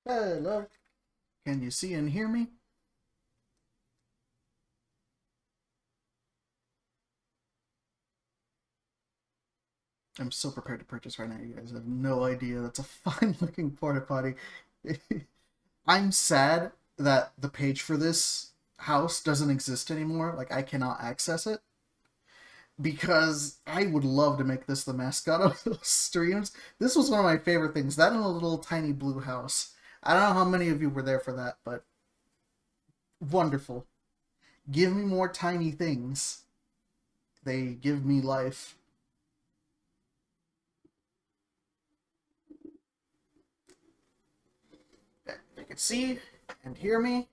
Hello. Can you see and hear me? I'm so prepared to purchase right now. You guys have no idea. That's a fine looking porta potty. I'm sad that the page for this house doesn't exist anymore. Like, I cannot access it because I would love to make this the mascot of those streams. This was one of my favorite things. That and a little tiny blue house. I don't know how many of you were there for that, but wonderful. Give me more tiny things. They give me life. If you can see and hear me,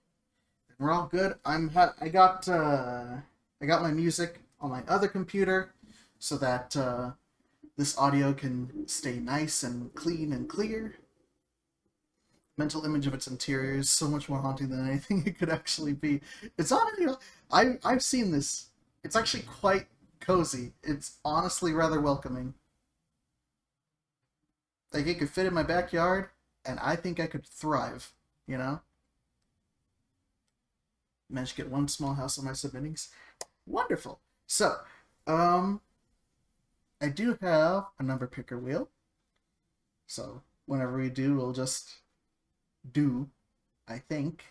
then we're all good. I got my music on my other computer so that this audio can stay nice and clean and clear. Mental image of its interior is so much more haunting than anything it could actually be. It's not any. I've seen this. It's actually quite cozy. It's honestly rather welcoming. Like, it could fit in my backyard, and I think I could thrive. You know, managed to get one small house on my submittings. Wonderful. So, um, I do have a number picker wheel. So whenever we do, we'll just do, I think.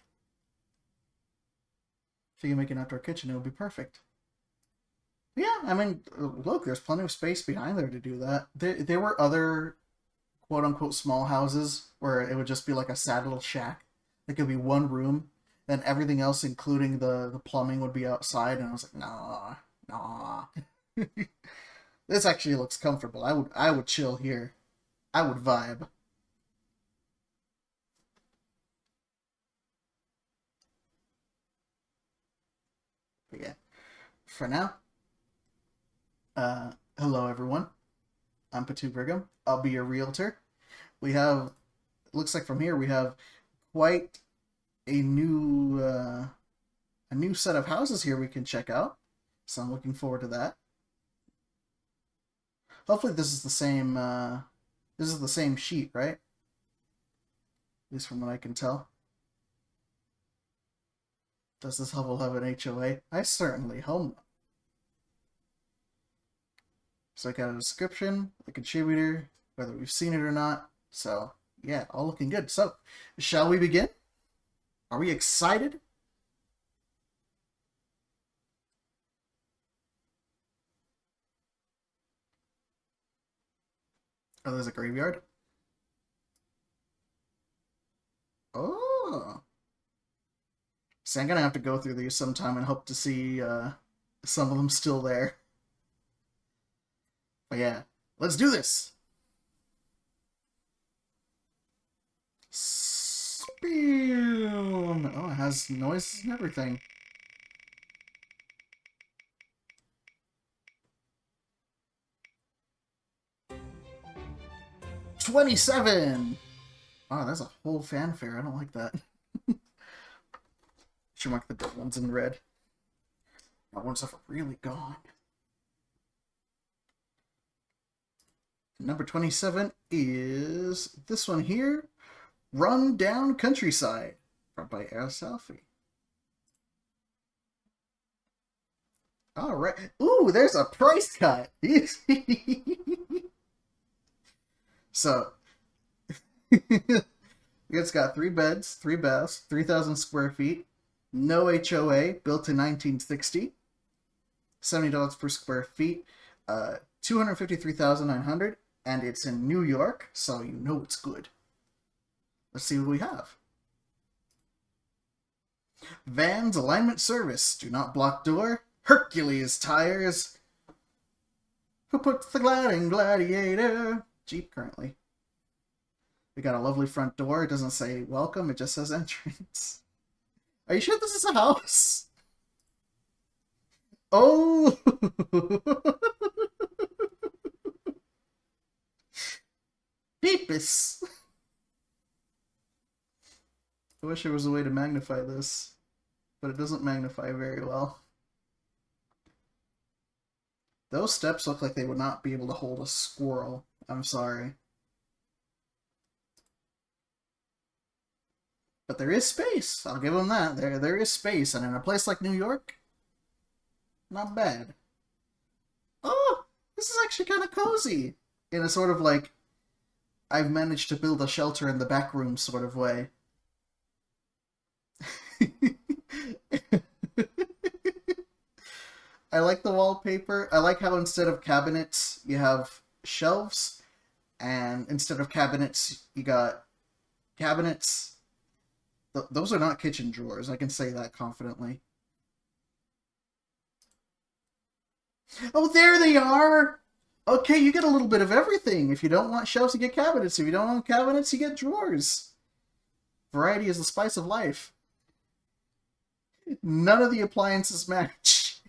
If you can make an outdoor kitchen, it would be perfect. Yeah, I mean, look, there's plenty of space behind there to do that. There were other quote unquote small houses where it would just be like a sad little shack. It could be one room, then everything else, including the plumbing, would be outside, and I was like, nah, nah. This actually looks comfortable. I would chill here. I would vibe. But yeah, for now, hello everyone. I'm Potoo Brigham. I'll be your realtor. We have, it looks like from here we have quite a new set of houses here we can check out. So I'm looking forward to that. Hopefully this is the same sheet, right? At least from what I can tell. Does this level have an HOA? I certainly hope. So I got a description, a contributor, whether we've seen it or not. So yeah, all looking good. So shall we begin? Are we excited? Oh, there's a graveyard. Oh. See, I'm gonna have to go through these sometime and hope to see some of them still there. But yeah, let's do this. Spill. Oh, it has noises and everything. 27. Wow, that's a whole fanfare. I don't like that. Should mark the dead ones in red. That ones have really gone. Number 27 is this one here, Run Down Countryside, brought by Air Selfie. All right. Ooh, there's a price cut. So, it's got 3 beds, 3 baths, 3,000 square feet, no HOA, built in 1960, $70 per square feet, 253,900, and it's in New York, so you know it's good. Let's see what we have. Vans alignment service. Do not block door. Hercules tires. Who puts the gliding gladiator? Jeep currently. We got a lovely front door. It doesn't say welcome, it just says entrance. Are you sure this is a house? Oh! Beepus! I wish there was a way to magnify this, but it doesn't magnify very well. Those steps look like they would not be able to hold a squirrel. I'm sorry. But there is space. I'll give them that. There is space, and in a place like New York, not bad. Oh, this is actually kind of cozy in a sort of like I've managed to build a shelter in the back room sort of way. I like the wallpaper. I like how instead of cabinets, you have shelves, and instead of cabinets, you got cabinets. Those are not kitchen drawers. I can say that confidently. Oh, there they are! Okay, you get a little bit of everything. If you don't want shelves, you get cabinets. If you don't want cabinets, you get drawers. Variety is the spice of life. None of the appliances match.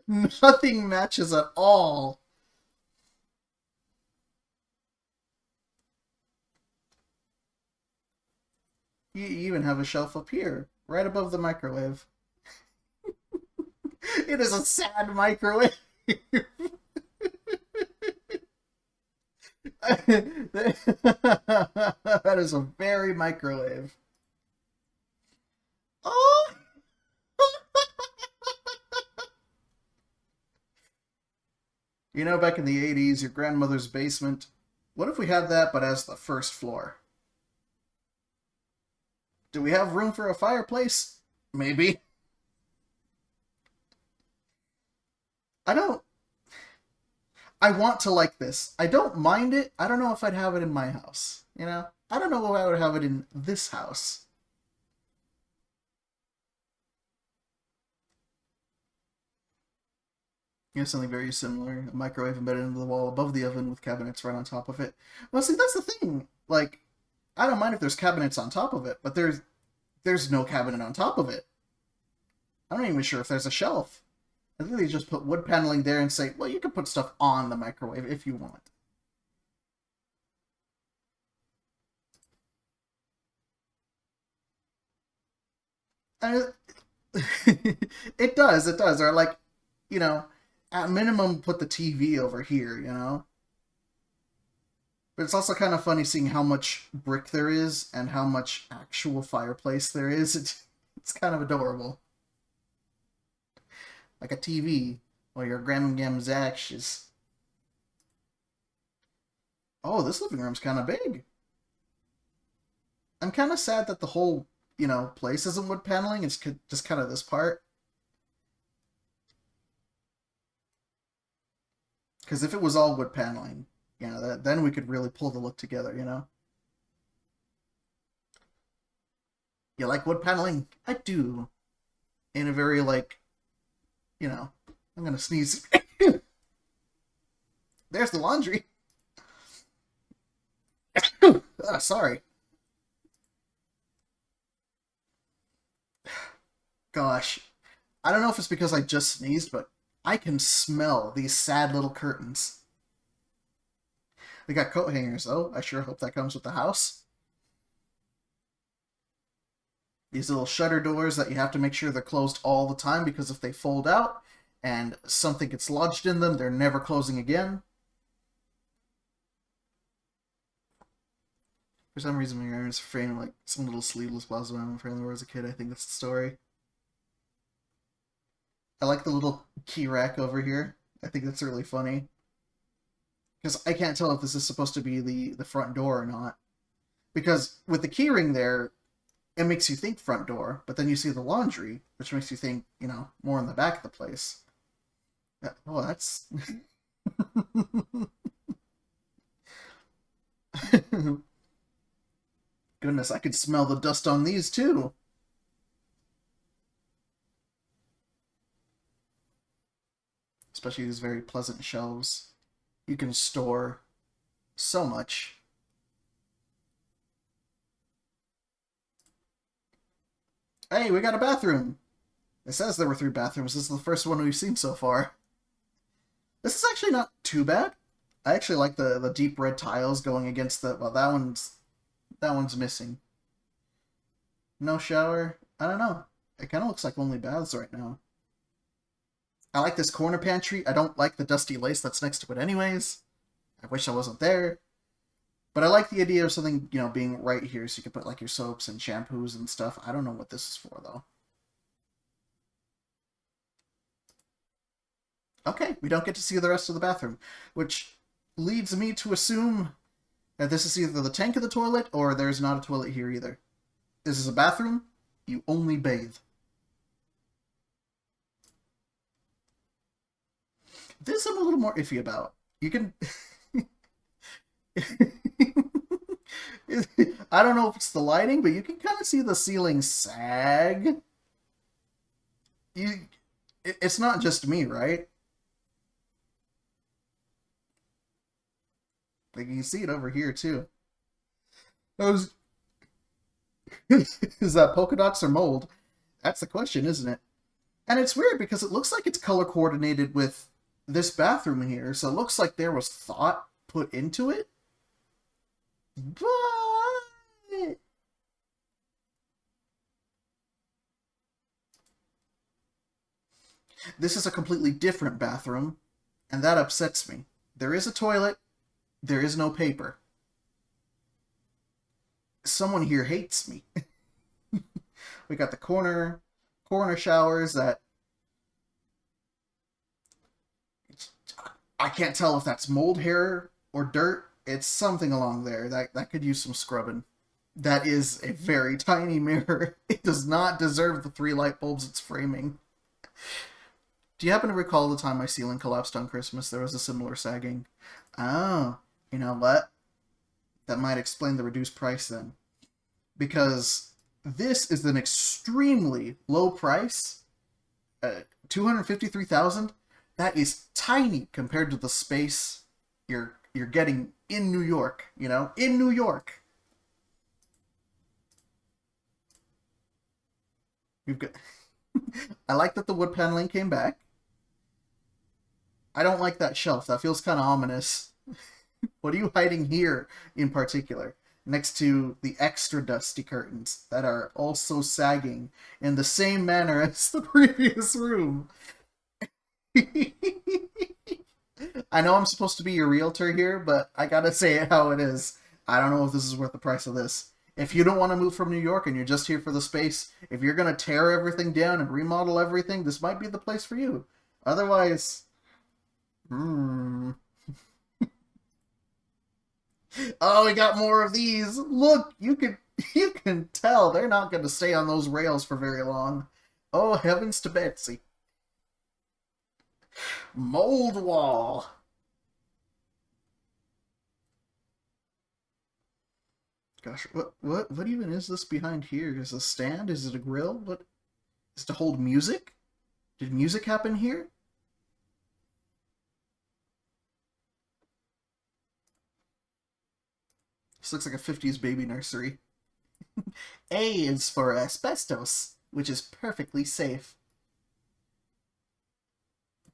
Nothing matches at all. You even have a shelf up here, right above the microwave. It is a sad microwave. That is a very microwave. Oh! You know, back in the 80s, your grandmother's basement. What if we had that, but as the first floor? Do we have room for a fireplace? Maybe. I don't... I want to like this. I don't mind it. I don't know if I'd have it in my house. You know? I don't know if I would have it in this house. You have something very similar. A microwave embedded into the wall above the oven with cabinets right on top of it. Well, see, that's the thing. Like, I don't mind if there's cabinets on top of it, but there's no cabinet on top of it. I'm not even sure if there's a shelf. I think they just put wood paneling there and say, well, you can put stuff on the microwave if you want. And it does, it does. Or like, you know, at minimum put the TV over here, you know? But it's also kind of funny seeing how much brick there is and how much actual fireplace there is. It's kind of adorable. Like a TV or your Gramgam's ashes. Oh, this living room's kind of big. I'm kind of sad that the whole, you know, place isn't wood paneling. It's just kind of this part. Because if it was all wood paneling, you know, then we could really pull the look together, you know? You like wood paneling? I do. In a very, like, you know, I'm gonna sneeze. There's the laundry. Sorry. Gosh. I don't know if it's because I just sneezed, but I can smell these sad little curtains. They got coat hangers, though. I sure hope that comes with the house. These little shutter doors that you have to make sure they're closed all the time, because if they fold out and something gets lodged in them, they're never closing again. For some reason, my arm is framed like some little sleeveless blouse around my family where I was a kid. I think that's the story. I like the little key rack over here. I think that's really funny. Because I can't tell if this is supposed to be the front door or not. Because with the key ring there, it makes you think front door, but then you see the laundry, which makes you think, you know, more in the back of the place. Oh, that's... Goodness, I could smell the dust on these too. Especially these very pleasant shelves. You can store so much. Hey, we got a bathroom! It says there were 3 bathrooms. This is the first one we've seen so far. This is actually not too bad. I actually like the deep red tiles going against the... Well, that one's missing. No shower? I don't know. It kind of looks like only baths right now. I like this corner pantry. I don't like the dusty lace that's next to it anyways. I wish I wasn't there. But I like the idea of something, being right here so you can put like your soaps and shampoos and stuff. I don't know what this is for though. Okay, we don't get to see the rest of the bathroom, which leads me to assume that this is either the tank of the toilet or there's not a toilet here either. This is a bathroom. You only bathe. This I'm a little more iffy about. You can... I don't know if it's the lighting, but you can kind of see the ceiling sag. It's not just me, right? Like, you can see it over here, too. Those... Is that polka dots or mold? That's the question, isn't it? And it's weird because it looks like it's color coordinated with this bathroom here, so it looks like there was thought put into it. But this is a completely different bathroom, and that upsets me. There is a toilet, there is no paper. Someone here hates me. We got the corner showers that I can't tell if that's mold hair or dirt. It's something along there that could use some scrubbing. That is a very tiny mirror. It does not deserve the 3 light bulbs it's framing. Do you happen to recall the time my ceiling collapsed on Christmas? There was a similar sagging. Oh, you know what? That might explain the reduced price then. Because this is an extremely low price. 253,000. That is tiny compared to the space you're getting in New York, in New York. We've got I like that the wood paneling came back. I don't like that shelf. That feels kind of ominous. What are you hiding here in particular? Next to the extra dusty curtains that are also sagging in the same manner as the previous room. I know I'm supposed to be your realtor here, but I gotta say it how it is. I don't know if this is worth the price of this. If you don't want to move from New York and you're just here for the space, if you're gonna tear everything down and remodel everything, this might be the place for you. Otherwise, Oh, we got more of these. Look, you can tell they're not going to stay on those rails for very long. Oh, heavens to Betsy. Mold wall. Gosh, what even is this behind here? Is it a stand? Is it a grill? What is it to hold music? Did music happen here? This looks like a 50s baby nursery. A is for asbestos, which is perfectly safe.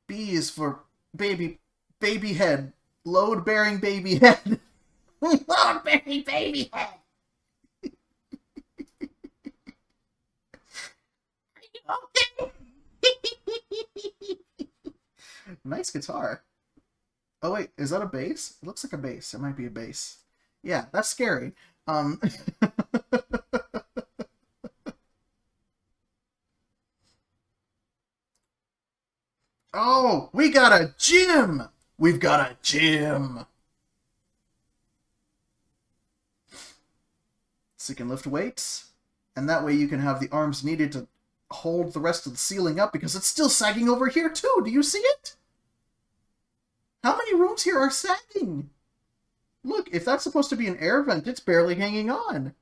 B is for baby head. Load-bearing baby head. Load-bearing baby head. Okay. Nice guitar. Oh wait, is that a bass? It looks like a bass. It might be a bass. Yeah, that's scary. Oh, we got a gym! We've got a gym! So you can lift weights, and that way you can have the arms needed to hold the rest of the ceiling up because it's still sagging over here too. Do you see it? How many rooms here are sagging? Look, if that's supposed to be an air vent, it's barely hanging on.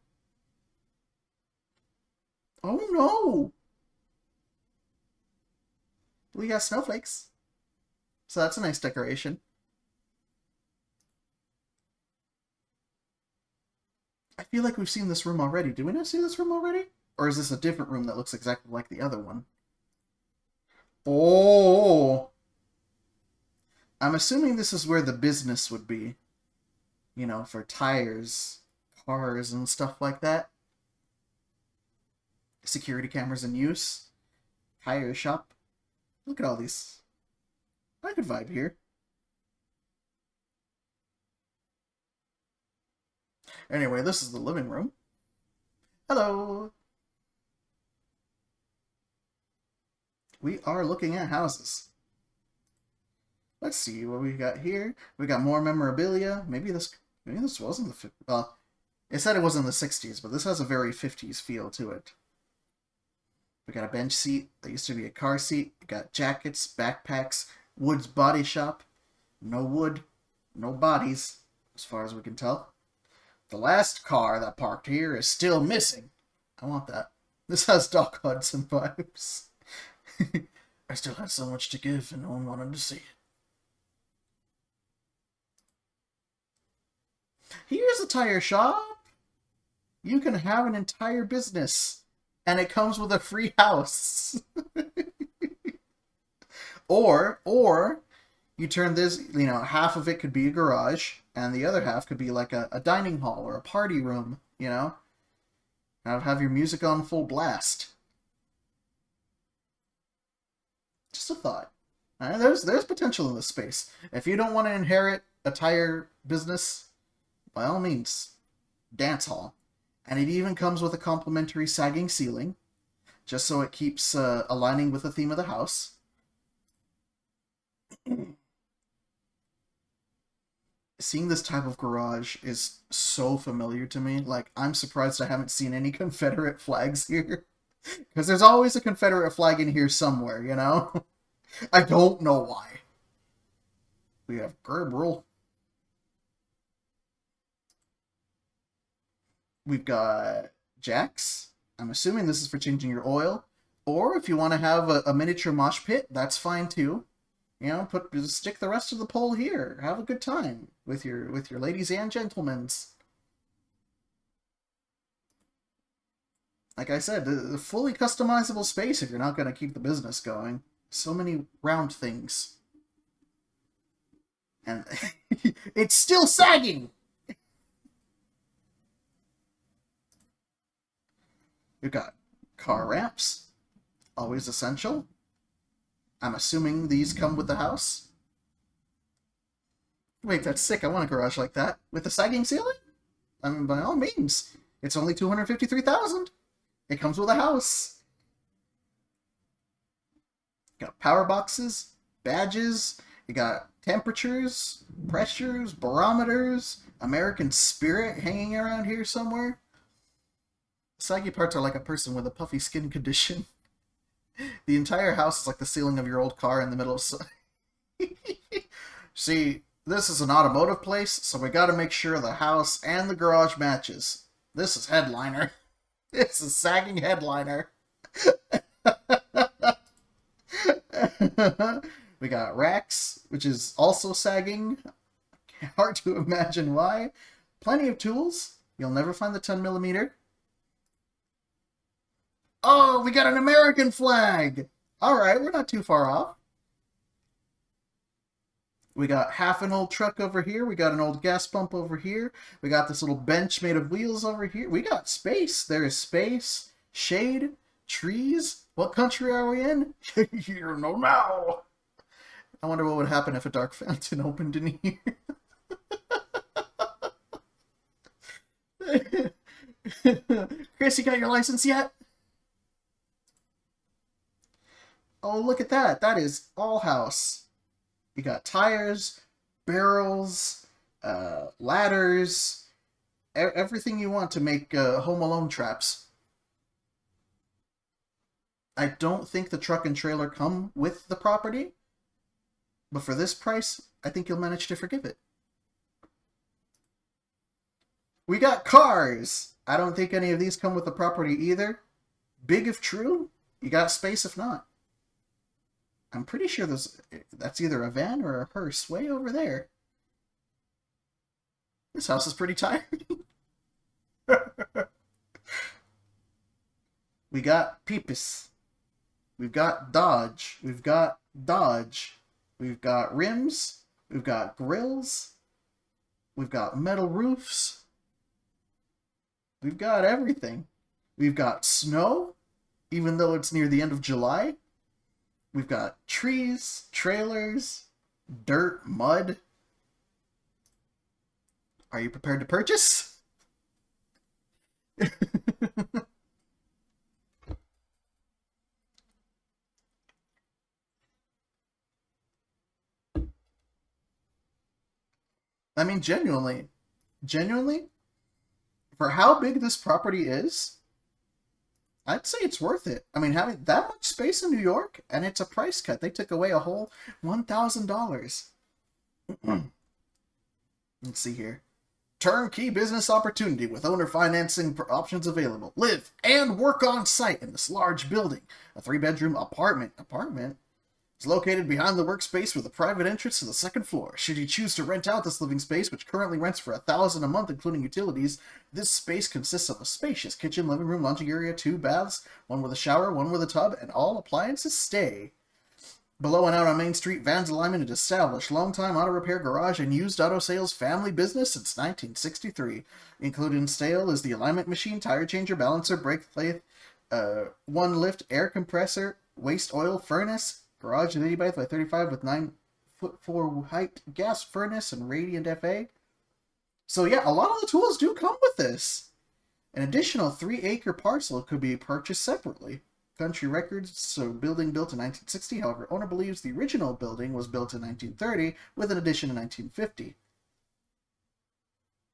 Oh no! We got snowflakes. So that's a nice decoration. I feel like we've seen this room already. Did we not see this room already? Or is this a different room that looks exactly like the other one? Oh! I'm assuming this is where the business would be. You know, for tires, cars, and stuff like that. Security cameras in use. Tire shop. Look at all these. I could vibe here. Anyway, this is the living room. Hello! We are looking at houses. Let's see what we got here. We got more memorabilia. Maybe this wasn't the... Well, it said it was in the 60s, but this has a very 50s feel to it. We got a bench seat. That used to be a car seat. We got jackets, backpacks, Wood's Body Shop. No wood, no bodies, as far as we can tell. The last car that parked here is still missing. I want that. This has Doc Hudson vibes. I still had so much to give and no one wanted to see it. Here's a tire shop. You can have an entire business. And it comes with a free house. Or you turn this, you know, half of it could be a garage, and the other half could be like a dining hall or a party room, you know? Have your music on full blast. Just a thought. There's potential in this space. If you don't want to inherit a tire business, by all means, dance hall. And it even comes with a complimentary sagging ceiling, just so it keeps aligning with the theme of the house. Seeing this type of garage is so familiar to me. Like, I'm surprised I haven't seen any Confederate flags here. Because there's always a Confederate flag in here somewhere, you know? I don't know why. We have Gerbrel. We've got jacks. I'm assuming this is for changing your oil. Or if you want to have a miniature mosh pit, that's fine too. You know, stick the rest of the pole here. Have a good time with your ladies and gentlemen. Like I said, the fully customizable space if you're not going to keep the business going. So many round things. And it's still sagging! We've got car ramps. Always essential. I'm assuming these come with the house. Wait, that's sick. I want a garage like that. With a sagging ceiling? I mean, by all means. It's only $253,000. It comes with a house. Got power boxes, badges. You got temperatures, pressures, barometers, American Spirit hanging around here somewhere. Saggy parts are like a person with a puffy skin condition. The entire house is like the ceiling of your old car in the middle of... See, this is an automotive place, so we gotta make sure the house and the garage matches. This is headliner. This is sagging headliner. We got racks, which is also sagging. Hard to imagine why. Plenty of tools. You'll never find the 10mm. Oh, we got an American flag! Alright, we're not too far off. We got half an old truck over here. We got an old gas pump over here. We got this little bench made of wheels over here. We got space. There is space, shade, trees. What country are we in? You don't know now. I wonder what would happen if a dark fountain opened in here. Chris, you got your license yet? Oh, look at that. That is all house. You got tires, barrels, ladders, everything you want to make Home Alone traps. I don't think the truck and trailer come with the property, but for this price, I think you'll manage to forgive it. We got cars! I don't think any of these come with the property either. Big if true, you got space if not. I'm pretty sure that's either a van or a hearse way over there. This house is pretty tired. We got Peepus. We've got Dodge. We've got Dodge. We've got rims. We've got grills. We've got metal roofs. We've got everything. We've got snow, even though it's near the end of July. We've got trees, trailers, dirt, mud. Are you prepared to purchase? I mean, genuinely, for how big this property is, I'd say it's worth it. I mean, having that much space in New York, and it's a price cut. They took away a whole $1,000. Let's see here. Turnkey business opportunity with owner financing options available. Live and work on site in this large building. A 3-bedroom apartment. It's located behind the workspace with a private entrance to the second floor. Should you choose to rent out this living space, which currently rents for $1,000 a month, including utilities, this space consists of a spacious kitchen, living room, laundry area, 2 baths, one with a shower, one with a tub, and all appliances stay. Below and out on Main Street, Vans Alignment is established. Long-time auto repair garage and used auto sales family business since 1963. Included in sale is the alignment machine, tire changer, balancer, brake lathe, 1-lift air compressor, waste oil furnace, garage 80 by 35 with 9'4" height gas furnace and radiant FA. So yeah, a lot of the tools do come with this. An additional 3-acre parcel could be purchased separately. Country records, so building built in 1960. However, owner believes the original building was built in 1930 with an addition in 1950.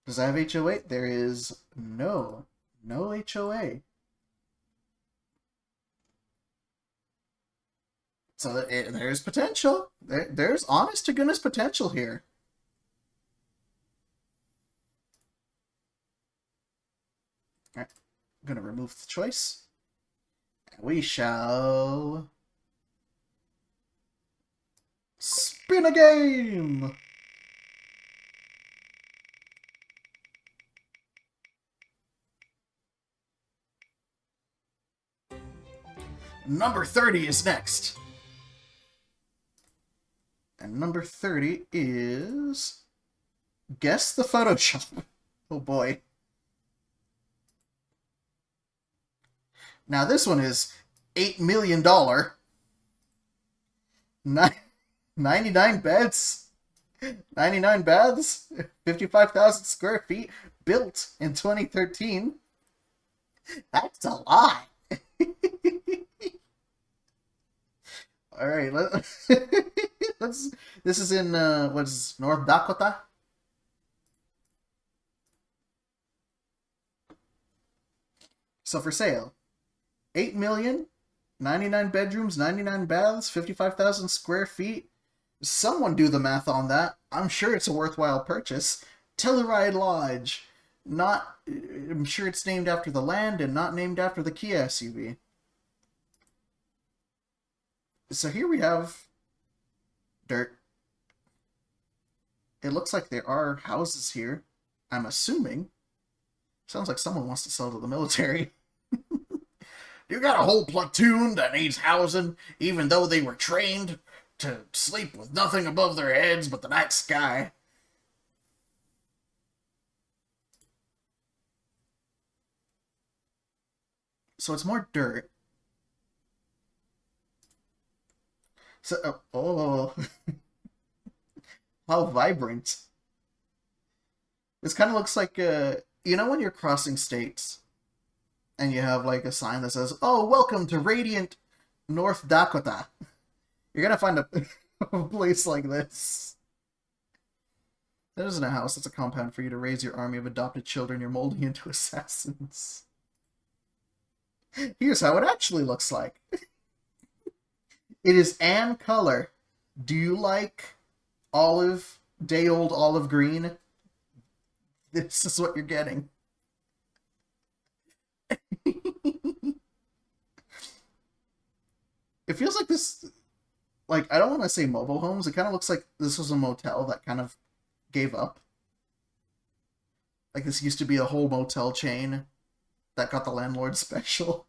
Does that have HOA? There is no HOA. So there's potential. There's honest to goodness potential here. All right, I'm gonna remove the choice. We shall spin a game. Number 30 is next. And number 30 is Guess the Photoshop. Oh boy. Now this one is $8 million. 99 beds. 99 baths. 55,000 square feet. Built in 2013. That's a lot. All right, let's. This is in what's North Dakota. So for sale, 8 million, 99 bedrooms, 99 baths, 55,000 square feet. Someone do the math on that. I'm sure it's a worthwhile purchase. Telluride Lodge. Not, I'm sure it's named after the land and not named after the Kia SUV. So here we have dirt. It looks like there are houses here. I'm assuming. Sounds like someone wants to sell to the military. You got a whole platoon that needs housing, even though they were trained to sleep with nothing above their heads but the night sky. So it's more dirt. So, oh, how vibrant. This kind of looks like, you know when you're crossing states and you have like a sign that says, oh, welcome to Radiant North Dakota. You're going to find a place like this. That isn't a house, it's a compound for you to raise your army of adopted children you're molding into assassins. Here's how it actually looks like. It is Ann color. Do you like olive, day-old olive green? This is what you're getting. It feels like this, like, I don't want to say mobile homes. It kind of looks like this was a motel that kind of gave up. Like this used to be a whole motel chain that got the landlord special.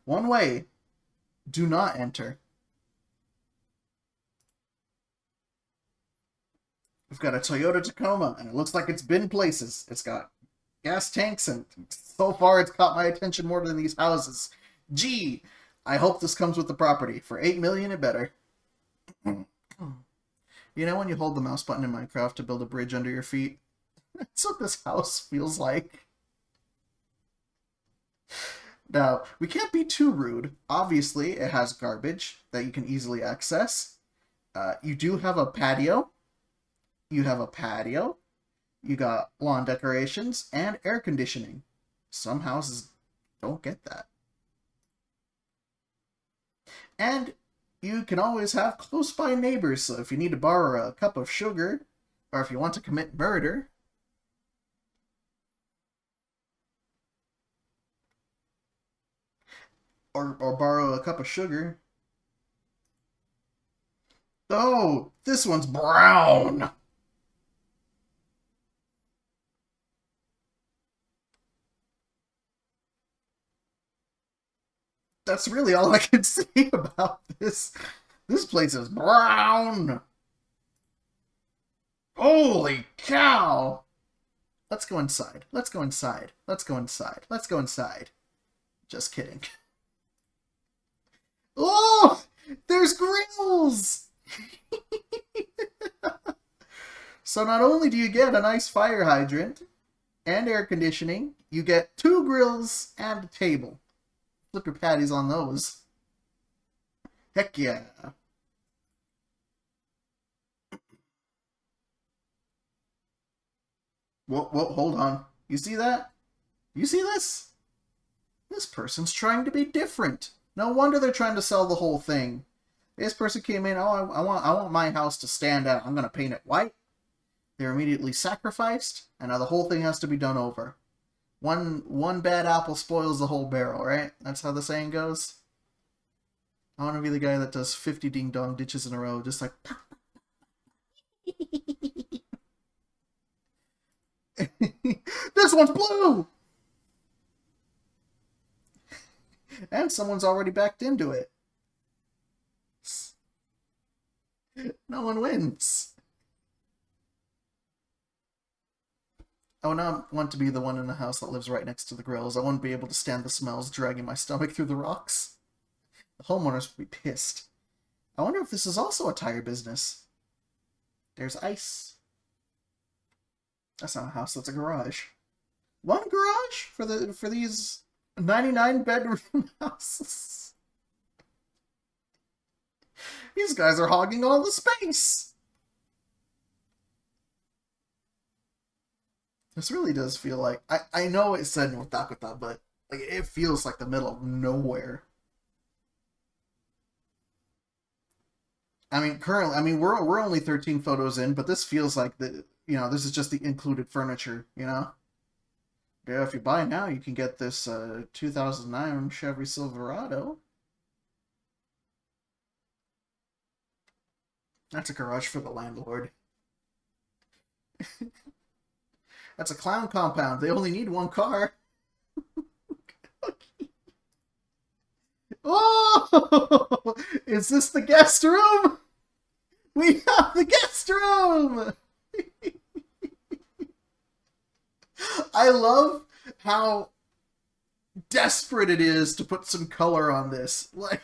One way. Do not enter. We've got a Toyota Tacoma, and it looks like it's been places. It's got gas tanks, and so far it's caught my attention more than these houses. Gee, I hope this comes with the property. For $8 million, it better. You know when you hold the mouse button in Minecraft to build a bridge under your feet? That's what this house feels like. Now, we can't be too rude. Obviously, it has garbage that you can easily access. You do have a patio. You have a patio. You got lawn decorations and air conditioning. Some houses don't get that. And you can always have close by neighbors, so if you need to borrow a cup of sugar, or if you want to commit murder, or borrow a cup of sugar. Oh, this one's brown! That's really all I can say about this. This place is brown! Holy cow! Let's go inside. Let's go inside. Let's go inside. Let's go inside. Just kidding. Oh! There's grills! So not only do you get a nice fire hydrant and air conditioning, you get 2 grills and a table. Flip your patties on those. Heck yeah. Whoa, hold on. You see that? You see this? This person's trying to be different. No wonder they're trying to sell the whole thing. This person came in, oh, I want my house to stand out. I'm going to paint it white. They're immediately sacrificed, and now the whole thing has to be done over. One bad apple spoils the whole barrel, right? That's how the saying goes. I want to be the guy that does 50 ding-dong ditches in a row, just like... This one's blue! And someone's already backed into it. No one wins. I would not want to be the one in the house that lives right next to the grills. I wouldn't be able to stand the smells dragging my stomach through the rocks. The homeowners would be pissed. I wonder if this is also a tire business. There's ice. That's not a house, that's a garage. One garage for these 99 bedroom houses. These guys are hogging all the space. This really does feel like I know it said North Dakota, but like it feels like the middle of nowhere. We're only 13 photos in, but this feels like this is just the included furniture, you know? Yeah, if you buy now, you can get this 2009 Chevy Silverado. That's a garage for the landlord. That's a clown compound. They only need one car. Oh! Is this the guest room? We have the guest room! I love how desperate it is to put some color on this. Like,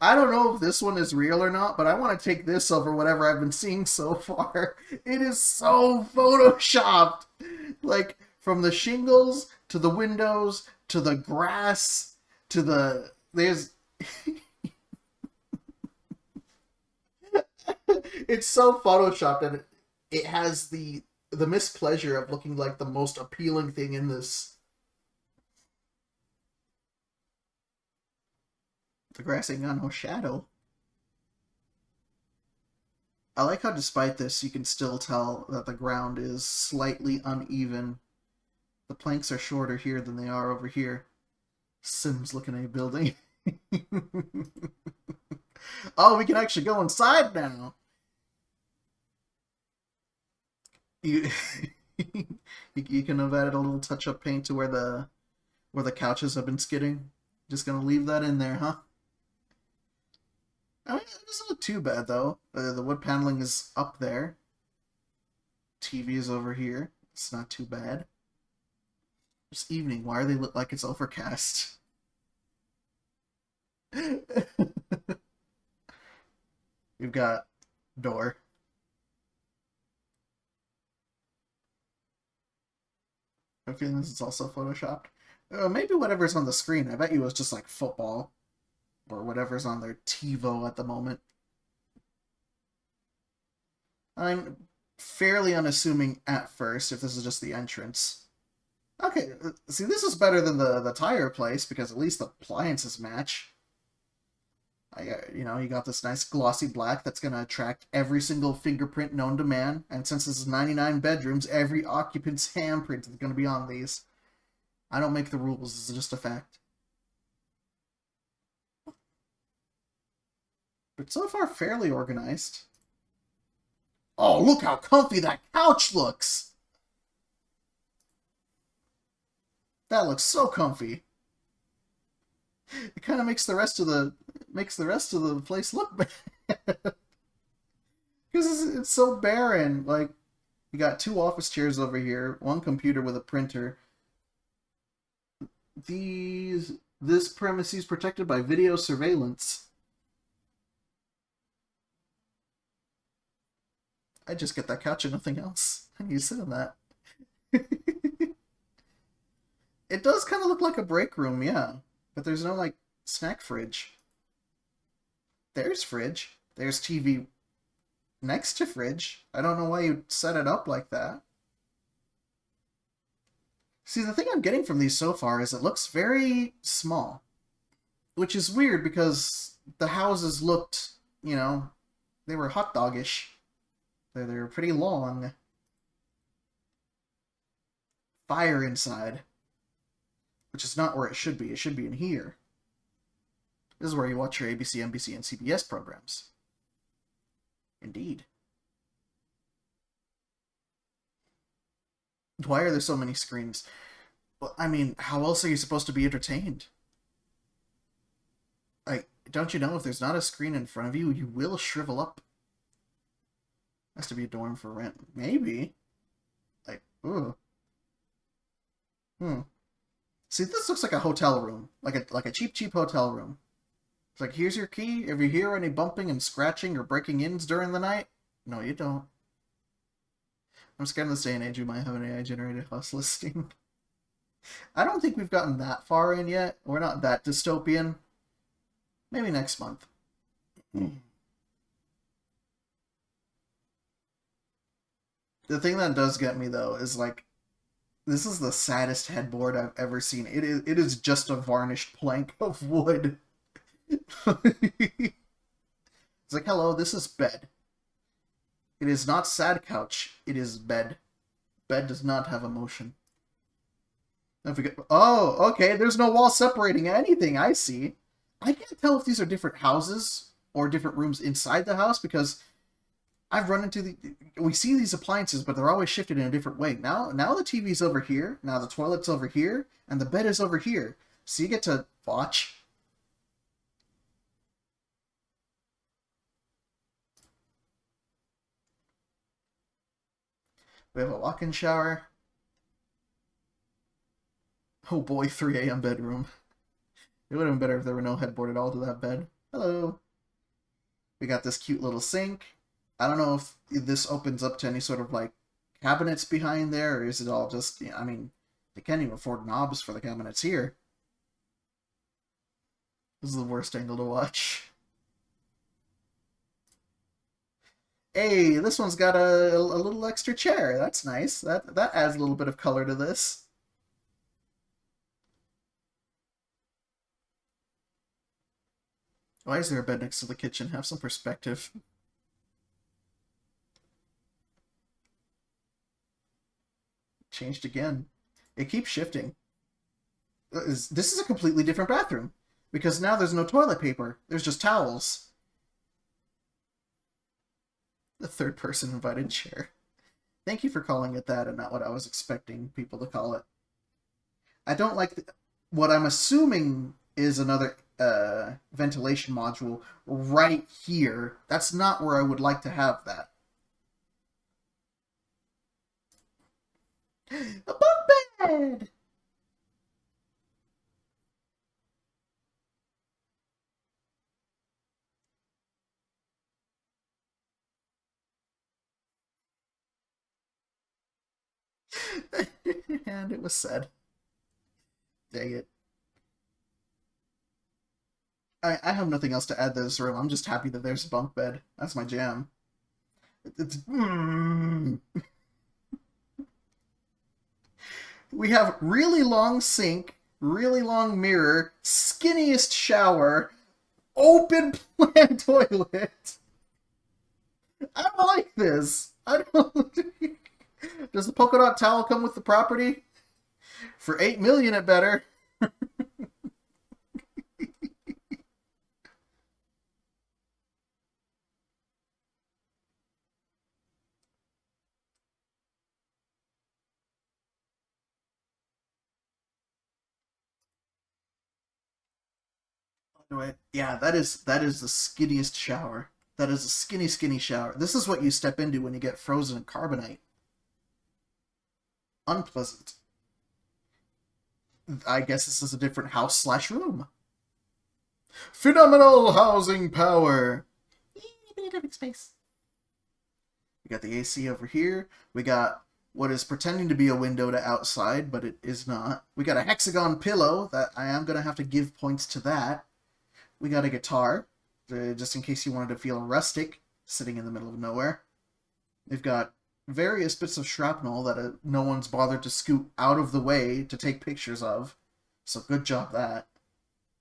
I don't know if this one is real or not, but I want to take this over whatever I've been seeing so far. It is so photoshopped. Like, from the shingles to the windows to the grass to the... There's... It's so photoshopped, and it has the mispleasure of looking like the most appealing thing in this. The grass ain't got no shadow. I like how despite this, you can still tell that the ground is slightly uneven. The planks are shorter here than they are over here. Sims looking at a building. Oh, we can actually go inside now. You, you can have added a little touch-up paint to where the couches have been skidding. Just gonna leave that in there, huh? I mean, it doesn't look too bad though. The wood paneling is up there. TV is over here. It's not too bad. It's evening. Why are they look like it's overcast? You've got door. I'm feeling this is also photoshopped. Maybe whatever's on the screen. I bet you it was just like football or whatever's on their TiVo at the moment. I'm fairly unassuming at first if this is just the entrance. Okay, see, this is better than the tire place because at least the appliances match. You got this nice glossy black that's going to attract every single fingerprint known to man. And since this is 99 bedrooms, every occupant's handprint is going to be on these. I don't make the rules, this is just a fact. But so far, fairly organized. Oh, look how comfy that couch looks! That looks so comfy. It kind of makes the rest of the place look bad. Because it's so barren. Like, you got 2 office chairs over here, 1 computer with a printer. This premise is protected by video surveillance. I just get that couch and nothing else. How do you sit on that? It does kind of look like a break room, yeah. But there's no, like, snack fridge. There's fridge. There's TV next to fridge. I don't know why you'd set it up like that. See, the thing I'm getting from these so far is it looks very small. Which is weird because the houses looked, they were hot dog-ish. They were pretty long. Fire inside. Which is not where it should be. It should be in here. This is where you watch your ABC, NBC, and CBS programs. Indeed. Why are there so many screens? Well, I mean, how else are you supposed to be entertained? Like, don't you know if there's not a screen in front of you, you will shrivel up? Has to be a dorm for rent. Maybe. Like, ooh. See, this looks like a hotel room. Like a cheap hotel room. It's like, here's your key. If you hear any bumping and scratching or breaking ins during the night, no, you don't. I'm scared in this day and age we might have an AI-generated house listing. I don't think we've gotten that far in yet. We're not that dystopian. Maybe next month. The thing that does get me, though, is, like, this is the saddest headboard I've ever seen. It is just a varnished plank of wood. It's like, hello, this is bed. It is not sad couch. It is bed. Bed does not have emotion. Oh, okay, there's no wall separating anything, I see. I can't tell if these are different houses or different rooms inside the house because I've run into we see these appliances, but they're always shifted in a different way. Now the TV's over here, now the toilet's over here, and the bed is over here. So you get to watch. We have a walk-in shower. Oh boy, 3 a.m. bedroom. It would have been better if there were no headboard at all to that bed. Hello. We got this cute little sink. I don't know if this opens up to any sort of, like, cabinets behind there, or is it all just, I mean, they can't even afford knobs for the cabinets here. This is the worst angle to watch. Hey, this one's got a little extra chair. That's nice. That adds a little bit of color to this. Why is there a bed next to the kitchen? Have some perspective. Changed again. It keeps shifting. This is a completely different bathroom. Because now there's no toilet paper. There's just towels. The third person invited chair. Thank you for calling it that and not what I was expecting people to call it. I don't like what I'm assuming is another ventilation module right here. That's not where I would like to have that. A bunk bed! And it was said. Dang it. I have nothing else to add to this room. I'm just happy that there's a bunk bed. That's my jam. We have really long sink, really long mirror, skinniest shower, open plan toilet. I don't like this. I don't. Does the polka dot towel come with the property? For $8 million, it better. Anyway, yeah, that is the skinniest shower. That is a skinny shower. This is what you step into when you get frozen in carbonite. Unpleasant. I guess this is a different house slash room. Phenomenal housing power. Living space. We got the AC over here. We got what is pretending to be a window to outside, but it is not. We got a hexagon pillow that I am going to have to give points to that. We got a guitar, just in case you wanted to feel rustic, sitting in the middle of nowhere. We've got various bits of shrapnel that no one's bothered to scoot out of the way to take pictures of. So good job that.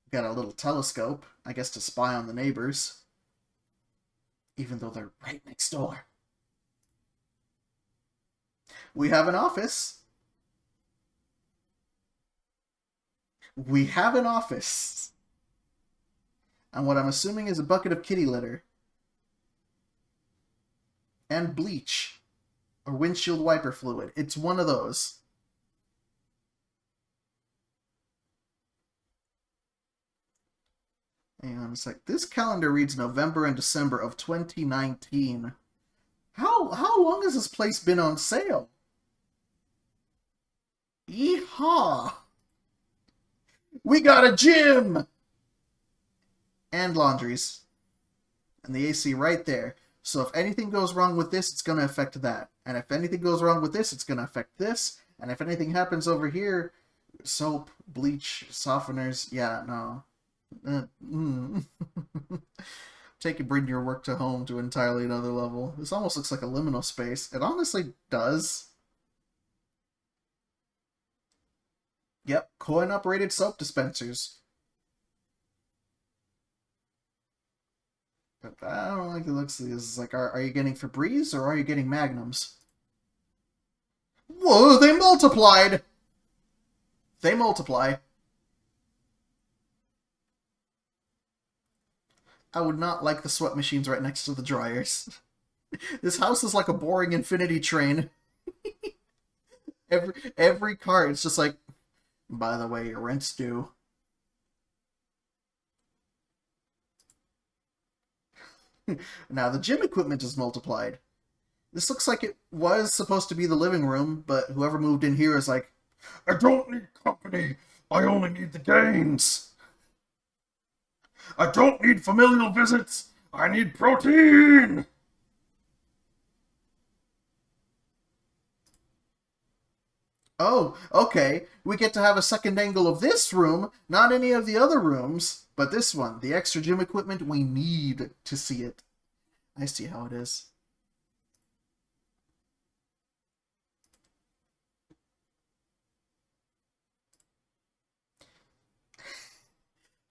We got a little telescope, I guess to spy on the neighbors. Even though they're right next door. We have an office. We have an office. And what I'm assuming is a bucket of kitty litter. And bleach. Or windshield wiper fluid. It's one of those. Hang on a sec. This calendar reads November and December of 2019. How long has this place been on sale? Yeehaw! We got a gym! And laundries. And the AC right there. So if anything goes wrong with this, it's going to affect that. And if anything goes wrong with this, it's going to affect this. And if anything happens over here, soap, bleach, softeners, yeah, no. Bring your work to home to entirely another level. This almost looks like a liminal space. It honestly does. Yep, coin-operated soap dispensers. But I don't like the looks of these. It's like, are you getting Febreze or are you getting Magnums? Whoa, they multiplied! They multiply. I would not like the sweat machines right next to the dryers. This house is like a boring infinity train. every car, it's just like, by the way, your rent's due. Now the gym equipment is multiplied. This looks like it was supposed to be the living room, but whoever moved in here is like, I don't need company. I only need the gains. I don't need familial visits. I need protein. Oh, okay. We get to have a second angle of this room, not any of the other rooms, but this one. The extra gym equipment, we need to see it. I see how it is.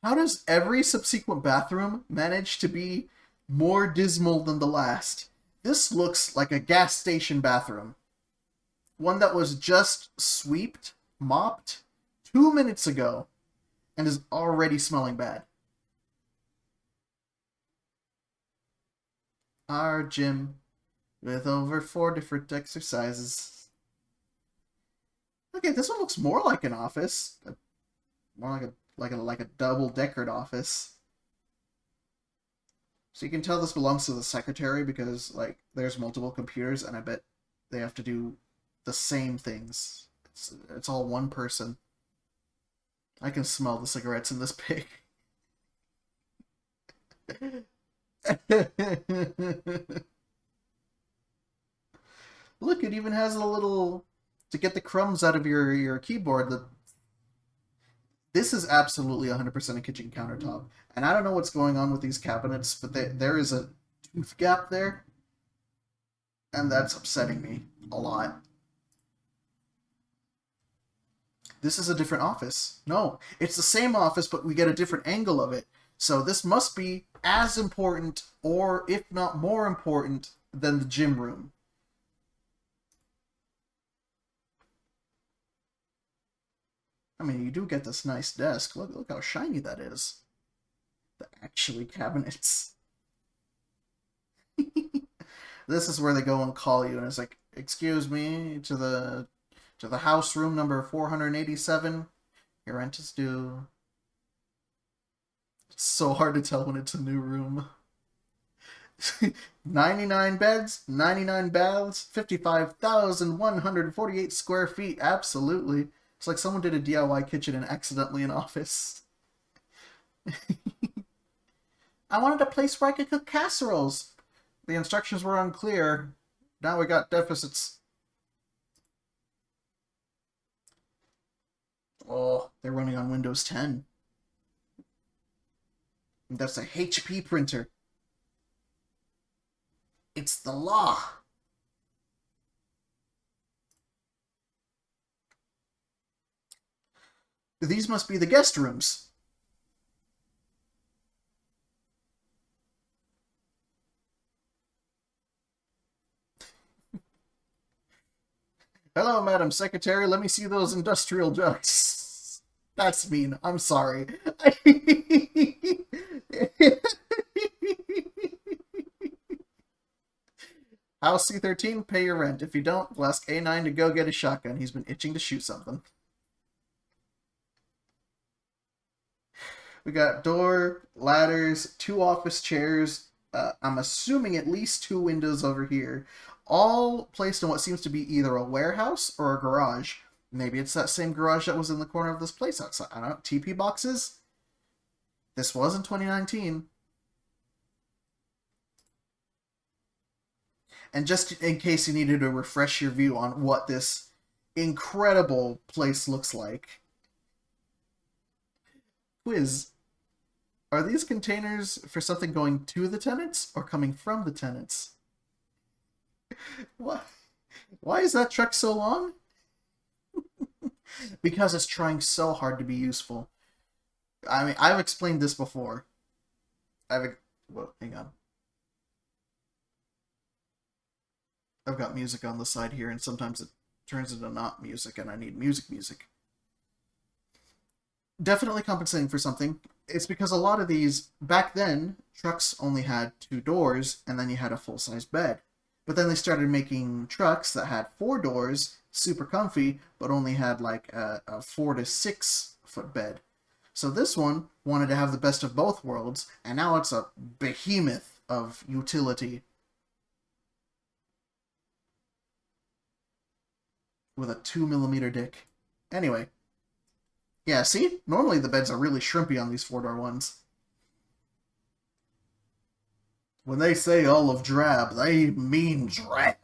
How does every subsequent bathroom manage to be more dismal than the last? This looks like a gas station bathroom. One that was just swept, mopped 2 minutes ago, and is already smelling bad. Our gym, with over 4 different exercises. Okay, this one looks more like an office. More like a double-deckered office. So you can tell this belongs to the secretary because, like, there's multiple computers, and I bet they have to do the same things. It's all one person. I can smell the cigarettes in this pig. Look, it even has a little to get the crumbs out of your keyboard. This is absolutely 100% a kitchen countertop. And I don't know what's going on with these cabinets, but there is a tooth gap there. And that's upsetting me a lot. This is a different office. No, it's the same office, but we get a different angle of it. So this must be as important, or if not more important, than the gym room. I mean, you do get this nice desk. Look how shiny that is. The actually cabinets. This is where they go and call you, and it's like, excuse me, to the house room number 487. Your rent is due. It's so hard to tell when it's a new room. 99 beds, 99 baths, 55,148 square feet. Absolutely. It's like someone did a DIY kitchen and accidentally an office. I wanted a place where I could cook casseroles. The instructions were unclear. Now we got deficits. Oh, they're running on Windows 10. That's a HP printer. It's the law. These must be the guest rooms. Hello, Madam Secretary. Let me see those industrial jugs. That's mean. I'm sorry. House C13, pay your rent. If you don't, we'll ask A9 to go get a shotgun. He's been itching to shoot something. We got door, ladders, 2 office chairs. I'm assuming at least 2 windows over here. All placed in what seems to be either a warehouse or a garage. Maybe it's that same garage that was in the corner of this place outside. I don't know. TP boxes? This was in 2019. And just in case you needed to refresh your view on what this incredible place looks like. Quiz. Are these containers for something going to the tenants or coming from the tenants? What? Why is that truck so long? Because it's trying so hard to be useful. I mean, I've explained this before. Well, hang on. I've got music on the side here, and sometimes it turns into not music, and I need music. Definitely compensating for something. It's because a lot of these, back then, trucks only had 2 doors, and then you had a full-size bed. But then they started making trucks that had 4 doors, super comfy, but only had like a 4 to 6 foot bed. So this one wanted to have the best of both worlds, and now it's a behemoth of utility. With a 2mm dick. Anyway. Yeah, see? Normally the beds are really shrimpy on these 4-door ones. When they say olive drab, they mean drab.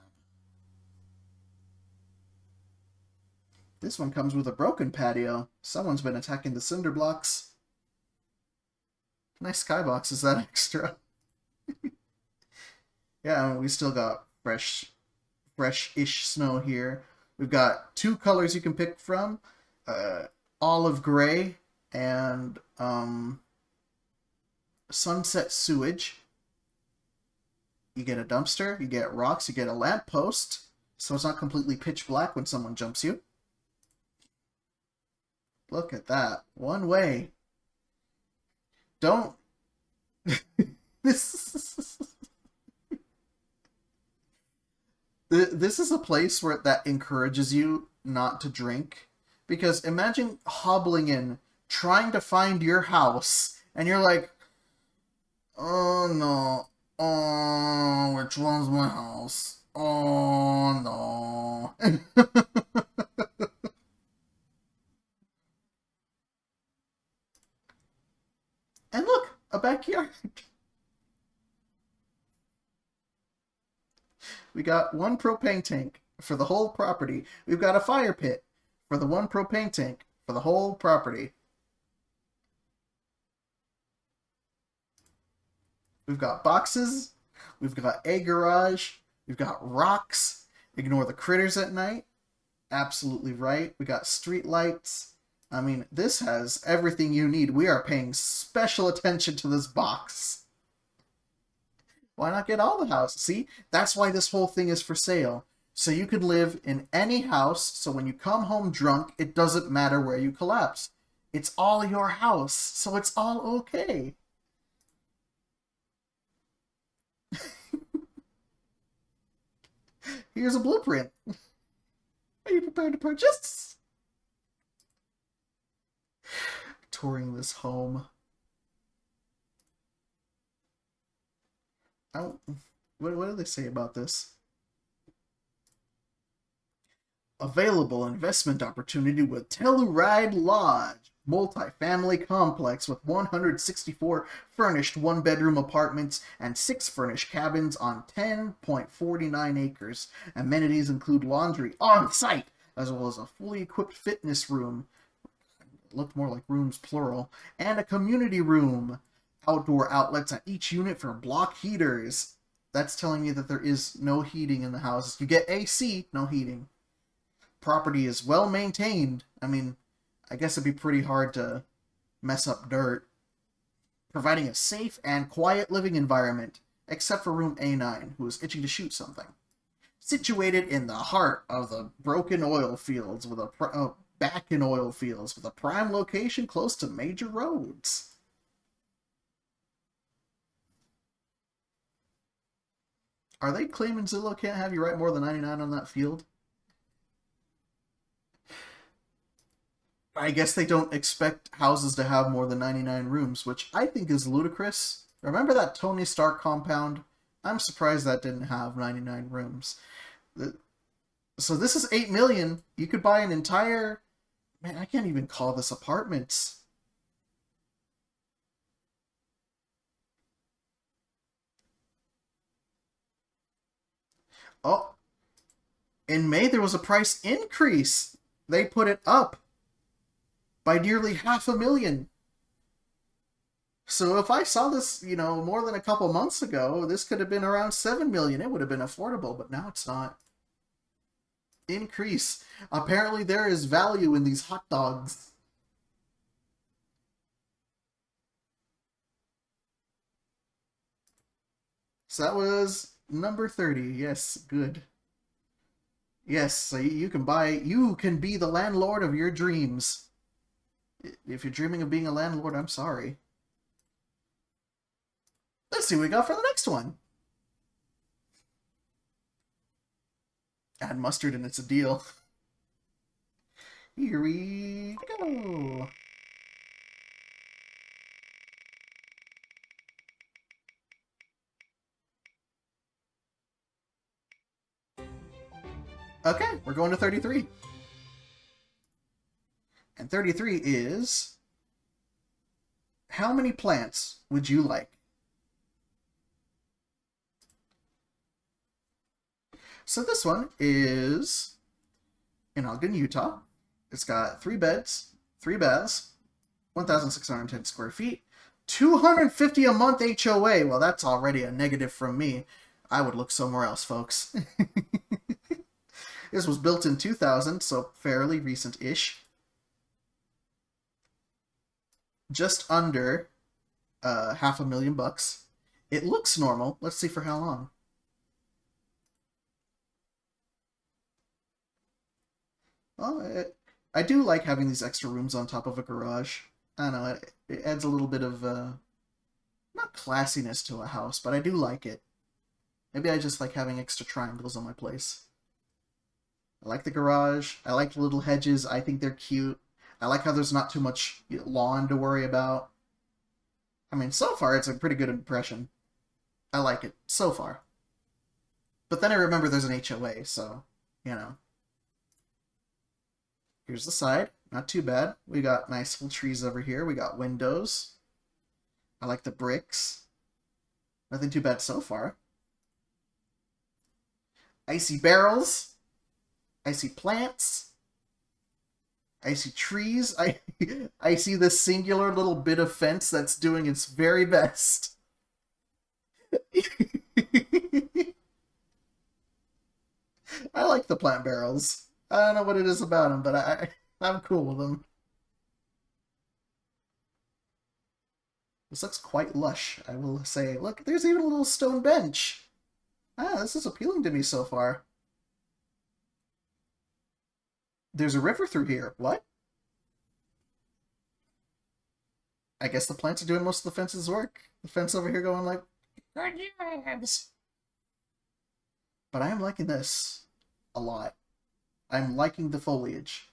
This one comes with a broken patio. Someone's been attacking the cinder blocks. Nice skybox, is that extra? Yeah, we still got fresh-ish snow here. We've got 2 colors you can pick from. Olive gray and sunset sewage. You get a dumpster, you get rocks, you get a lamppost, so it's not completely pitch black when someone jumps you. Look at that. One way. Don't... This is a place where that encourages you not to drink. Because imagine hobbling in, trying to find your house, and you're like, oh no, oh, which one's my house? Oh no. And look, a backyard. We got 1 propane tank, for the whole property. We've got a fire pit for the one propane tank for the whole property. We've got boxes. We've got a garage. We've got rocks. Ignore the critters at night. Absolutely right. We got street lights. I mean, this has everything you need. We are paying special attention to this box. Why not get all the houses? See, that's why this whole thing is for sale. So you can live in any house, so when you come home drunk, it doesn't matter where you collapse. It's all your house, so it's all okay. Here's a blueprint. Are you prepared to purchase? Touring this home. What do they say about this? Available investment opportunity with Telluride Lodge. Multi-family complex with 164 furnished one-bedroom apartments and 6 furnished cabins on 10.49 acres. Amenities include laundry on site, as well as a fully equipped fitness room. It looked more like rooms plural. And a community room. Outdoor outlets at each unit for block heaters. That's telling me that there is no heating in the house. You get AC, no heating. Property is well maintained. I mean, I guess it'd be pretty hard to mess up dirt. Providing a safe and quiet living environment, except for room A9, who is itching to shoot something. Situated in the heart of the broken oil fields with a back in oil fields with a prime location close to major roads. Are they claiming Zillow can't have you write more than 99 on that field? I guess they don't expect houses to have more than 99 rooms, which I think is ludicrous. Remember that Tony Stark compound? I'm surprised that didn't have 99 rooms. So this is $8 million. You could buy an entire... Man, I can't even call this apartments. Oh, in May there was a price increase. They put it up by nearly $500,000. So if I saw this, more than a couple months ago, this could have been around $7 million. It would have been affordable, but now it's not. Increase. Apparently there is value in these hot dogs. So that was number 30. Yes, good. Yes, so you can be the landlord of your dreams. If you're dreaming of being a landlord, I'm sorry. Let's see what we got for the next one. Add mustard and it's a deal. Here we go. Okay, we're going to 33. And 33 is... How many plants would you like? So this one is in Ogden, Utah. It's got 3 beds, 3 baths, 1,610 square feet, 250 a month HOA. Well, that's already a negative from me. I would look somewhere else, folks. This was built in 2000, so fairly recent-ish. Just under $500,000. It looks normal. Let's see for how long. Well, I do like having these extra rooms on top of a garage. I don't know, it adds a little bit of, not classiness to a house, but I do like it. Maybe I just like having extra triangles on my place. I like the garage. I like the little hedges. I think they're cute. I like how there's not too much lawn to worry about. I mean, so far it's a pretty good impression. I like it, so far. But then I remember there's an HOA, so, Here's the side. Not too bad. We got nice little trees over here. We got windows. I like the bricks. Nothing too bad so far. Icy barrels. I see plants. I see trees. I see this singular little bit of fence that's doing its very best. I like the plant barrels. I don't know what it is about them, but I'm cool with them. This looks quite lush, I will say. Look, there's even a little stone bench. Ah, this is appealing to me so far. There's a river through here. What? I guess the plants are doing most of the fence's work. The fence over here going like, good jobs. But I am liking this a lot. I'm liking the foliage.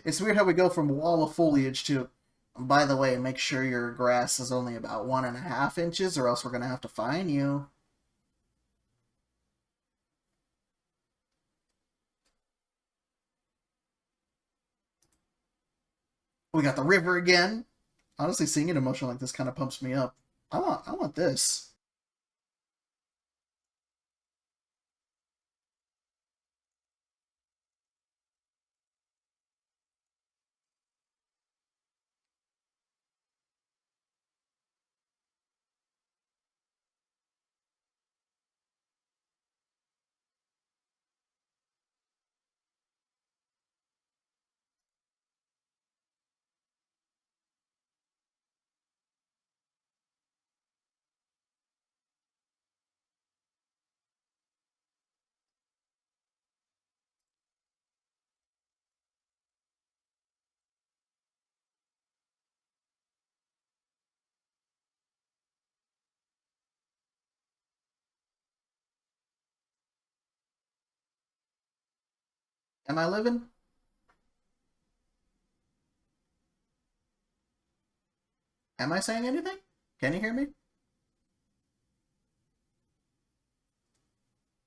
It's weird how we go from wall of foliage to, by the way, make sure your grass is only about 1.5 inches or else we're going to have to fine you. We got the river again. Honestly, seeing an emotion like this kind of pumps me up. I want this. Am I living? Am I saying anything? Can you hear me?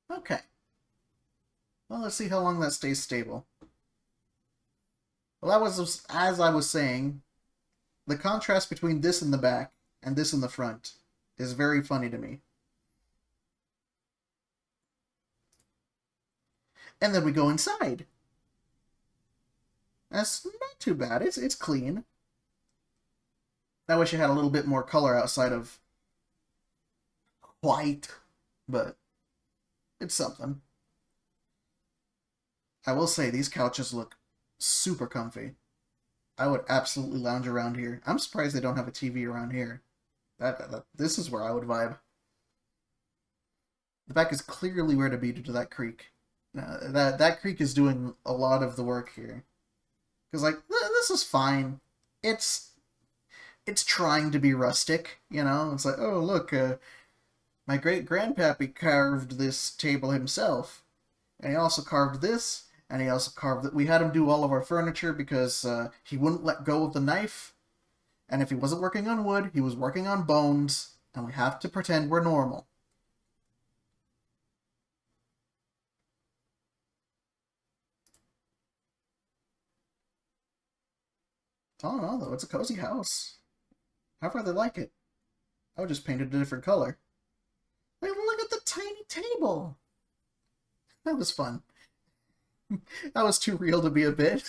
Okay. Well, let's see how long that stays stable. Well, that was, as I was saying, the contrast between this in the back and this in the front is very funny to me. And then we go inside. That's not too bad. It's clean. I wish it had a little bit more color outside of white, but it's something. I will say these couches look super comfy. I would absolutely lounge around here. I'm surprised they don't have a TV around here. This is where I would vibe. The back is clearly where to be due to that creek. That creek is doing a lot of the work here. Because like this is fine. It's trying to be rustic, you know. It's like, oh look, my great grandpappy carved this table himself, and he also carved this, and he also carved that. We had him do all of our furniture because he wouldn't let go of the knife, and if he wasn't working on wood, he was working on bones, and we have to pretend we're normal. Oh no, though, it's a cozy house. I'd rather like it. I would just paint it a different color. Like, look at the tiny table. That was fun. That was too real to be a bit.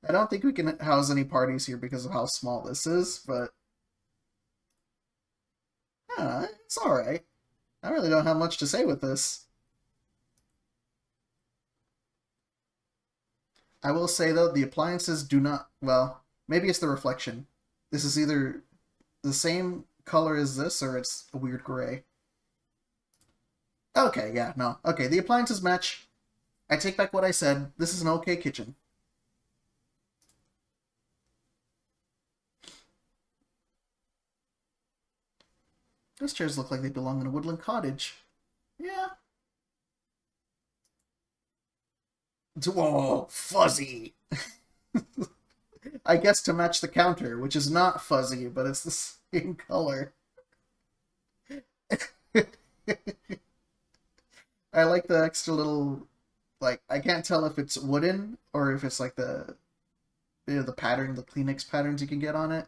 I don't think we can house any parties here because of how small this is, but it's alright. I really don't have much to say with this. I will say, though, the appliances do not... Well, maybe it's the reflection. This is either the same color as this, or it's a weird gray. Okay, yeah, no. Okay, the appliances match. I take back what I said. This is an okay kitchen. Those chairs look like they belong in a woodland cottage. Yeah. Whoa, fuzzy! I guess to match the counter, which is not fuzzy, but it's the same color. I like the extra little, like, I can't tell if it's wooden or if it's like the pattern, the Kleenex patterns you can get on it.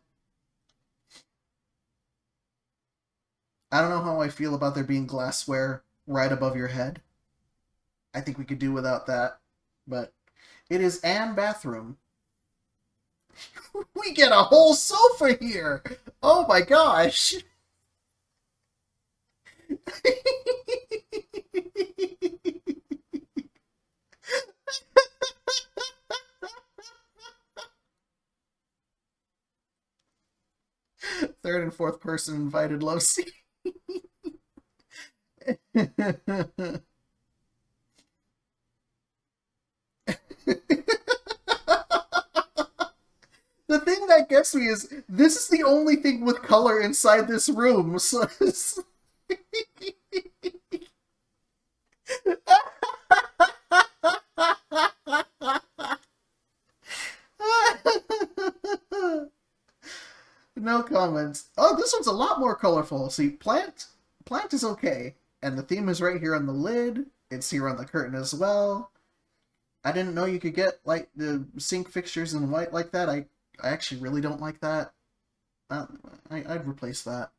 I don't know how I feel about there being glassware right above your head. I think we could do without that. But it is an bathroom. We get a whole sofa here! Oh my gosh! Third and fourth person invited love scene. The thing that gets me is this is the only thing with color inside this room. So no comments. Oh, this one's a lot more colorful. See, plant is okay, and the theme is right here on the lid. It's here on the curtain as well. I didn't know you could get like the sink fixtures in white like that. I actually really don't like that. I'd replace that.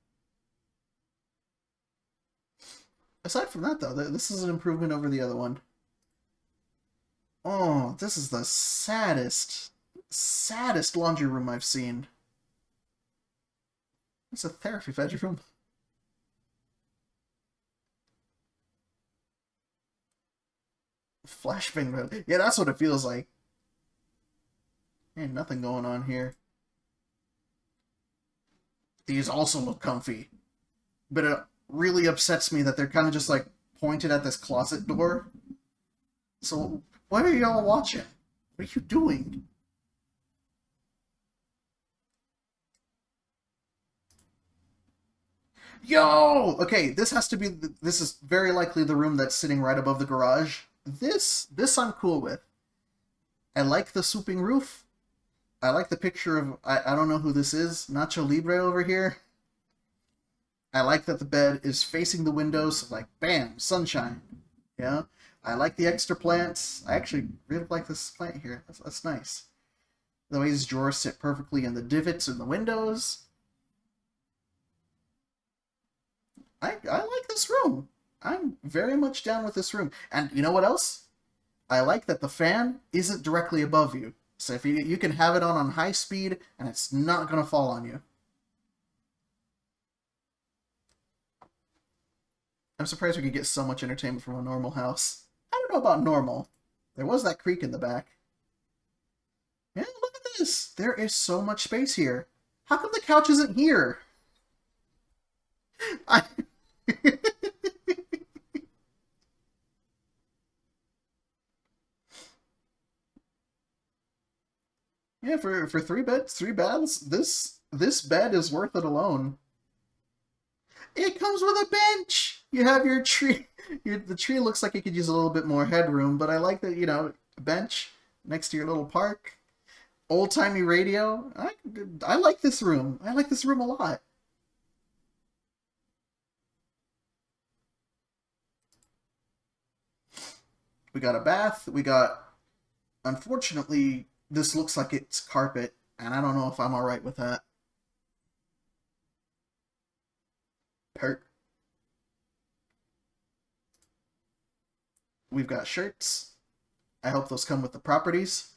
Aside from that, though, this is an improvement over the other one. Oh, this is the saddest laundry room I've seen. It's a therapy bedroom. Flashbang mode. Yeah, that's what it feels like. Ain't nothing going on here. These also look comfy. But it really upsets me that they're kind of just like pointed at this closet door. So, what are y'all watching? What are you doing? Yo! Okay, this has to be... This is very likely the room that's sitting right above the garage. This I'm cool with. I like the swooping roof. I like the picture of... I don't know who this is. Nacho Libre over here. I like that the bed is facing the windows. So like, bam! Sunshine. Yeah? I like the extra plants. I actually really like this plant here. That's nice. The way these drawers sit perfectly in the divots in the windows. I like this room. I'm very much down with this room. And you know what else? I like that the fan isn't directly above you. So if you can have it on high speed, and it's not going to fall on you. I'm surprised we could get so much entertainment from a normal house. I don't know about normal. There was that creak in the back. Yeah, look at this. There is so much space here. How come the couch isn't here? Yeah, for three baths, this bed is worth it alone. It comes with a bench. You have your tree. The tree looks like it could use a little bit more headroom, but I like that, a bench next to your little park. Old-timey radio. I like this room. I like this room a lot. We got a bath. We got... Unfortunately, this looks like it's carpet, and I don't know if I'm alright with that. Pert. We've got shirts. I hope those come with the properties.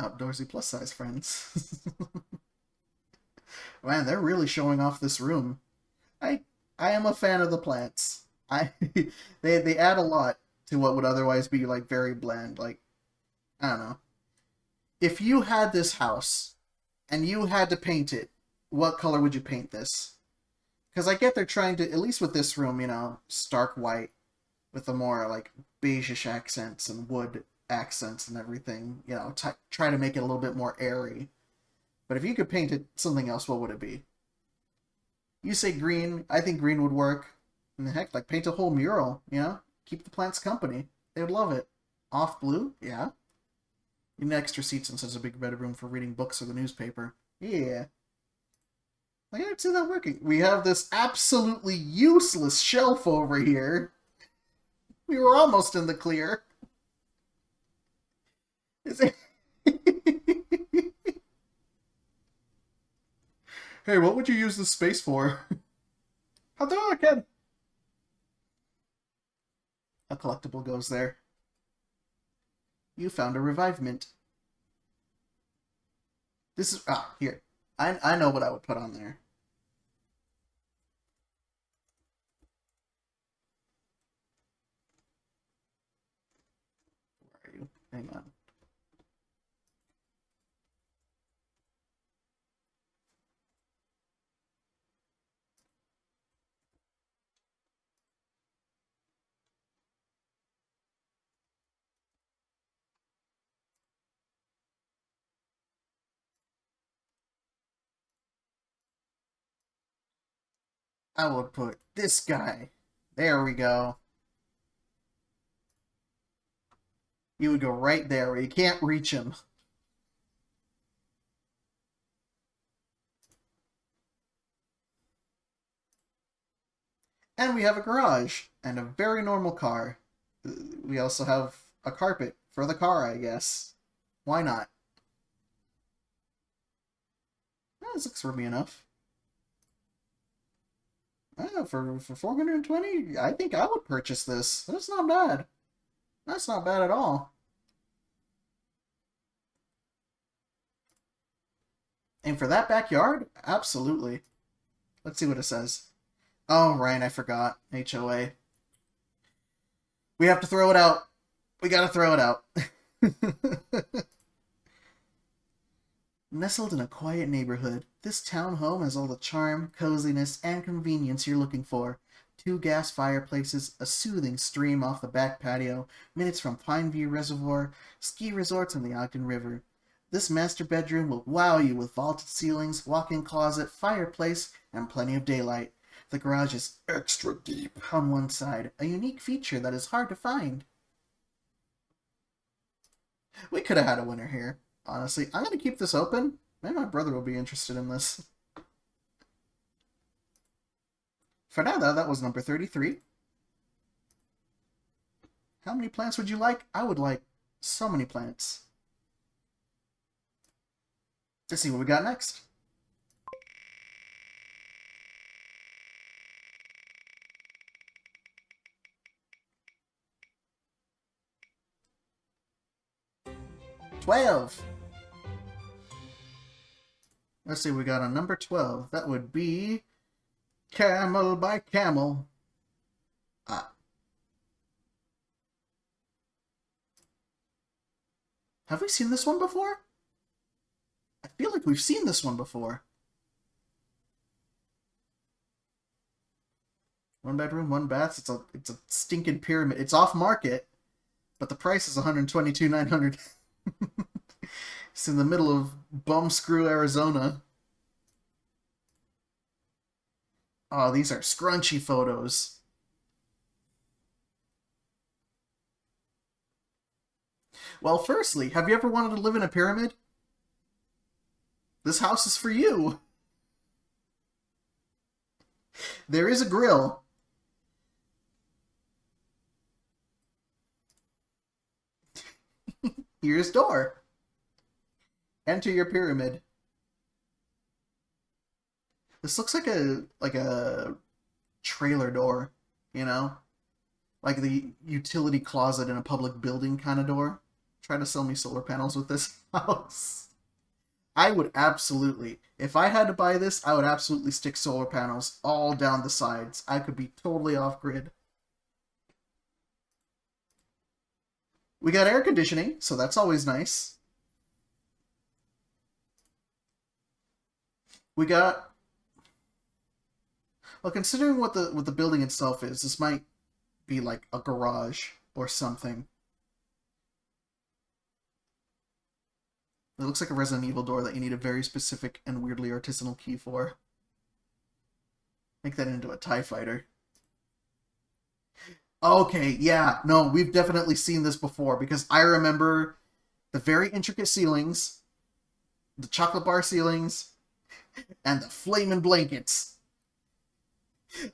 Outdoorsy plus size friends. Man, they're really showing off this room. I am a fan of the plants. They add a lot to what would otherwise be like very bland. Like, I don't know. If you had this house and you had to paint it, what color would you paint this? Because I get they're trying to, at least with this room, stark white with the more like beigeish accents and wood accents and everything. Try to make it a little bit more airy. But if you could paint it something else, what would it be? You say green. I think green would work. And heck, like paint a whole mural, Keep the plants company. They would love it. Off blue? Yeah. You need extra seats since there's a big bedroom for reading books or the newspaper. Yeah. I don't see that working. We have this absolutely useless shelf over here. We were almost in the clear. Is it... Hey, what would you use this space for? Hadouken! A collectible goes there. You found a revivement. This is... Ah, here. I know what I would put on there. Where are you? Hang on. I would put this guy. There we go. You would go right there where you can't reach him. And we have a garage and a very normal car. We also have a carpet for the car, I guess. Why not? Oh, this looks roomy enough. For 420, I think I would purchase this. That's not bad. That's not bad at all. And for that backyard, absolutely. Let's see what it says. Oh, right, I forgot. HOA. We have to throw it out. We gotta throw it out. Nestled in a quiet neighborhood, this town home has all the charm, coziness, and convenience you're looking for. 2 gas fireplaces, a soothing stream off the back patio, minutes from Pineview Reservoir, ski resorts, and the Ogden River. This master bedroom will wow you with vaulted ceilings, walk-in closet, fireplace, and plenty of daylight. The garage is extra deep on one side, a unique feature that is hard to find. We could have had a winner here. Honestly, I'm going to keep this open. Maybe my brother will be interested in this. For now, though, that was number 33. How many plants would you like? I would like so many plants. Let's see what we got next. $12. Let's see what we got on number 12. That would be Camel by Camel. Ah. Have we seen this one before? I feel like we've seen this one before. 1 bedroom, 1 bath. It's a stinking pyramid. It's off market, but the price is $122,900. It's in the middle of Bumscrew, Arizona. Oh, these are scrunchy photos. Well, firstly, have you ever wanted to live in a pyramid? This house is for you. There is a grill. Here's door. Enter your pyramid. This looks like a trailer door, you know? Like the utility closet in a public building kind of door. Try to sell me solar panels with this house. I would absolutely, if I had to buy this, I would absolutely stick solar panels all down the sides. I could be totally off-grid. We got air conditioning, so that's always nice. We got... Well, considering what the building itself is, this might be like a garage or something. It looks like a Resident Evil door that you need a very specific and weirdly artisanal key for. Make that into a TIE fighter. Okay, yeah, no, we've definitely seen this before, because I remember the very intricate ceilings, the chocolate bar ceilings, and the flaming blankets.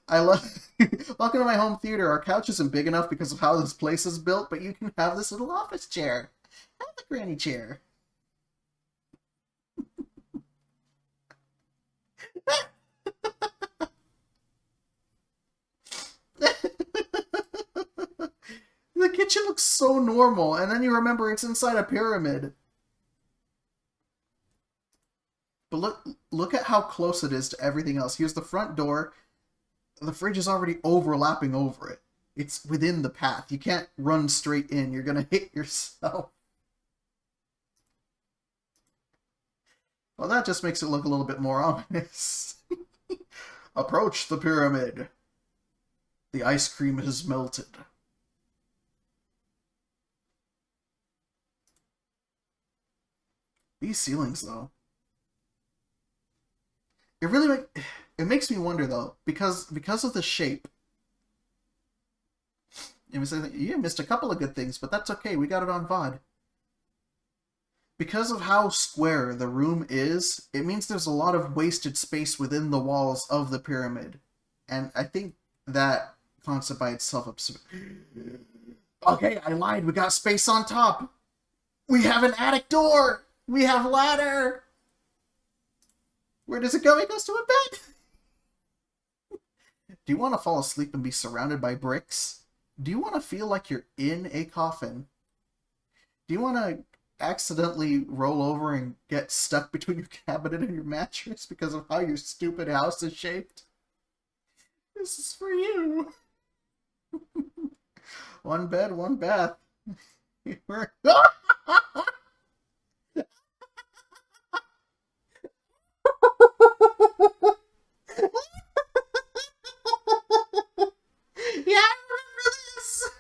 I love... Welcome to my home theater. Our couch isn't big enough because of how this place is built, but you can have this little office chair. Have the granny chair. The kitchen looks so normal, and then you remember it's inside a pyramid. But look at how close it is to everything else. Here's the front door. The fridge is already overlapping over it. It's within the path. You can't run straight in. You're gonna hit yourself. Well, that just makes it look a little bit more ominous. Approach the pyramid. The ice cream has melted. These ceilings, though. It really it makes me wonder, though, because of the shape. You missed a couple of good things, but that's okay. We got it on VOD. Because of how square the room is, it means there's a lot of wasted space within the walls of the pyramid. And I think that concept by itself... Okay, I lied. We got space on top. We have an attic door. We have ladder. Where does it go? It goes to a bed. Do you want to fall asleep and be surrounded by bricks? Do you want to feel like you're in a coffin? Do you want to accidentally roll over and get stuck between your cabinet and your mattress because of how your stupid house is shaped? This is for you. One bed, one bath. Yeah, I remember this!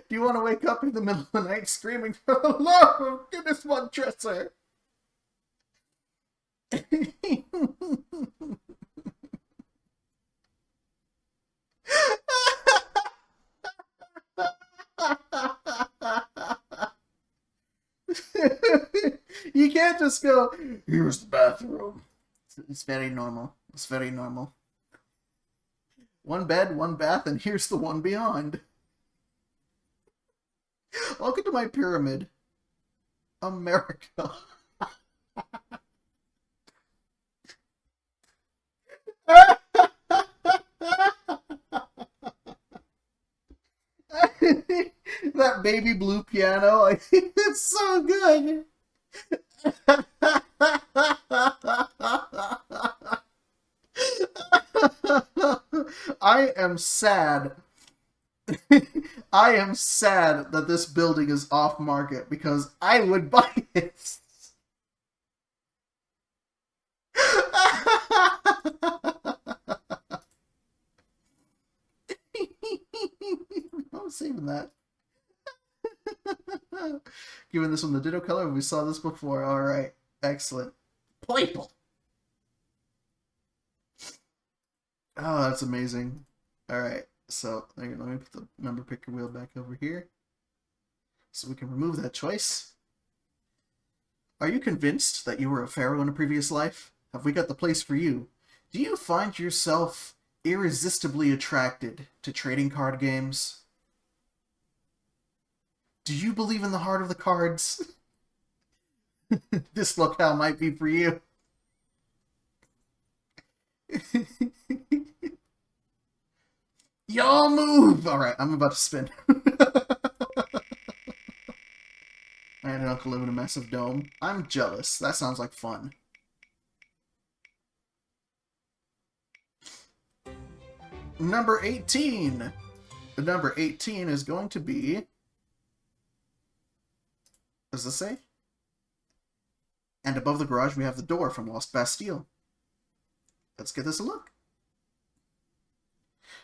Do you want to wake up in the middle of the night screaming for the love of goodness, one dresser? You can't just go, here's the bathroom. It's very normal. It's very normal. One bed, one bath, and here's the one beyond. Welcome to my pyramid. America. That baby blue piano, I think it's so good. I am sad. I am sad that this building is off market because I would buy it. I'm saving that. Giving this one the ditto color. We saw this before. All right, excellent. Playful. Oh, that's amazing. All right, so let me put the number picker wheel back over here so we can remove that choice. Are you convinced that you were a pharaoh in a previous life? Have we got the place for you? Do you find yourself irresistibly attracted to trading card games? Do you believe in the heart of the cards? This locale might be for you. Y'all move! Alright, I'm about to spin. I had an uncle live in a massive dome. I'm jealous. That sounds like fun. Number 18! Number 18 is going to be... What does this say? And above the garage we have the door from Lost Bastille. Let's give this a look.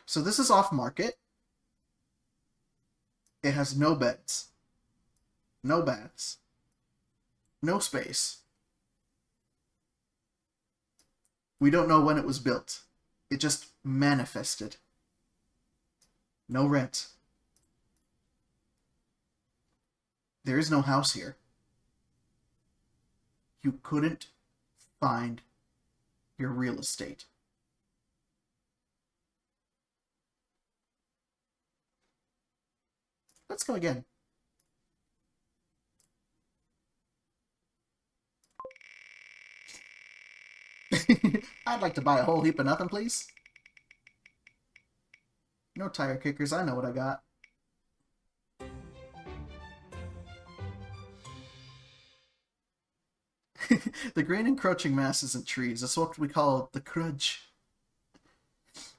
So this is off market. It has no beds. No baths. No space. We don't know when it was built. It just manifested. No rent. There is no house here. You couldn't find your real estate. Let's go again. I'd like to buy a whole heap of nothing, please. No tire kickers, I know what I got. The green encroaching mass isn't trees. That's what we call the crudge.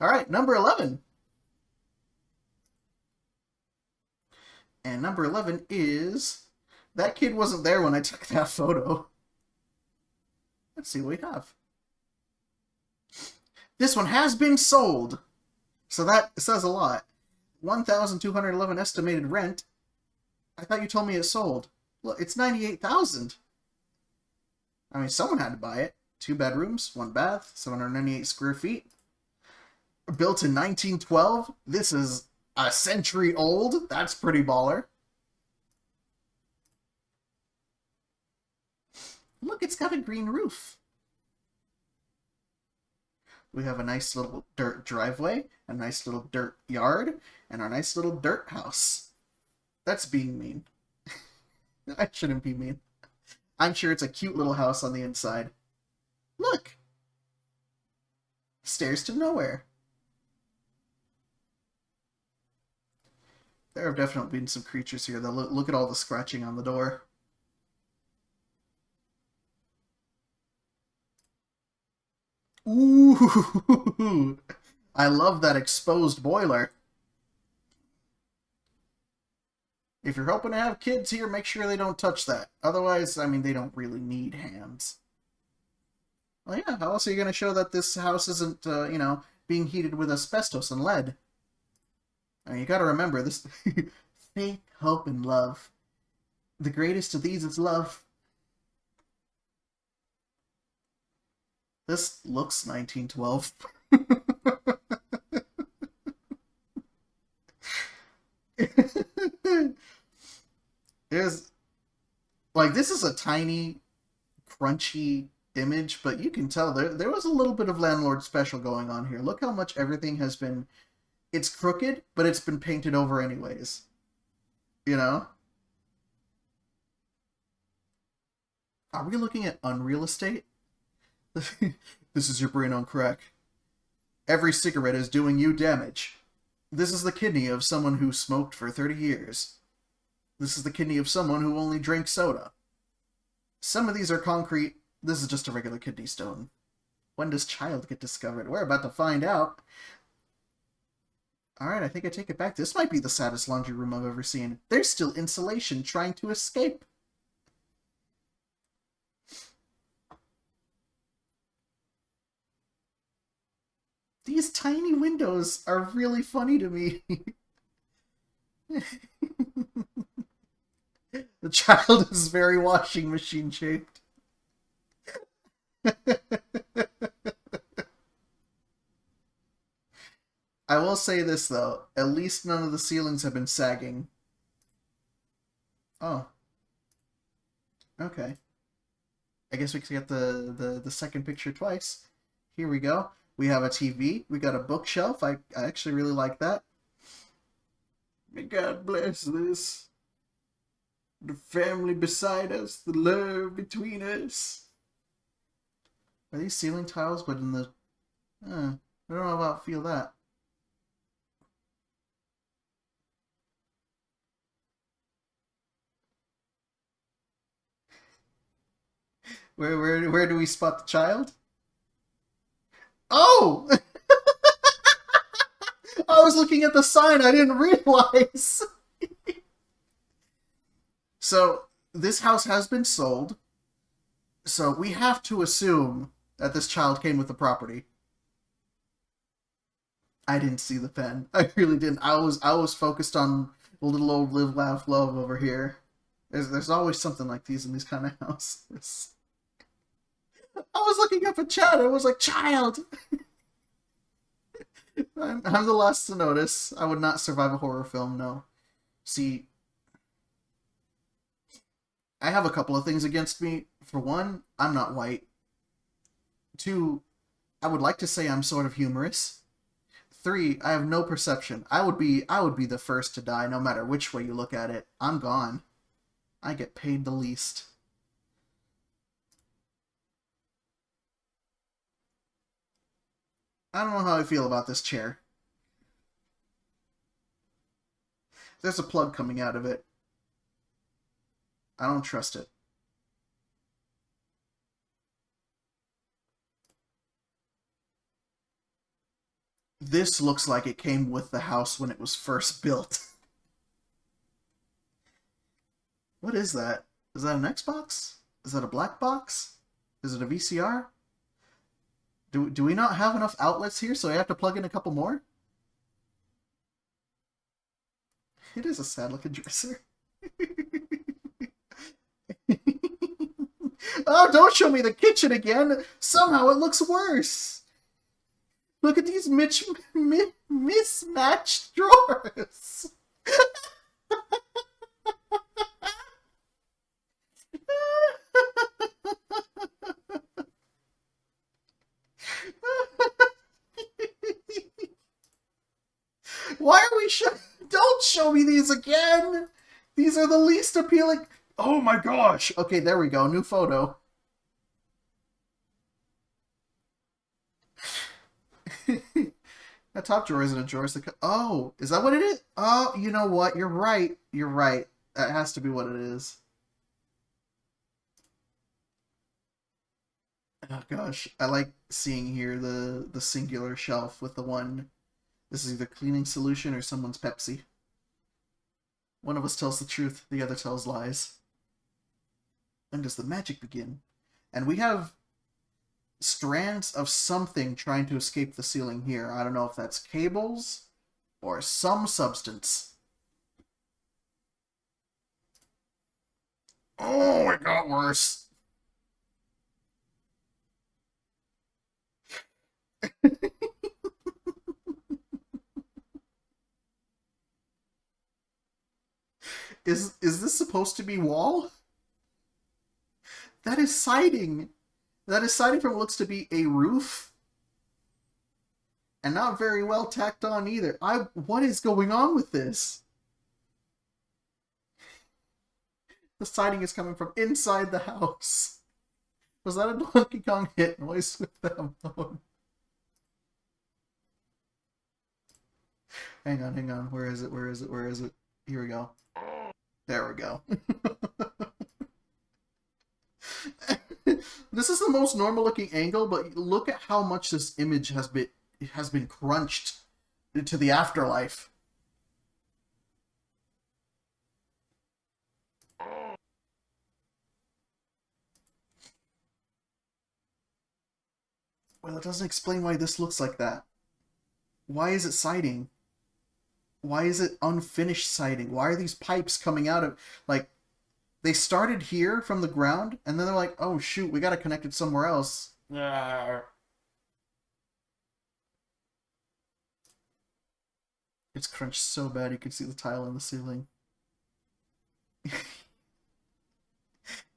Alright, number 11. And number 11 is... That kid wasn't there when I took that photo. Let's see what we have. This one has been sold. So that says a lot. 1,211 estimated rent. I thought you told me it sold. Look, it's 98,000. I mean, someone had to buy it. 2 bedrooms, 1 bath, 798 square feet. Built in 1912. This is a century old. That's pretty baller. Look, it's got a green roof. We have a nice little dirt driveway, a nice little dirt yard, and our nice little dirt house. That's being mean. I shouldn't be mean. I'm sure it's a cute little house on the inside. Look! Stairs to nowhere. There have definitely been some creatures here, though. Look at all the scratching on the door. Ooh! I love that exposed boiler. If you're hoping to have kids here, make sure they don't touch that. Otherwise, I mean, they don't really need hands. Well, yeah, how else are you going to show that this house isn't, you know, being heated with asbestos and lead? I mean, you got to remember, this faith, hope, and love. The greatest of these is love. This looks 1912. There's, like, this is a tiny, crunchy image, but you can tell there was a little bit of landlord special going on here. Look how much everything has been... It's crooked, but it's been painted over anyways. You know? Are we looking at unreal estate? This is your brain on crack. Every cigarette is doing you damage. This is the kidney of someone who smoked for 30 years. This is the kidney of someone who only drank soda. Some of these are concrete. This is just a regular kidney stone. When does child get discovered? We're about to find out. Alright, I think I take it back. This might be the saddest laundry room I've ever seen. There's still insulation trying to escape. These tiny windows are really funny to me. The child is very washing machine shaped. I will say this, though. At least none of the ceilings have been sagging. Oh. Okay. I guess we can get the second picture twice. Here we go. We have a TV. We got a bookshelf. I actually really like that. May God bless this. The family beside us. The love between us. Are these ceiling tiles? But in the... I don't know about feel that. Where do we spot the child? Oh! I was looking at the sign, I didn't realize. So, this house has been sold. So, we have to assume that this child came with the property. I didn't see the pen. I really didn't. I was focused on little old live, laugh, love over here. There's always something like these in these kind of houses. I was looking up at chat. I was like, child. I'm the last to notice. I would not survive a horror film. No. See, I have a couple of things against me. For one, I'm not white. Two, I would like to say I'm sort of humorous. Three, I have no perception. I would be the first to die no matter which way you look at it. I'm gone. I get paid the least. I don't know how I feel about this chair. There's a plug coming out of it. I don't trust it. This looks like it came with the house when it was first built. What is that? Is that an Xbox? Is that a black box? Is it a VCR? Do we not have enough outlets here, so I have to plug in a couple more? It is a sad-looking dresser. Oh, don't show me the kitchen again! Somehow it looks worse! Look at these mismatched drawers! Why are we Don't show me these again! These are the least appealing... Oh my gosh! Okay, there we go. New photo. That top drawer isn't a drawer. Oh, is that what it is? Oh, you know what? You're right. You're right. That has to be what it is. Oh gosh, I like seeing here the singular shelf with the one. This is either cleaning solution or someone's Pepsi. One of us tells the truth, the other tells lies. When does the magic begin? And we have strands of something trying to escape the ceiling here. I don't know if that's cables or some substance. Oh, it got worse. Is this supposed to be wall? That is siding. That is siding from what looks to be a roof. And not very well tacked on either. What is going on with this? The siding is coming from inside the house. Was that a Donkey Kong hit noise with that mode? Hang on. Where is it? Here we go. There we go. This is the most normal looking angle, but look at how much this image has been crunched into the afterlife. Well, it doesn't explain why this looks like that. Why is it siding? Why is it unfinished siding? Why are these pipes coming out of... Like, they started here from the ground, and then they're like, oh shoot, we gotta connect it somewhere else. It's crunched so bad you can see the tile in the ceiling.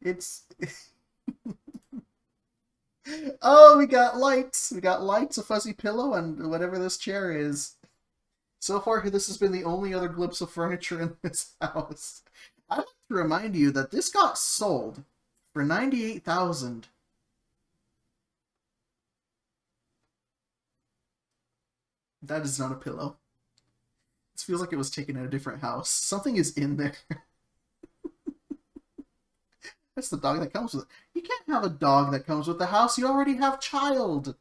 It's... Oh, we got lights! We got lights, a fuzzy pillow, and whatever this chair is. So far, this has been the only other glimpse of furniture in this house. I'd like to remind you that this got sold for $98,000. That is not a pillow. This feels like it was taken at a different house. Something is in there. That's the dog that comes with it. You can't have a dog that comes with the house. You already have child.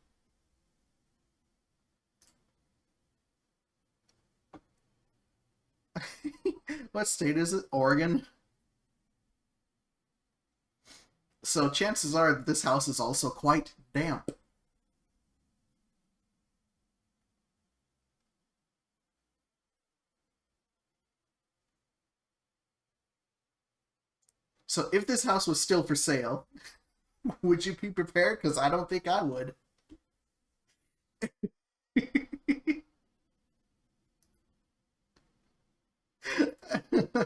What state is it? Oregon? So chances are that this house is also quite damp. So if this house was still for sale, would you be prepared? Because I don't think I would.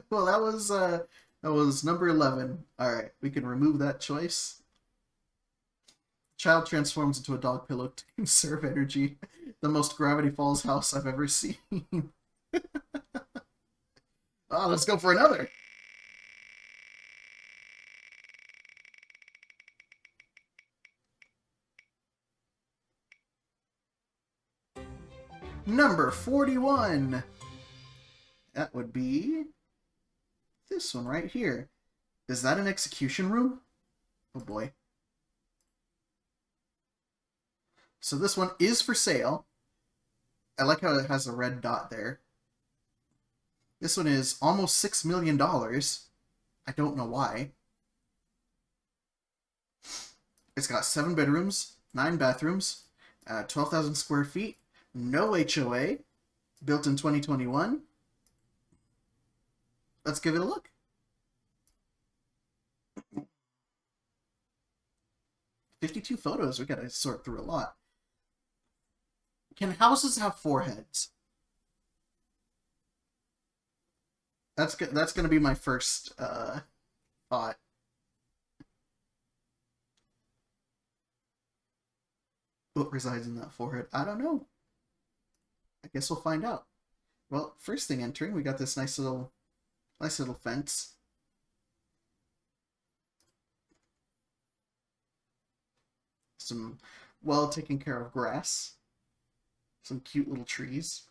Well, that was number 11. All right, we can remove that choice. Child transforms into a dog pillow to conserve energy. The most Gravity Falls house I've ever seen. Oh, let's go for another. Number 41. That would be this one right here. Is that an execution room? Oh boy. So this one is for sale. I like how it has a red dot there. This one is almost $6 million. I don't know why. It's got 7 bedrooms, 9 bathrooms, 12,000 square feet, no HOA, built in 2021. Let's give it a look. $52 photos. We gotta sort through a lot. Can houses have 4 heads? That's gonna be my first thought. What resides in that forehead? I don't know. I guess we'll find out. Well, first thing entering, we got this nice little fence. Some well taken care of grass. Some cute little trees.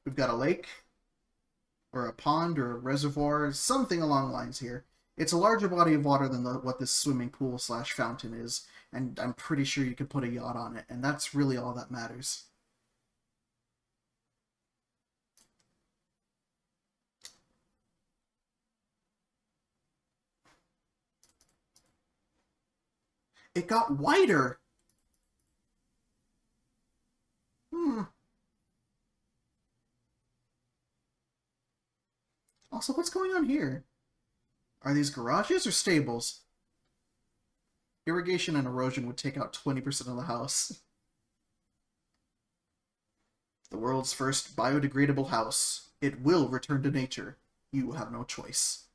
We've got a lake, or a pond, or a reservoir, something along the lines here. It's a larger body of water than what this swimming pool / fountain is, and I'm pretty sure you could put a yacht on it, and that's really all that matters. It got wider! Also, what's going on here? Are these garages or stables? Irrigation and erosion would take out 20% of the house. The world's first biodegradable house. It will return to nature. You have no choice.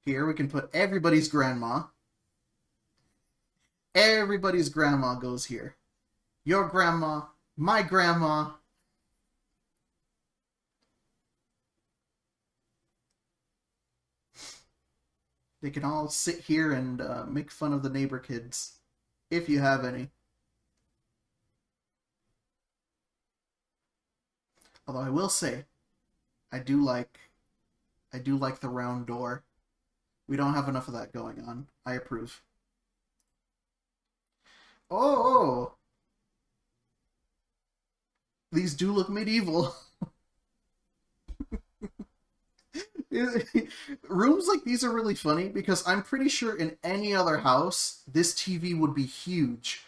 Here we can put everybody's grandma. Everybody's grandma goes here. Your grandma, my grandma. They can all sit here and make fun of the neighbor kids, if you have any. Although I will say, I do like the round door. We don't have enough of that going on. I approve. Oh! These do look medieval. Rooms like these are really funny because I'm pretty sure in any other house, this TV would be huge.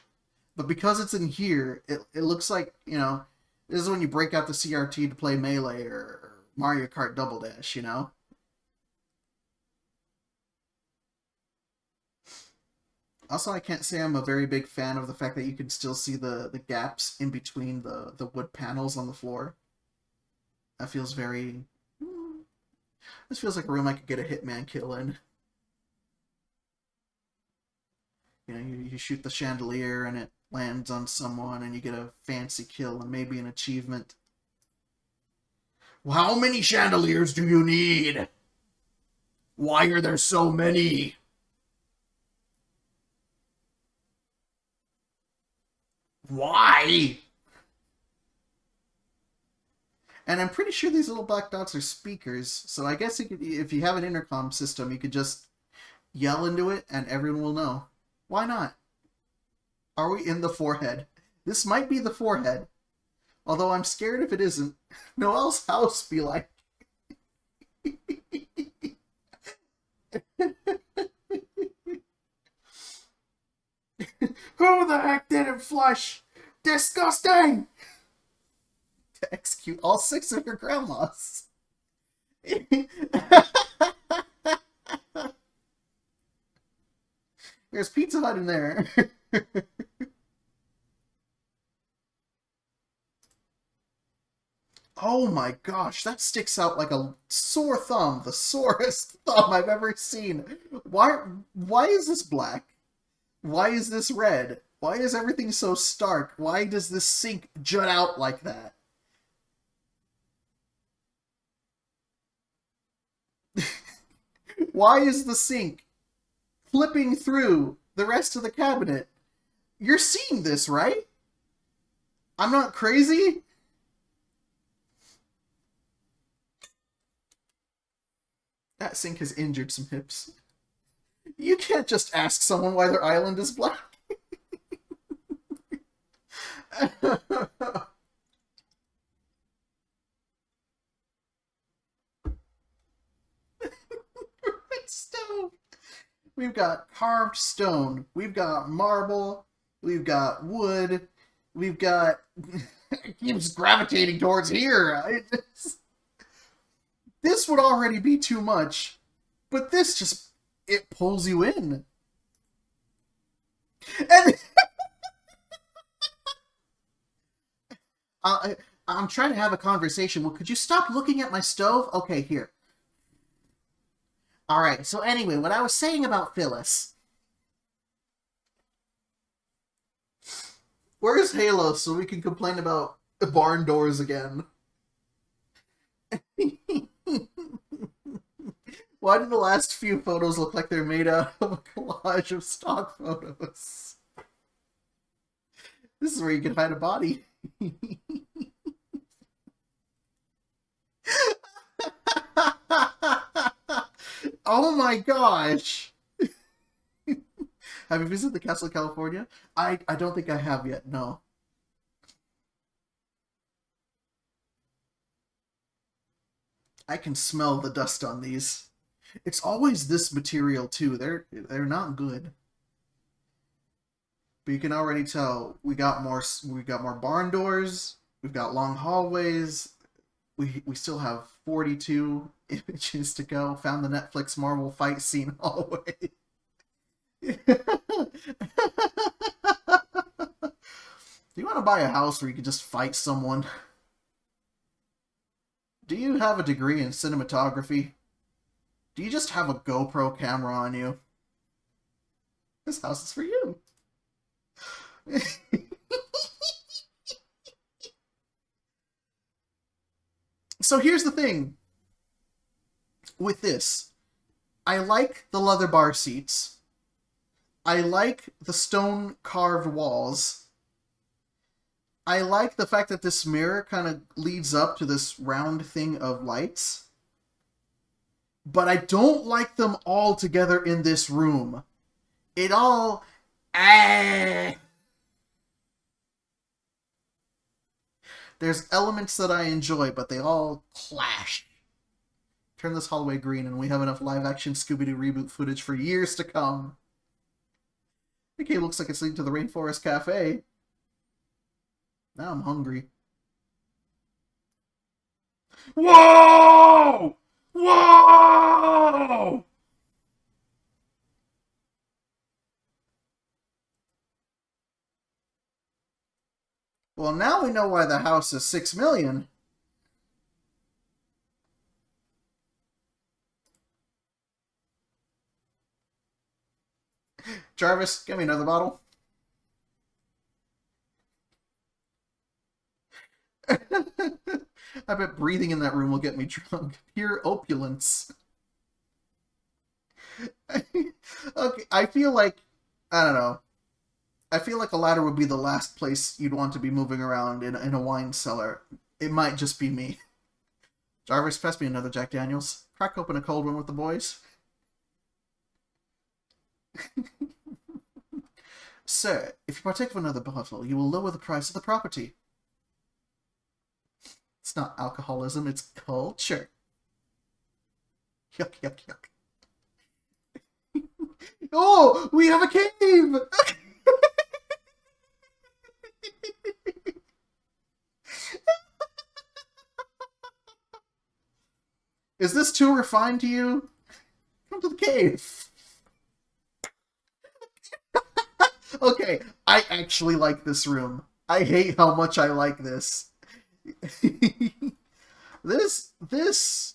But because it's in here, it looks like, you know, this is when you break out the CRT to play Melee or Mario Kart Double Dash, you know? Also, I can't say I'm a very big fan of the fact that you can still see the gaps in between the wood panels on the floor. That feels very... This feels like a room I could get a hitman kill in. You know, you shoot the chandelier and it lands on someone and you get a fancy kill and maybe an achievement. Well, how many chandeliers do you need? Why are there so many? Why? And I'm pretty sure these little black dots are speakers, so I guess if you have an intercom system, you could just yell into it and everyone will know. Why not? Are we in the forehead? This might be the forehead. Although I'm scared if it isn't. Noelle's house be like... Who the heck didn't flush? Disgusting! To execute all 6 of your grandmas. There's Pizza Hut in there. Oh my gosh, that sticks out like a sore thumb. The sorest thumb I've ever seen. Why is this black? Why is this red? Why is everything so stark? Why does this sink jut out like that? Why is the sink flipping through the rest of the cabinet? You're seeing this, right? I'm not crazy? That sink has injured some hips. You can't just ask someone why their island is black. Stone. We've got carved stone. We've got marble. We've got wood. We've got. It keeps gravitating towards here. This would already be too much, but this just it pulls you in. And I'm trying to have a conversation. Well, could you stop looking at my stove? Okay, here. All right. So anyway, what I was saying about Phyllis. Where's Halo so we can complain about the barn doors again? Why do the last few photos look like they're made out of a collage of stock photos? This is where you can hide a body. Oh my gosh! Have you visited the Castle of California? I don't think I have yet, no. I can smell the dust on these. It's always this material too. They're not good. But you can already tell we got more barn doors, we've got long hallways. We still have 42 images to go. Found the Netflix Marvel fight scene hallway. Do you want to buy a house where you can just fight someone? Do you have a degree in cinematography? Do you just have a GoPro camera on you? This house is for you. So here's the thing with this. I like the leather bar seats. I like the stone carved walls. I like the fact that this mirror kind of leads up to this round thing of lights. But I don't like them all together in this room. It all... There's elements that I enjoy, but they all clash. Turn this hallway green and we have enough live-action Scooby-Doo reboot footage for years to come. Okay, looks like it's leading to the Rainforest Cafe. Now I'm hungry. Whoa! Whoa! Well, now we know why the house is $6 million. Jarvis, give me another bottle. I bet breathing in that room will get me drunk. Pure opulence. Okay, I feel like, I don't know. I feel like a ladder would be the last place you'd want to be moving around in a wine cellar. It might just be me. Jarvis, pass me another Jack Daniels. Crack open a cold one with the boys. Sir, if you partake of another bottle, you will lower the price of the property. It's not alcoholism, it's culture. Yuck, yuck, yuck. Oh, we have a cave! Is this too refined to you? Come to the cave. Okay, I actually like this room. I hate how much I like this. This,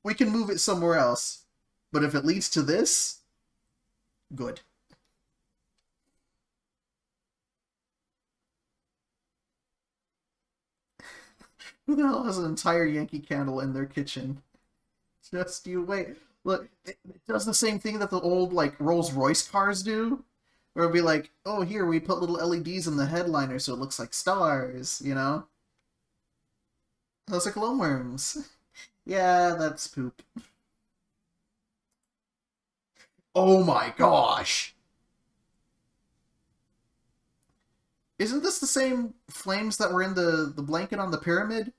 we can move it somewhere else. But if it leads to this, good. Who the hell has an entire Yankee Candle in their kitchen? Just you wait. Look, it does the same thing that the old, like, Rolls-Royce cars do. Where it'd be like, oh, here, we put little LEDs in the headliner so it looks like stars, you know? Those are glowworms. Yeah, that's poop. Oh my gosh! Isn't this the same flames that were in the blanket on the pyramid?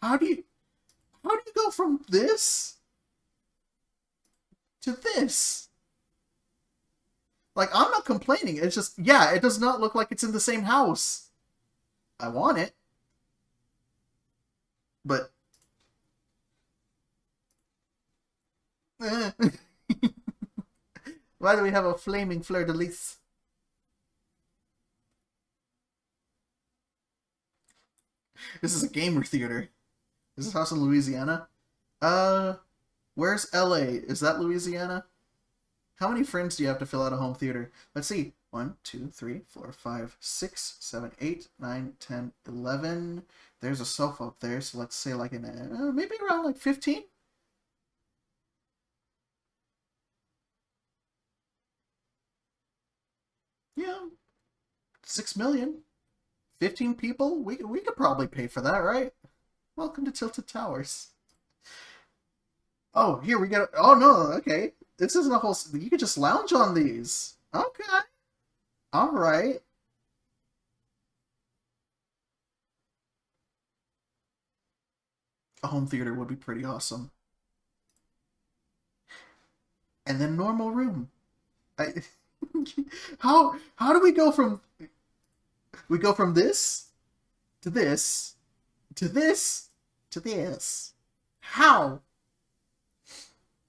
How do you go from this to this? Like, I'm not complaining. It's just, yeah, it does not look like it's in the same house. I want it. But... Why do we have a flaming fleur-de-lis? This is a gamer theater. Is this house in Louisiana? Where's LA? Is that Louisiana? How many friends do you have to fill out a home theater? Let's see. 1, 2, 3, 4, 5, 6, 7, 8, 9, 10, 11. There's a sofa up there, so let's say like maybe around like 15? Yeah. 6 million. 15 people? We could probably pay for that, right? Welcome to Tilted Towers. Oh, here we go. Oh, no, okay. This isn't a whole... You could just lounge on these. Okay. All right. A home theater would be pretty awesome. And then normal room. How do we go from... We go from this to this to this to this. How?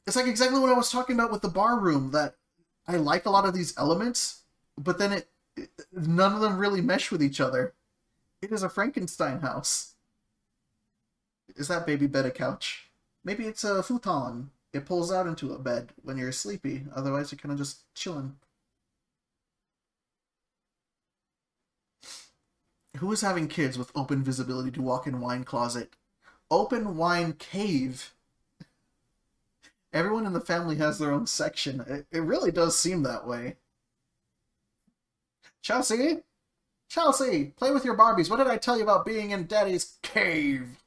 It's like exactly what I was talking about with the bar room, that I like a lot of these elements, but then none of them really mesh with each other. It is a Frankenstein house. Is that baby bed a couch? Maybe it's a futon. It pulls out into a bed when you're sleepy. Otherwise, you're kind of just chilling. Who is having kids with open visibility to walk-in wine closet? Open wine cave. Everyone in the family has their own section. It really does seem that way. Chelsea? Chelsea, play with your Barbies. What did I tell you about being in Daddy's cave?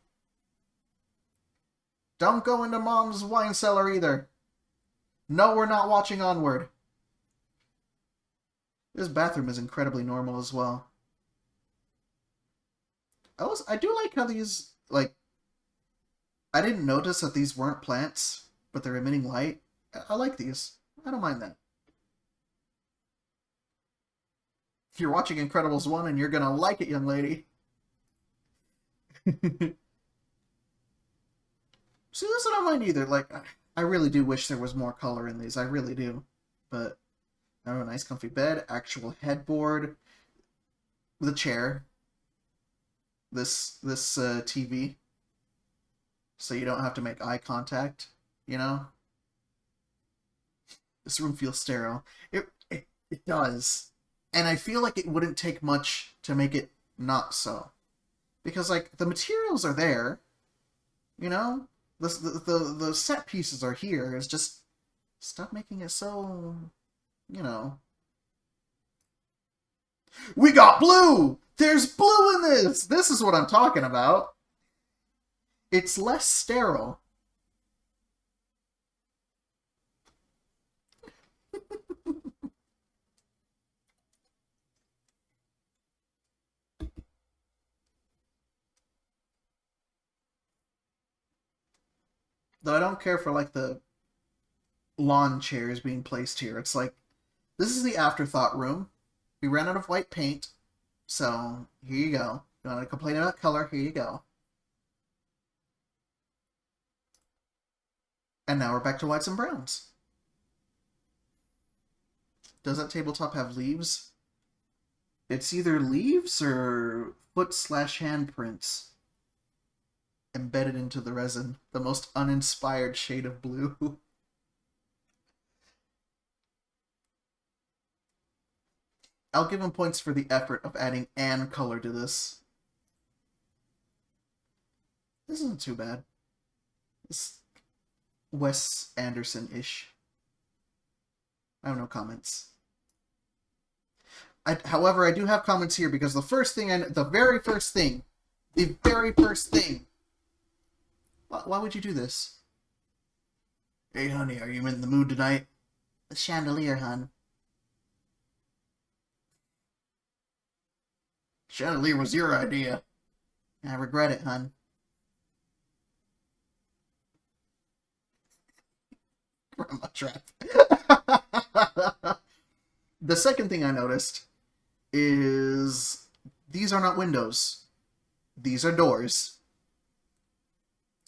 Don't go into Mom's wine cellar either. No, we're not watching Onward. This bathroom is incredibly normal as well. I do like how these, like... I didn't notice that these weren't plants, but they're emitting light. I like these. I don't mind that. If you're watching Incredibles 1 and you're gonna like it, young lady. See, this I don't mind either. Like, I really do wish there was more color in these. I really do. But, I have a nice comfy bed, actual headboard, with a chair. This TV. So you don't have to make eye contact, you know? This room feels sterile. It does. And I feel like it wouldn't take much to make it not so. Because, like, the materials are there, you know? The set pieces are here. It's just, stop making it so, you know. We got blue! There's blue in this! This is what I'm talking about. It's less sterile. Though I don't care for, like, the lawn chairs being placed here. It's like, this is the afterthought room. We ran out of white paint, so here you go. You want to complain about color? Here you go. And now we're back to whites and browns. Does that tabletop have leaves? It's either leaves or foot/handprints embedded into the resin. The most uninspired shade of blue. I'll give him points for the effort of adding an color to this. This isn't too bad. It's Wes Anderson-ish. I have no comments. However, I do have comments here because the very first thing. Why would you do this? Hey, honey, are you in the mood tonight? The chandelier, hun. Chandelier was your idea. I regret it, hun. Grandma trap. The second thing I noticed is these are not windows. These are doors.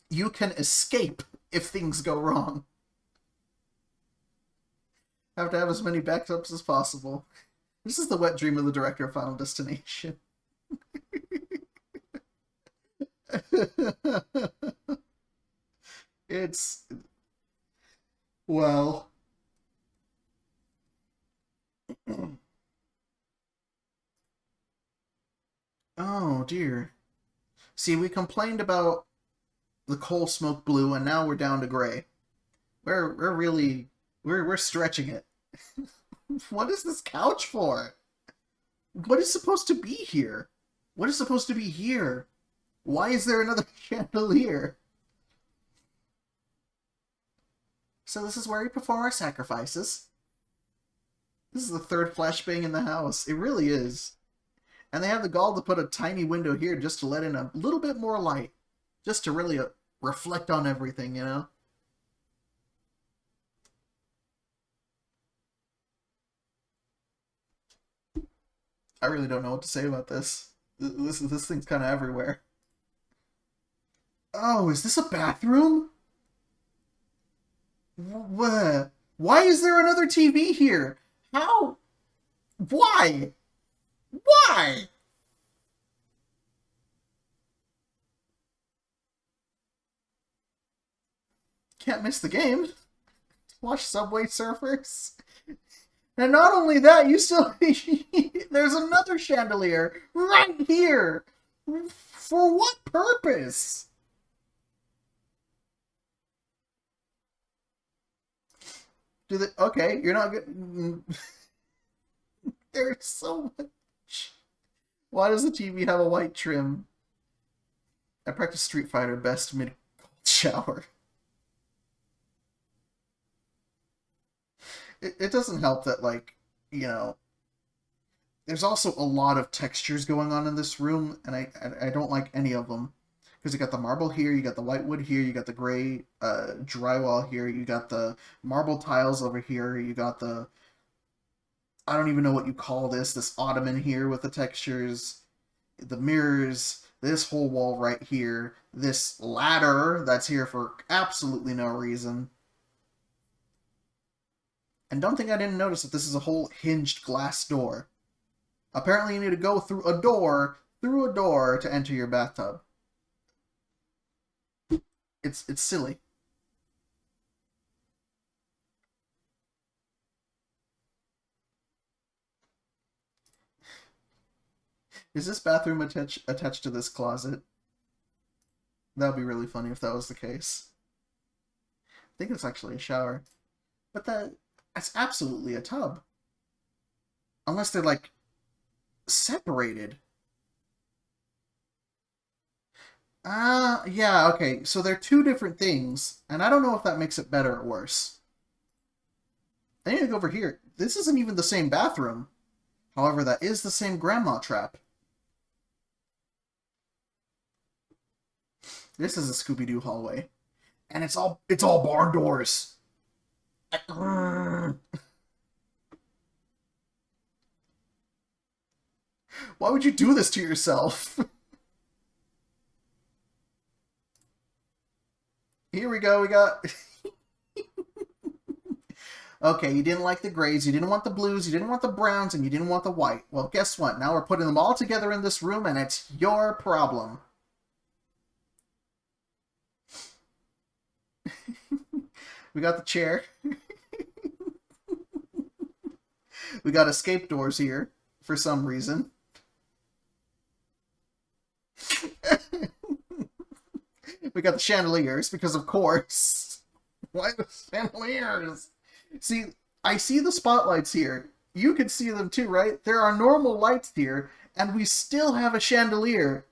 You can escape if things go wrong. Have to have as many backups as possible. This is the wet dream of the director of Final Destination. It's... well... oh, dear. See, we complained about the coal smoke blue, and now we're down to gray. We're really... we're stretching it. What is this couch for? What is supposed to be here? What is supposed to be here? Why is there another chandelier? So this is where we perform our sacrifices. This is the third flashbang in the house. It really is. And they have the gall to put a tiny window here just to let in a little bit more light. Just to really reflect on everything, you know? I really don't know what to say about this. This thing's kind of everywhere. Oh, is this a bathroom? What? Why is there another TV here? How? Why? Why? Can't miss the game. Watch Subway Surfers. And not only that, you still... there's another chandelier right here. For what purpose? Do they... okay, you're not good... there's so much. Why does the TV have a white trim? I practice Street Fighter best mid-cold shower. It doesn't help that, like, you know, there's also a lot of textures going on in this room, and I don't like any of them. Because you got the marble here, you got the white wood here, you got the gray drywall here, you got the marble tiles over here, you got the... I don't even know what you call this ottoman here with the textures, the mirrors, this whole wall right here, this ladder that's here for absolutely no reason. And don't think I didn't notice that this is a whole hinged glass door. Apparently you need to go through a door to enter your bathtub. It's silly. Is this bathroom attached to this closet? That would be really funny if that was the case. I think it's actually a shower. But that's absolutely a tub. Unless they're, like, separated. Yeah, okay. So they're two different things, and I don't know if that makes it better or worse. I need to go over here. This isn't even the same bathroom. However, that is the same grandma trap. This is a Scooby-Doo hallway. And it's all barn doors. Why would you do this to yourself? Here we go, we got... okay, you didn't like the grays, you didn't want the blues, you didn't want the browns, and you didn't want the white. Well, guess what? Now we're putting them all together in this room, and it's your problem. We got the chair. We got escape doors here, for some reason. We got the chandeliers, because of course. Why the chandeliers? See, I see the spotlights here. You can see them too, right? There are normal lights here, and we still have a chandelier.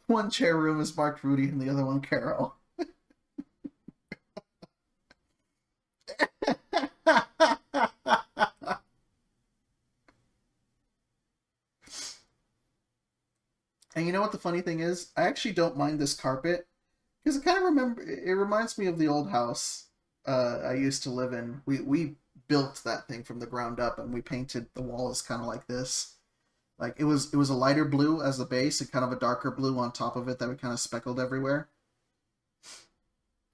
One chair room is marked Rudy, and the other one Carol. funny thing is? I actually don't mind this carpet because it kind of it reminds me of the old house I used to live in. We built that thing from the ground up, and we painted the walls kind of like this. Like it was a lighter blue as the base and kind of a darker blue on top of it that we kind of speckled everywhere.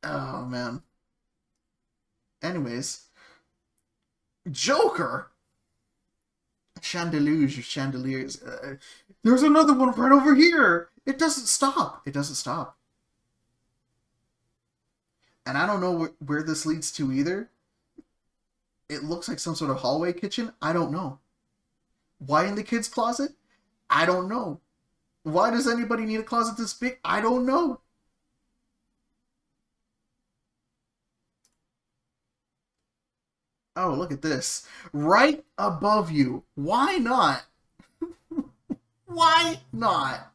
Oh man. Anyways, Joker. Chandeliers. There's another one right over here. It doesn't stop. It doesn't stop. And I don't know where this leads to either. It looks like some sort of hallway kitchen. I don't know. Why in the kids' closet? I don't know. Why does anybody need a closet this big? I don't know. Oh, look at this. Right above you. Why not? Why not?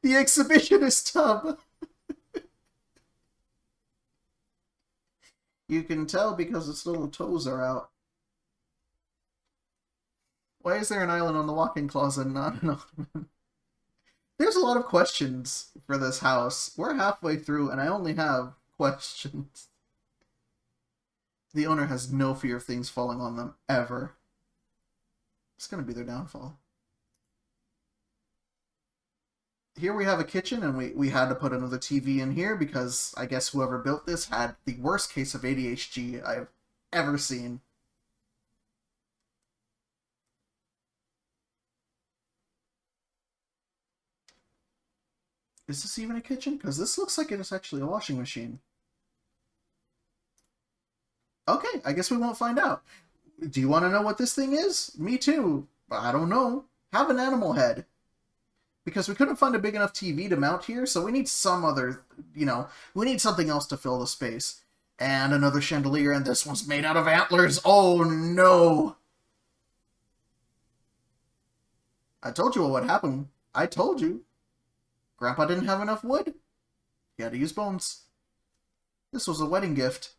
The exhibitionist tub. You can tell because its little toes are out. Why is there an island on the walk-in closet and not an ottoman? There's a lot of questions for this house. We're halfway through and I only have questions. The owner has no fear of things falling on them, ever. It's gonna be their downfall. Here we have a kitchen, and we had to put another TV in here because I guess whoever built this had the worst case of ADHD I've ever seen. Is this even a kitchen? Because this looks like it is actually a washing machine. Okay, I guess we won't find out. Do you want to know what this thing is? Me too. But I don't know. Have an animal head. Because we couldn't find a big enough TV to mount here, so we need some other, we need something else to fill the space. And another chandelier, and this one's made out of antlers. Oh no! I told you what would happen. I told you. Grandpa didn't have enough wood. He had to use bones. This was a wedding gift.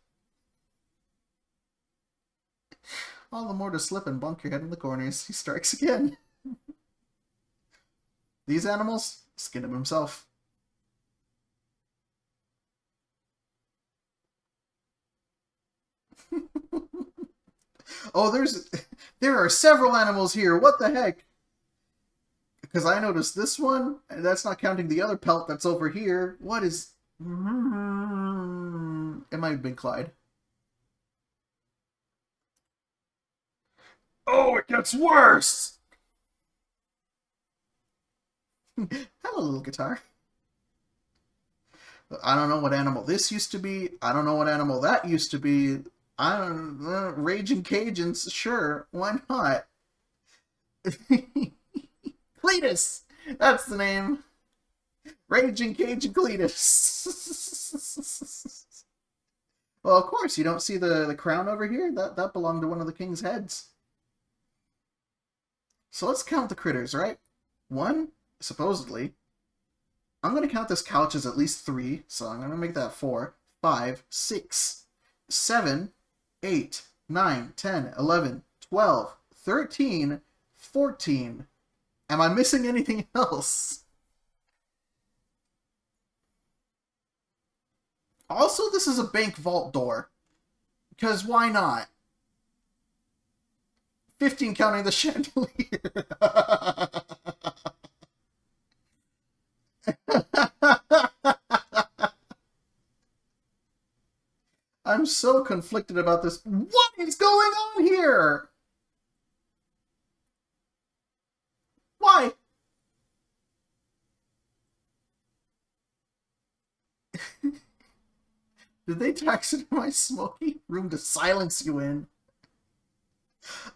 All the more to slip and bunk your head in the corners. He strikes again. These animals, skinned him himself. Oh, there are several animals here. What the heck? Because I noticed this one, and that's not counting the other pelt that's over here. What is... It might have been Clyde. Oh, it gets worse! Hello, little guitar. I don't know what animal this used to be. I don't know what animal that used to be. I don't know. Raging Cajuns, sure. Why not? Cletus! That's the name. Raging Cajun Cletus. Well, of course, you don't see the crown over here? That belonged to one of the king's heads. So let's count the critters, right? 1, supposedly. I'm going to count this couch as at least 3, so I'm going to make that 4, 5, 6, 7, 8, 9, 10, 11, 12, 13, 14. Am I missing anything else? Also, this is a bank vault door. Because why not? 15 counting the chandelier. I'm so conflicted about this. What is going on here? Why? Did they tax it in my smoky room to silence you in?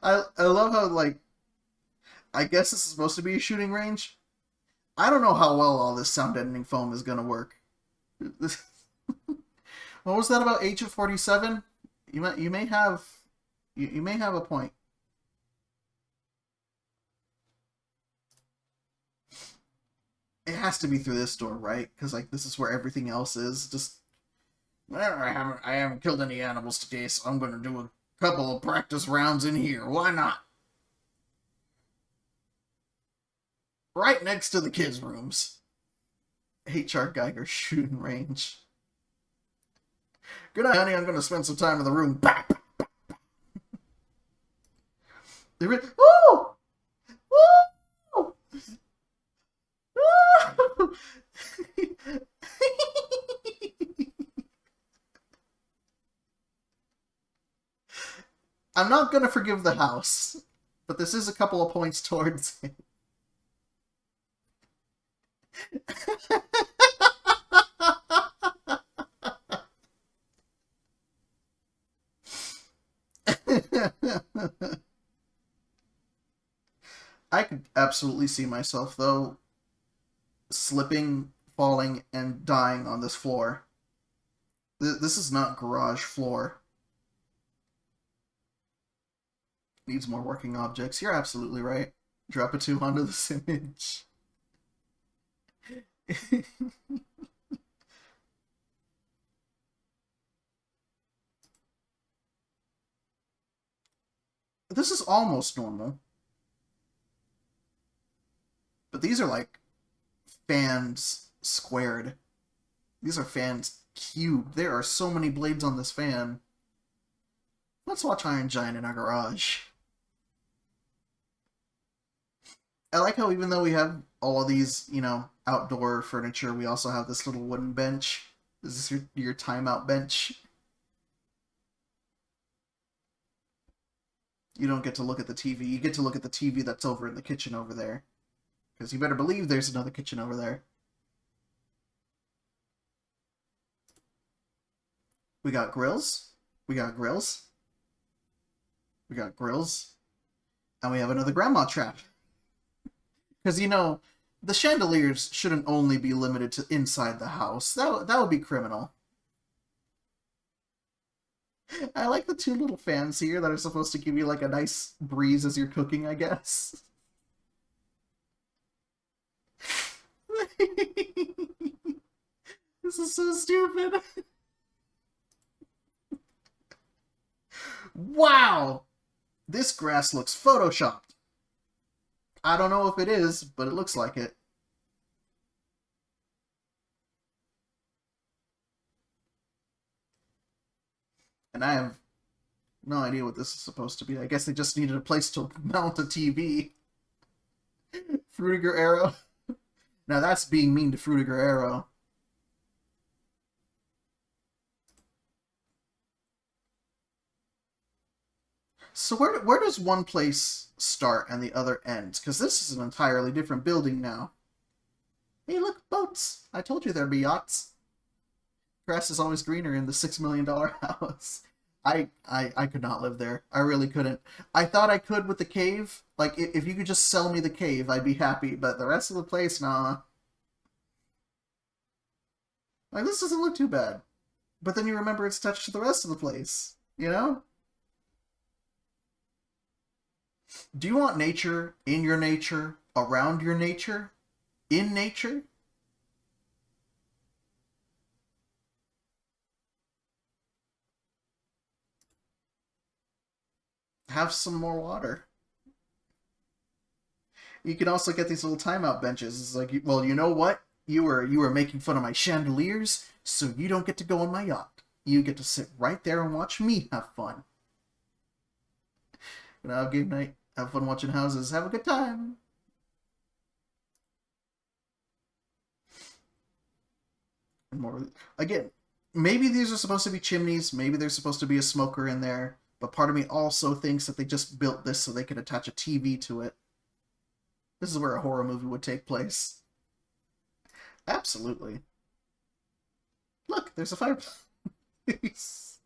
I love how, like, I guess this is supposed to be a shooting range. I don't know how well all this sound deadening foam is gonna work. What was that about Age of 47? You may have a point. It has to be through this door, right? Because like this is where everything else is. Just whatever. I haven't killed any animals today, so I'm gonna do Couple of practice rounds in here. Why not? Right next to the kids' rooms. H.R. Geiger shooting range. Good night, honey. I'm going to spend some time in the room. Woo! Woo! Woo! I'm not going to forgive the house, but this is a couple of points towards it. I could absolutely see myself, though, slipping, falling, and dying on this floor. This is not garage floor. Needs more working objects. You're absolutely right. Drop a 2 onto this image. This is almost normal. But these are like fans squared. These are fans cubed. There are so many blades on this fan. Let's watch Iron Giant in our garage. I like how even though we have all of these, you know, outdoor furniture, we also have this little wooden bench. Is this your timeout bench? You don't get to look at the TV. You get to look at the TV that's over in the kitchen over there. Because you better believe there's another kitchen over there. We got grills. We got grills. We got grills. And we have another grandma trap. Because, you know, the chandeliers shouldn't only be limited to inside the house. That would be criminal. I like the 2 little fans here that are supposed to give you, like, a nice breeze as you're cooking, I guess. This is so stupid. Wow! This grass looks photoshopped. I don't know if it is, but it looks like it. And I have no idea what this is supposed to be. I guess they just needed a place to mount a TV. Frutiger Arrow. Now that's being mean to Frutiger Arrow. So where does one place start and the other end? Because this is an entirely different building now. Hey, look, boats! I told you there'd be yachts. Grass is always greener in the $6 million house. I could not live there. I really couldn't. I thought I could with the cave. Like, if you could just sell me the cave, I'd be happy. But the rest of the place, nah. Like, this doesn't look too bad. But then you remember it's attached to the rest of the place. You know? Do you want nature in your nature, around your nature, in nature? Have some more water. You can also get these little timeout benches. It's like, well, you know what? You were making fun of my chandeliers, so you don't get to go on my yacht. You get to sit right there and watch me have fun. You know, have a game night. Have fun watching houses. Have a good time. And more. Again, maybe these are supposed to be chimneys. Maybe there's supposed to be a smoker in there. But part of me also thinks that they just built this so they could attach a TV to it. This is where a horror movie would take place. Absolutely. Look, there's a fireplace.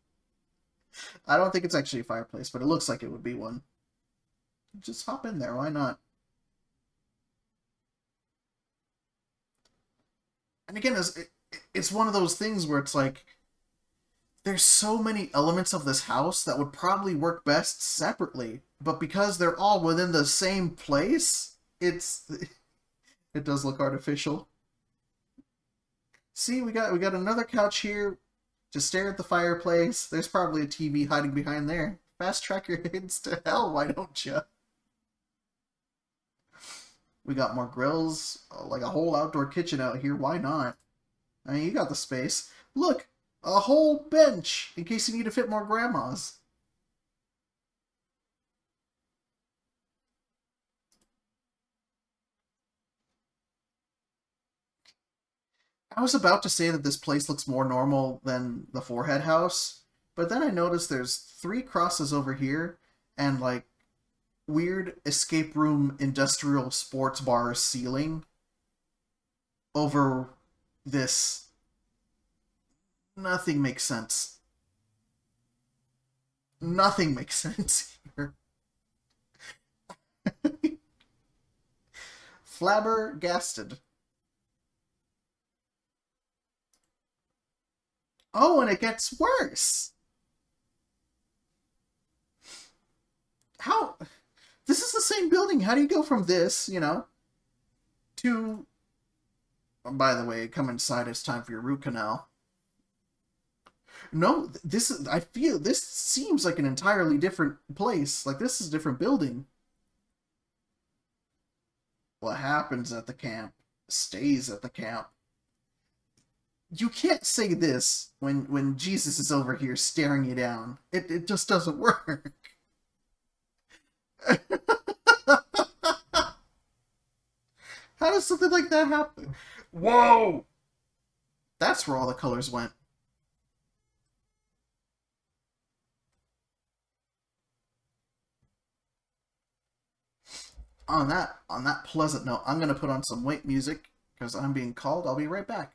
I don't think it's actually a fireplace, but it looks like it would be one. Just hop in there, why not? And again, it's one of those things where it's like, there's so many elements of this house that would probably work best separately, but because they're all within the same place, it does look artificial. See, we got another couch here. Just stare at the fireplace. There's probably a TV hiding behind there. fast track your kids to hell, why don't you? We got more grills, like a whole outdoor kitchen out here. Why not? I mean, you got the space. Look, a whole bench in case you need to fit more grandmas. I was about to say that this place looks more normal than the Forehead House, but then I noticed there's 3 crosses over here and like weird escape room industrial sports bar ceiling over this. Nothing makes sense. Nothing makes sense here. Flabbergasted. Oh, and it gets worse. How? This is the same building. How do you go from this, to. Oh, by the way, come inside. It's time for your root canal. No, this is. I feel this seems like an entirely different place. Like this is a different building. What happens at the camp stays at the camp. You can't say this when Jesus is over here staring you down. It just doesn't work. How does something like that happen? Whoa! That's where all the colors went. On that pleasant note, I'm gonna put on some wait music because I'm being called. I'll be right back.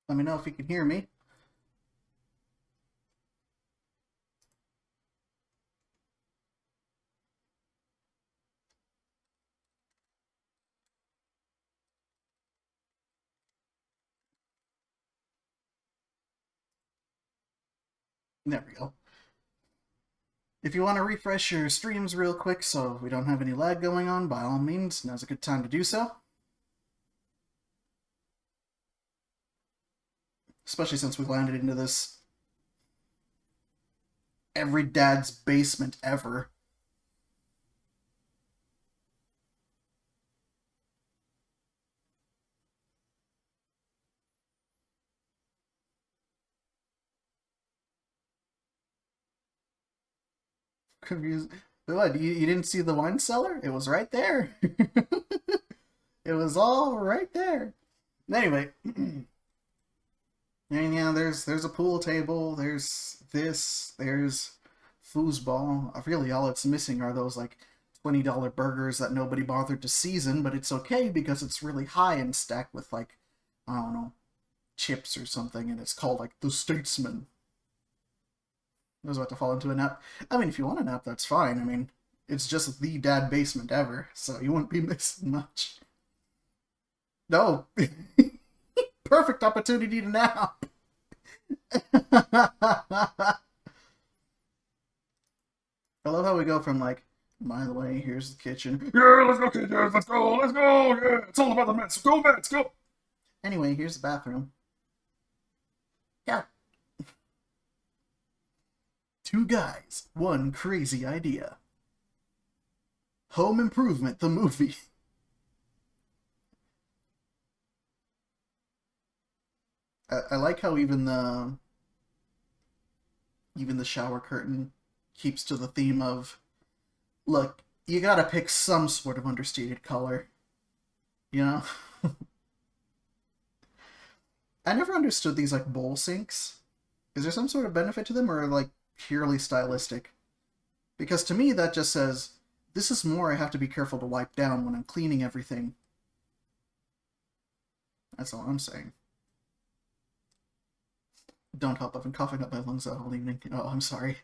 Let me know if you can hear me. There we go. If you want to refresh your streams real quick so we don't have any lag going on, by all means, now's a good time to do so. Especially since we landed into this every dad's basement ever. Confused. What, you didn't see the wine cellar? It was right there. It was all right there. Anyway, and yeah, there's a pool table. There's this. There's foosball. Really, all it's missing are those like $20 burgers that nobody bothered to season, but it's okay because it's really high and stacked with like, I don't know, chips or something, and it's called like the Statesman. I was about to fall into a nap. I mean, if you want a nap, that's fine. I mean, it's just the dad basement ever, so you wouldn't be missing much. No. Perfect opportunity to nap. I love how we go from like, by the way, here's the kitchen. Yeah, let's go, kids. Let's go. Let's go. Yeah, it's all about the Mets. Go, Mets. Go. Anyway, here's the bathroom. Yeah. 2 guys, 1 crazy idea. Home Improvement, the movie. I like how even the shower curtain keeps to the theme of, look, you gotta pick some sort of understated color, you know? I never understood these like bowl sinks. Is there some sort of benefit to them, or like purely stylistic? Because to me that just says, this is more I have to be careful to wipe down when I'm cleaning everything. That's all I'm saying. Don't help, I've been coughing up my lungs the whole evening. Oh, I'm sorry.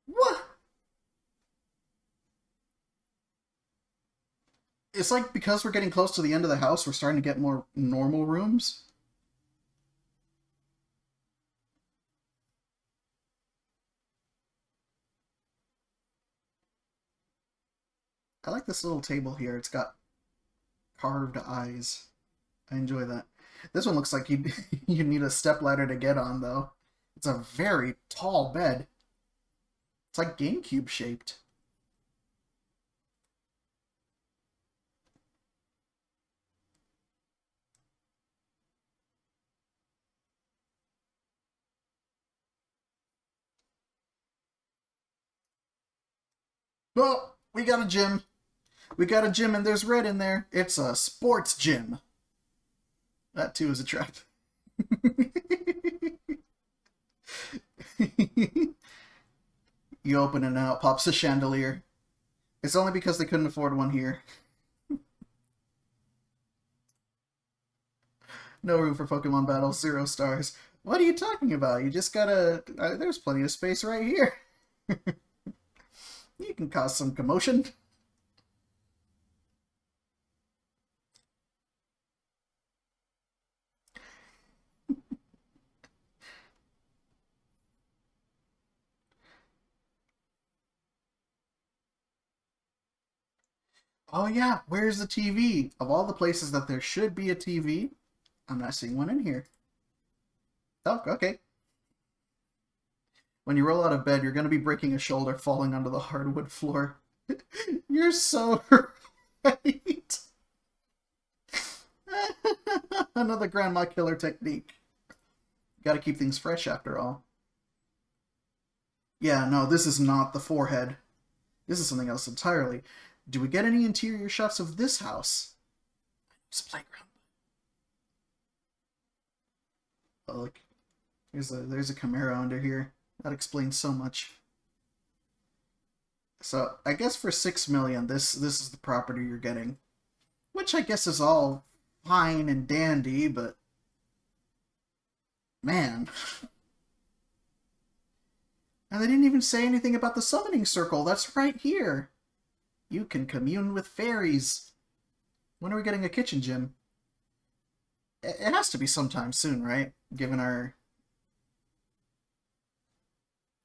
What? It's like because we're getting close to the end of the house, we're starting to get more normal rooms. I like this little table here. It's got carved eyes. I enjoy that. This one looks like you you need a stepladder to get on, though. It's a very tall bed. It's like GameCube shaped. Oh, we got a gym. We got a gym and there's red in there. It's a sports gym. That too is a trap. You open it and out pops a chandelier. It's only because they couldn't afford one here. No room for Pokemon battles, 0 stars. What are you talking about? You just gotta... there's plenty of space right here. You can cause some commotion. Oh yeah, where's the TV? Of all the places that there should be a TV, I'm not seeing one in here. Oh, okay. When you roll out of bed, you're going to be breaking a shoulder falling onto the hardwood floor. You're so right. Another grandma killer technique. Got to keep things fresh after all. Yeah, no, this is not the forehead. This is something else entirely. Do we get any interior shots of this house? It's a playground. Oh, look. There's a Camaro under here. That explains so much. So I guess for 6 million, this is the property you're getting, which I guess is all fine and dandy, but man. And they didn't even say anything about the summoning circle. That's right here. You can commune with fairies. When are we getting a kitchen gym? It has to be sometime soon, right? Given our...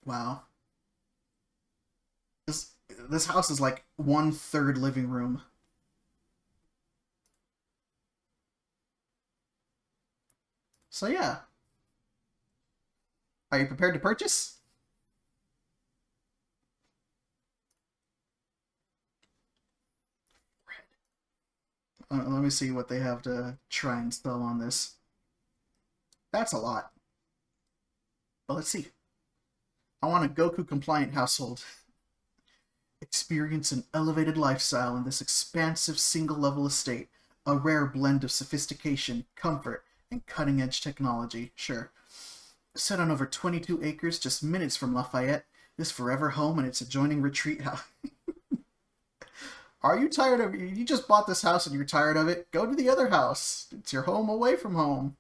Wow. This house is like 1/3 living room. So yeah. Are you prepared to purchase? Let me see what they have to try and sell on this. That's a lot. But let's see. I want a Goku-compliant household. Experience an elevated lifestyle in this expansive single-level estate. A rare blend of sophistication, comfort, and cutting-edge technology. Sure. Set on over 22 acres, just minutes from Lafayette, this forever home and its adjoining retreat house. Are you tired of... You just bought this house and you're tired of it? Go to the other house. It's your home away from home.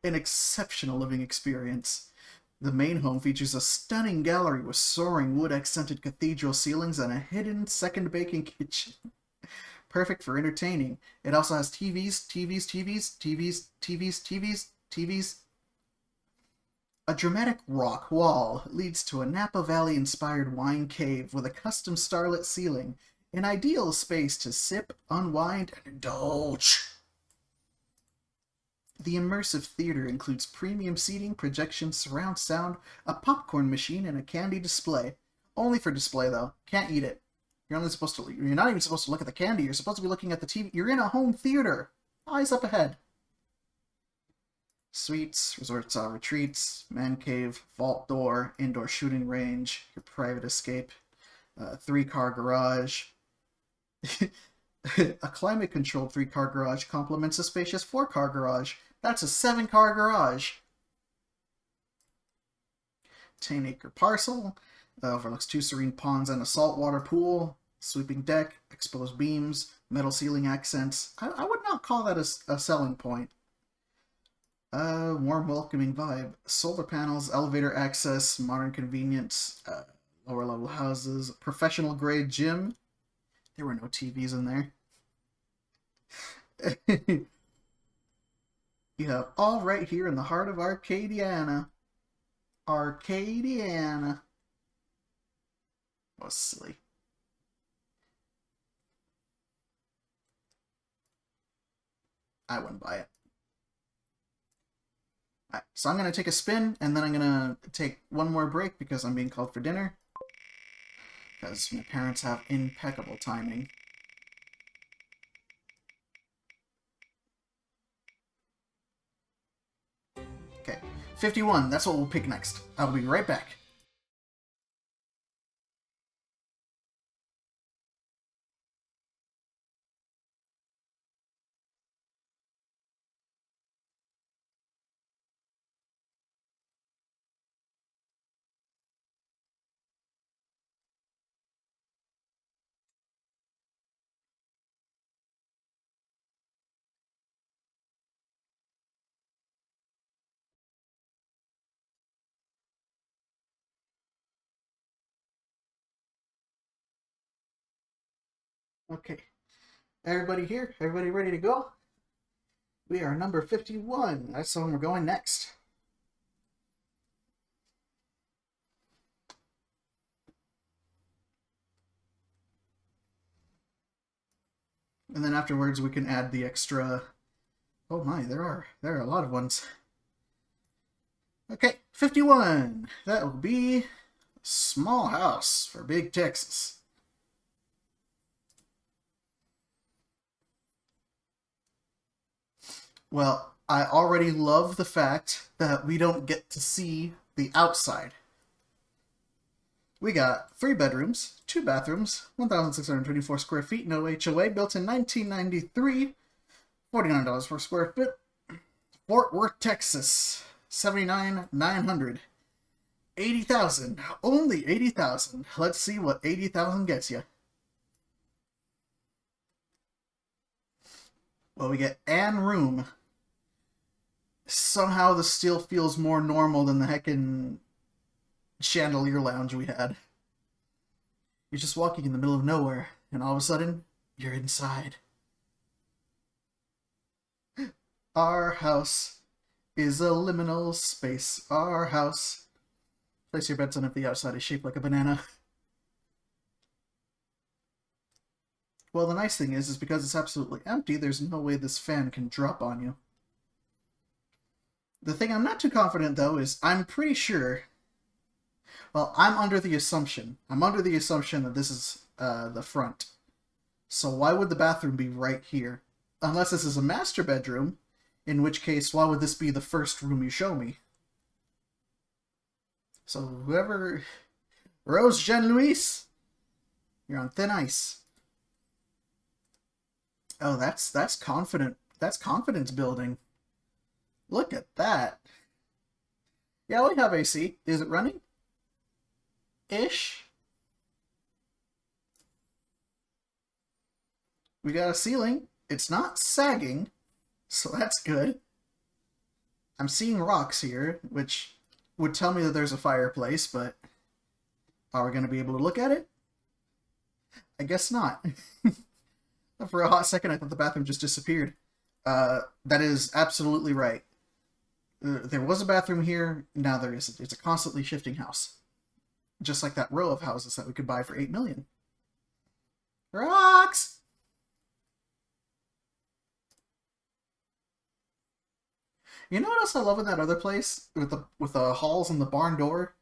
An exceptional living experience. The main home features a stunning gallery with soaring wood-accented cathedral ceilings and a hidden second baking kitchen. Perfect for entertaining. It also has TVs. A dramatic rock wall leads to a Napa Valley-inspired wine cave with a custom starlit ceiling. An ideal space to sip, unwind, and indulge. The immersive theater includes premium seating, projection, surround sound, a popcorn machine, and a candy display. Only for display, though. Can't eat it. You're not even supposed to look at the candy. You're supposed to be looking at the TV. You're in a home theater. Eyes up ahead. Suites, resorts, retreats, man cave, vault door, indoor shooting range, your private escape, 3-car garage. A climate-controlled 3-car garage complements a spacious 4-car garage. That's a 7-car garage. 10-acre parcel. Overlooks 2 serene ponds and a saltwater pool. Sweeping deck, exposed beams, metal ceiling accents. I would not call that a selling point. Warm, welcoming vibe. Solar panels, elevator access, modern convenience, lower-level houses, professional-grade gym. There were no TVs in there. You have all right here in the heart of Arcadiana. Arcadiana. Oh, silly. I wouldn't buy it. Alright, so I'm going to take a spin, and then I'm going to take one more break because I'm being called for dinner. Because my parents have impeccable timing. Okay, 51, that's what we'll pick next. I'll be right back. Okay, everybody here? Everybody ready to go? We are number 51. That's when we're going next. And then afterwards we can add the extra... Oh my, there are a lot of ones. Okay, 51. That will be small house for big Texas. Well, I already love the fact that we don't get to see the outside. We got 3 bedrooms, 2 bathrooms, 1,624 square feet, no HOA, built in 1993, $49 per square foot. Fort Worth, Texas, 79,900. 80,000. Only 80,000. Let's see what 80,000 gets you. Well, we get an room. Somehow the steel feels more normal than the heckin' chandelier lounge we had. You're just walking in the middle of nowhere, and all of a sudden, you're inside. Our house is a liminal space. Our house. Place your bets on if the outside is shaped like a banana. Well, the nice thing is because it's absolutely empty, there's no way this fan can drop on you. The thing I'm not too confident, though, is I'm pretty sure... Well, I'm under the assumption that this is the front. So why would the bathroom be right here? Unless this is a master bedroom, in which case, why would this be the first room you show me? So whoever... Rose Jean Louise, you're on thin ice. Oh, that's confident. That's confidence building. Look at that. Yeah, we have AC. Is it running? Ish. We got a ceiling. It's not sagging, so that's good. I'm seeing rocks here, which would tell me that there's a fireplace, but are we going to be able to look at it? I guess not. For a hot second, I thought the bathroom just disappeared. That is absolutely right. There was a bathroom here, now there isn't. It's a constantly shifting house. Just like that row of houses that we could buy for $8 million. Rocks! You know what else I love in that other place? With the halls and the barn door?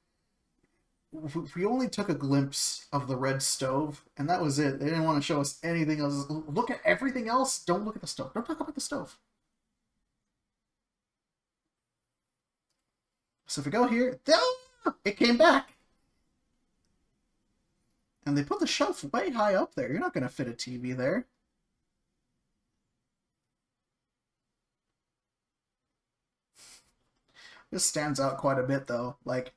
We only took a glimpse of the red stove, and that was it. They didn't want to show us anything else. Look at everything else. Don't look at the stove. Don't talk about the stove. So if we go here, it came back. And they put the shelf way high up there. You're not going to fit a TV there. This stands out quite a bit, though. Like,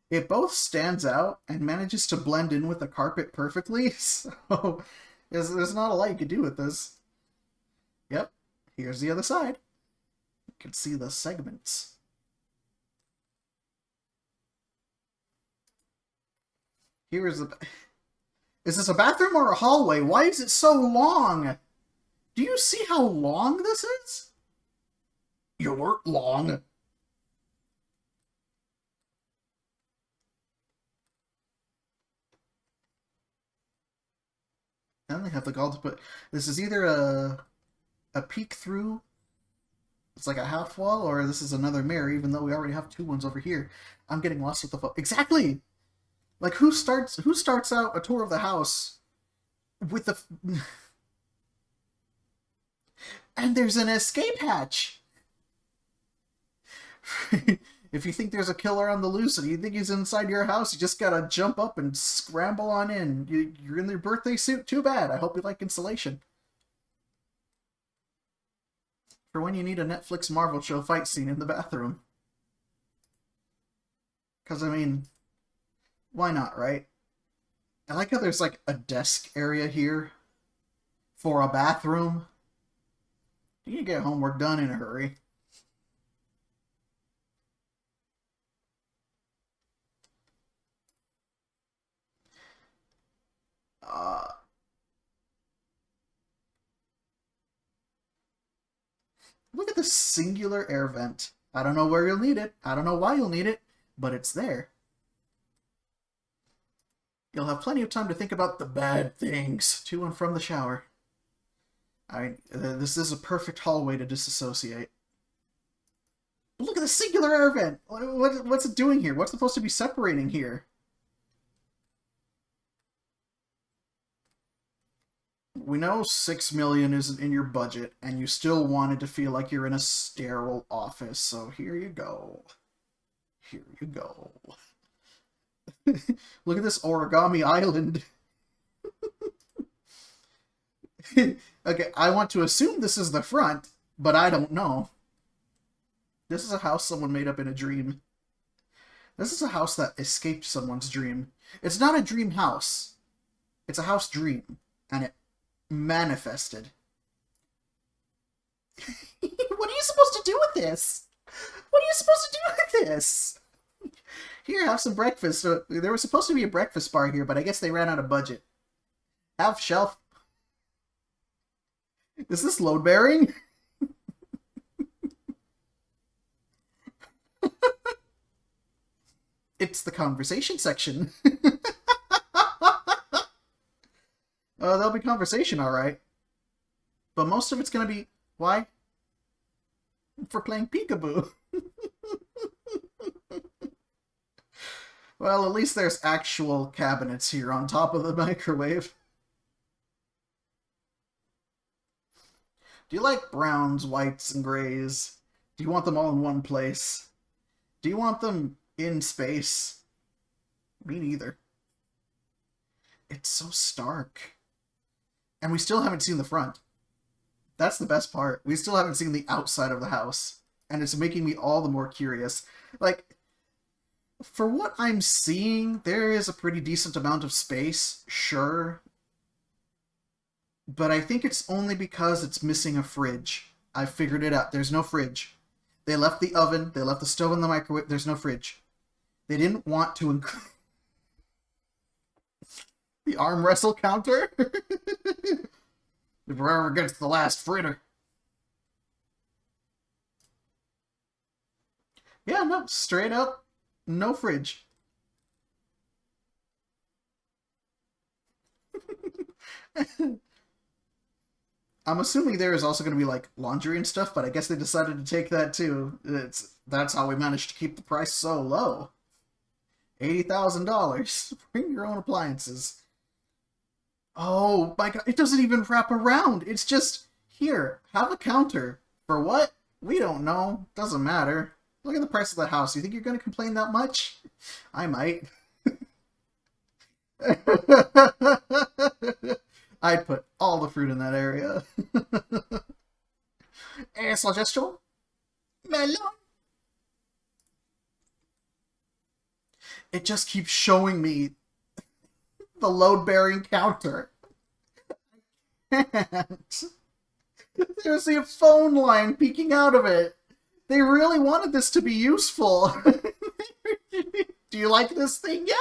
it both stands out and manages to blend in with the carpet perfectly. So, there's not a lot you could do with this. Yep, here's the other side. You can see the segments. Here is the... Is this a bathroom or a hallway? Why is it so long? Do you see how long this is? You're long. And they have the gall to put... This is either a a peek through. It's like a half wall, or this is another mirror, even though we already have two ones over here. I'm getting lost with the exactly. Like who starts out a tour of the house with the and there's an escape hatch. If you think there's a killer on the loose and you think he's inside your house, you just gotta jump up and scramble on in. You're in your birthday suit? Too bad. I hope you like insulation. For when you need a Netflix Marvel show fight scene in the bathroom. Because, I mean, why not, right? I like how there's, like, a desk area here for a bathroom. You can get homework done in a hurry. Look at this singular air vent. I don't know where you'll need it. I don't know why you'll need it, but it's there. You'll have plenty of time to think about the bad things to and from the shower. This is a perfect hallway to disassociate. But look at the singular air vent! What's it doing here? What's supposed to be separating here? We know $6 million isn't in your budget, and you still wanted to feel like you're in a sterile office, so here you go. Here you go. Look at this origami island. Okay, I want to assume this is the front, but I don't know. This is a house someone made up in a dream. This is a house that escaped someone's dream. It's not a dream house. It's a house dream, and it manifested. What are you supposed to do with this? What are you supposed to do with this? Here, have some breakfast. There was supposed to be a breakfast bar here, but I guess they ran out of budget. Have shelf. Is this load bearing? It's the conversation section. There'll be conversation, alright. But most of it's gonna be, why? For playing peekaboo. Well, at least there's actual cabinets here on top of the microwave. Do you like browns, whites, and grays? Do you want them all in one place? Do you want them in space? Me neither. It's so stark. And we still haven't seen the front. That's the best part. We still haven't seen the outside of the house. And it's making me all the more curious. Like, for what I'm seeing, there is a pretty decent amount of space, sure. But I think it's only because it's missing a fridge. I figured it out. There's no fridge. They left the oven, they left the stove in the microwave, there's no fridge. They didn't want to include the arm wrestle counter. Whoever gets the last fritter. Yeah, no, straight up, no fridge. I'm assuming there is also going to be, like, laundry and stuff, but I guess they decided to take that, too. That's how we managed to keep the price so low. $80,000. Bring your own appliances. Oh, my God. It doesn't even wrap around. It's just, here, have a counter. For what? We don't know. Doesn't matter. Look at the price of the house. You think you're going to complain that much? I might. I'd put all the fruit in that area. Suggestion? Melon? It just keeps showing me the load-bearing counter. I can't. There's a phone line peeking out of it. They really wanted this to be useful. Do you like this thing yet?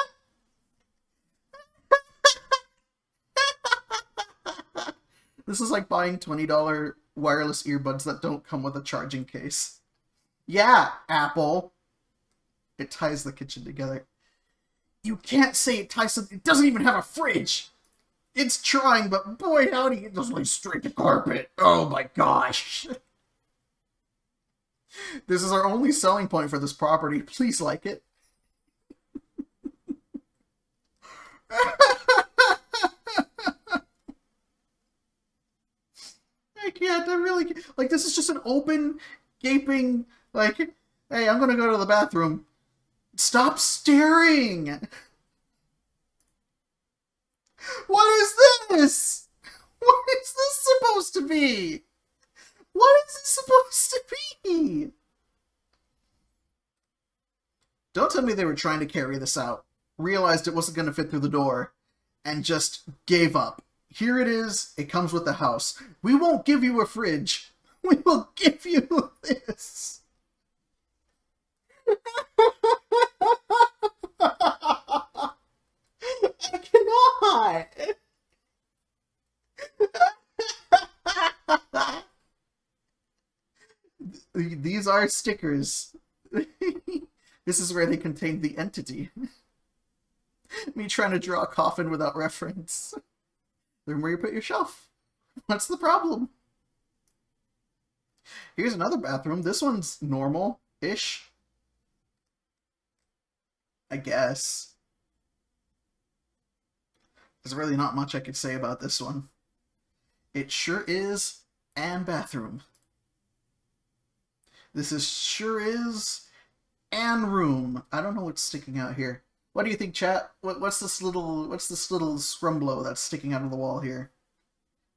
This is like buying $20 wireless earbuds that don't come with a charging case. Yeah, Apple. It ties the kitchen together. You can't say it ties something. It doesn't even have a fridge. It's trying, but boy howdy, it just lays straight to carpet. Oh my gosh. This is our only selling point for this property. Please like it. I can't, I really can't. Like, this is just an open, gaping, like, hey, I'm gonna go to the bathroom. Stop staring! What is this? What is this supposed to be? What is this supposed to be? Don't tell me they were trying to carry this out, realized it wasn't going to fit through the door, and just gave up. Here it is. It comes with the house. We won't give you a fridge. We will give you this. I cannot. These are stickers. This is where they contain the entity. Me trying to draw a coffin without reference. Then where you put your shelf. What's the problem? Here's another bathroom. This one's normal-ish. I guess. There's really not much I could say about this one. It sure is an bathroom. This is sure is an room. I don't know what's sticking out here. What do you think, chat? What's this little scrumblow that's sticking out of the wall here?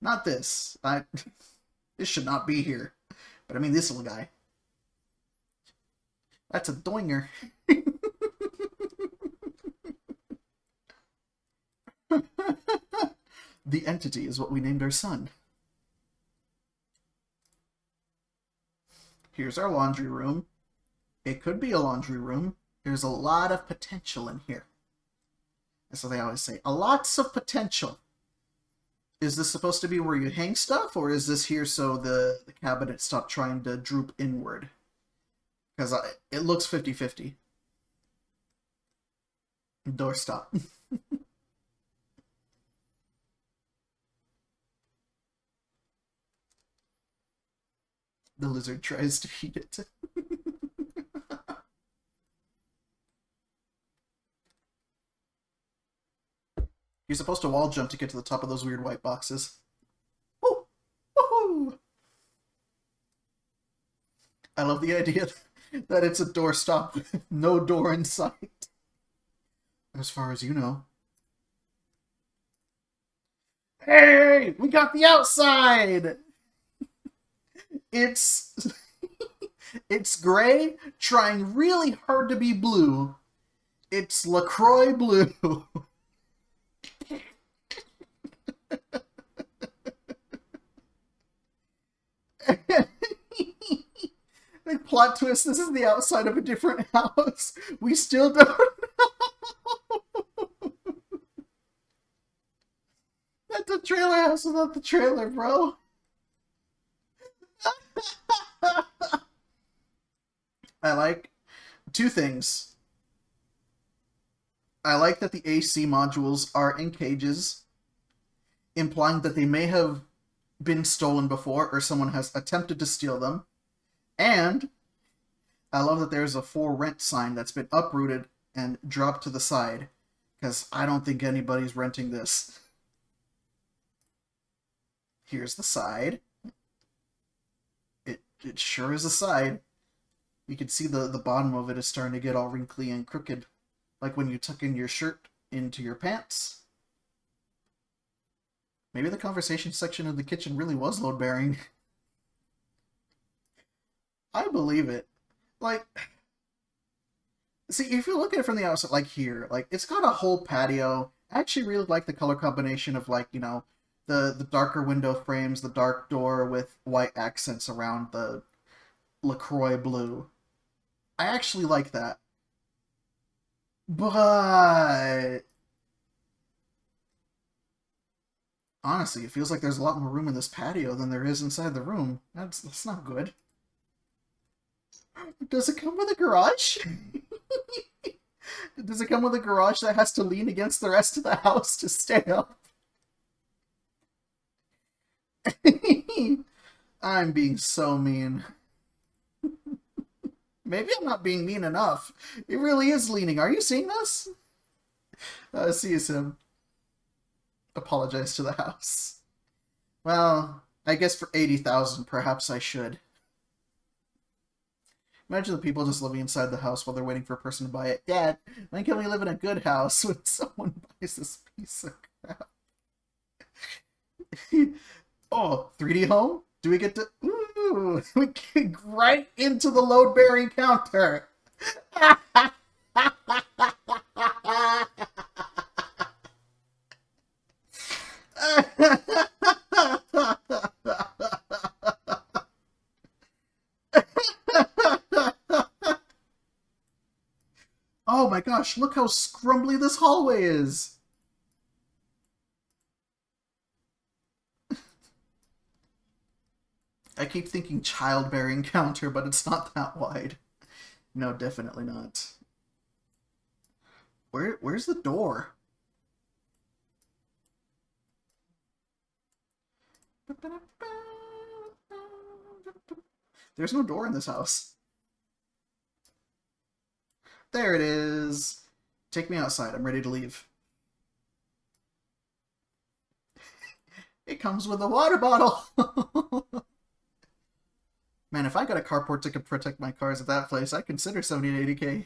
Not this. This should not be here. But I mean this little guy. That's a doinger. The entity is what we named our son. Here's our laundry room. It could be a laundry room. There's a lot of potential in here. That's what they always say. A lots of potential. Is this supposed to be where you hang stuff, or is this here so the cabinet stop trying to droop inward? Because it looks 50-50. Doorstop. The lizard tries to eat it. You're supposed to wall jump to get to the top of those weird white boxes. Woo! Woohoo! I love the idea that it's a doorstop with no door in sight. As far as you know. Hey! We got the outside! It's gray, trying really hard to be blue. It's LaCroix blue. Like, plot twist, this is the outside of a different house. We still don't know. That's a trailer house without the trailer, bro. I like two things. I like that the AC modules are in cages, implying that they may have been stolen before or someone has attempted to steal them. And I love that there's a for rent sign that's been uprooted and dropped to the side, because I don't think anybody's renting this. Here's the side. It sure is a side. You can see the bottom of it is starting to get all wrinkly and crooked. Like when you tuck in your shirt into your pants. Maybe the conversation section of the kitchen really was load-bearing. I believe it. Like, see, if you look at it from the outside, like here, like, it's got a whole patio. I actually really like the color combination of, like, you know, the darker window frames, the dark door with white accents around the LaCroix blue. I actually like that. But honestly, it feels like there's a lot more room in this patio than there is inside the room. That's not good. Does it come with a garage? Does it come with a garage that has to lean against the rest of the house to stay up? I'm being so mean. Maybe I'm not being mean enough. It really is leaning. Are you seeing this? See you soon. Apologize to the house. Well, I guess for 80,000, perhaps I should. Imagine the people just living inside the house while they're waiting for a person to buy it. Dad, when can we live in a good house when someone buys this piece of crap? Oh, 3D home? Do we get to... Ooh, we get right into the load-bearing counter. Oh my gosh, look how scrumbly this hallway is. I keep thinking childbearing counter, but it's not that wide. No, definitely not. Where's the door? There's no door in this house. There it is. Take me outside. I'm ready to leave. It comes with a water bottle. Man, if I got a carport to protect my cars at that place, I'd consider 70 to 80K.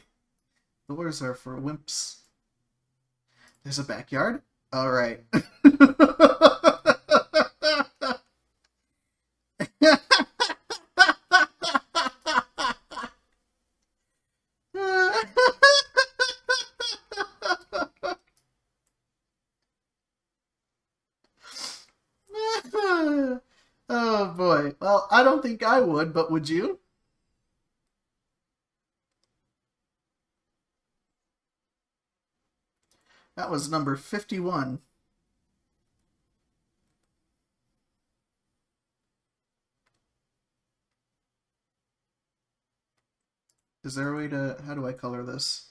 Doors are for wimps. There's a backyard? Alright. Oh boy. Well, I don't think I would, but would you? That was number 51. Is there a way to... How do I color this?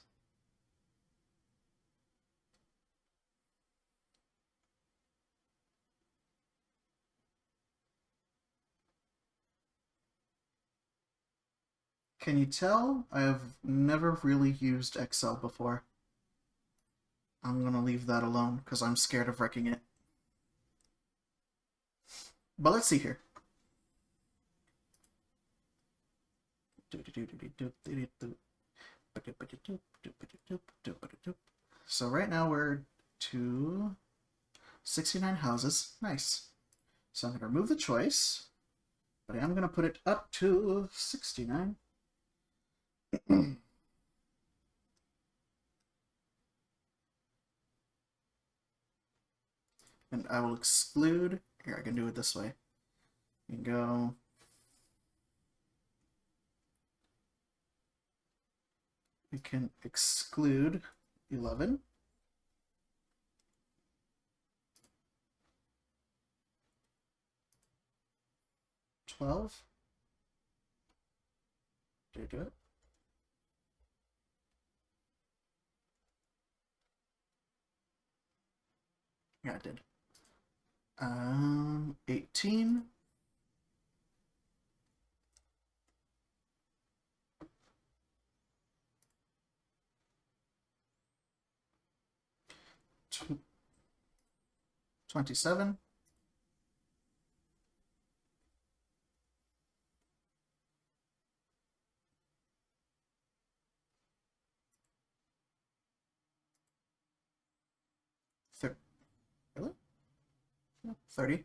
Can you tell? I have never really used Excel before. I'm gonna leave that alone because I'm scared of wrecking it. But let's see here. So right now we're to 69 houses. Nice. So I'm going to remove the choice, but I am going to put it up to 69. And I will exclude... Here, I can do it this way. You can go... We can exclude 11. 12. Did I do it? Yeah, I did. 18. 27. 30. Really? No, 30.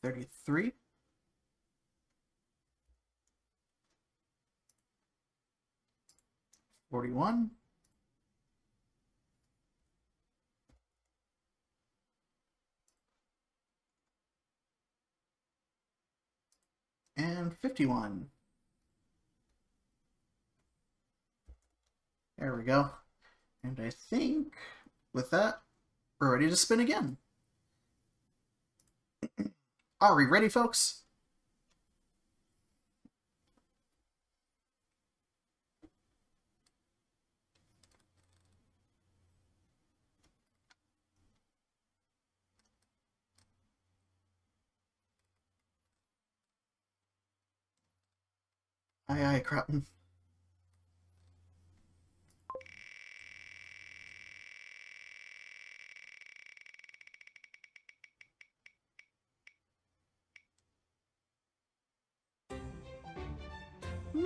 33. 41. 51. There we go. And I think with that, we're ready to spin again. Are we ready, folks? Aye, aye, Crapton.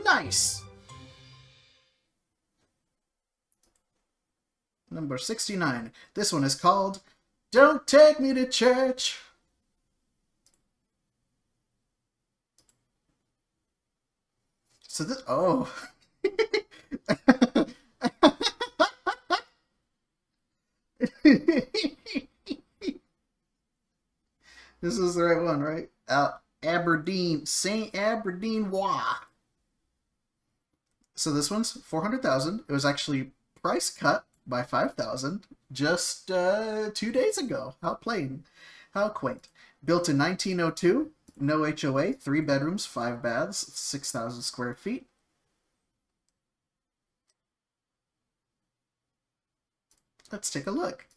Nice! Number 69. This one is called Don't Take Me to Church. So this... Oh. This is the right one, right? Aberdeen. St. Aberdeen Wa. So this one's 400,000. It was actually price cut by 5,000 just 2 days ago. How plain. How quaint. Built in 1902. No HOA. 3 bedrooms, 5 baths, 6,000 square feet. Let's take a look.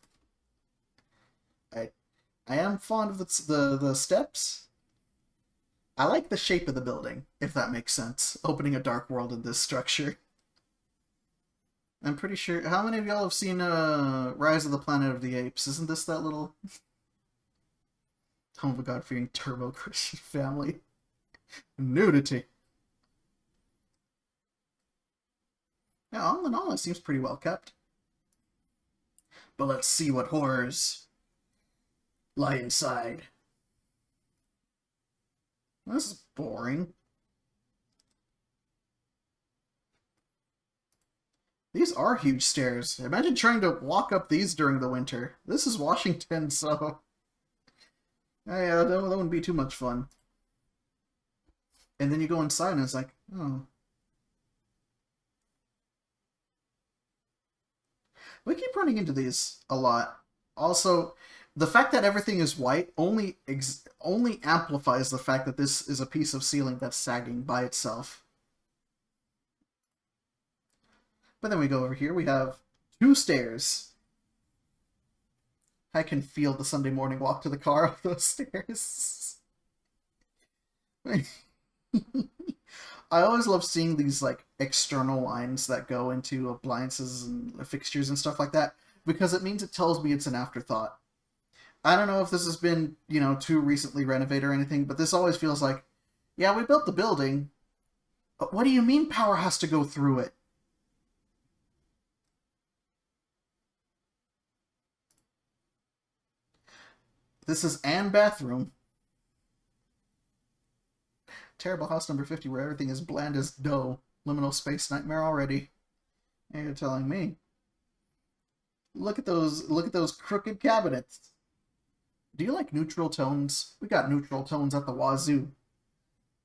I am fond of the steps. I like the shape of the building, if that makes sense. Opening a dark world in this structure. I'm pretty sure... How many of y'all have seen Rise of the Planet of the Apes? Isn't this that little... Home of a God-fearing turbo-Christian family? Nudity. Yeah, all in all, it seems pretty well kept. But let's see what horrors lie inside. This is boring. These are huge stairs. Imagine trying to walk up these during the winter. This is Washington, so... Yeah, that wouldn't be too much fun. And then you go inside and it's like, oh. We keep running into these a lot. Also, the fact that everything is white only amplifies the fact that this is a piece of ceiling that's sagging by itself. But then we go over here, we have 2 stairs. I can feel the Sunday morning walk to the car up those stairs. I always love seeing these like external lines that go into appliances and fixtures and stuff like that, because it means it tells me it's an afterthought. I don't know if this has been, too recently renovated or anything, but this always feels like, yeah, we built the building, but what do you mean power has to go through it? This is an bathroom. Terrible house number 50 where everything is bland as dough. Liminal space nightmare already. And you're telling me. Look at those crooked cabinets. Do you like neutral tones? We got neutral tones at the wazoo.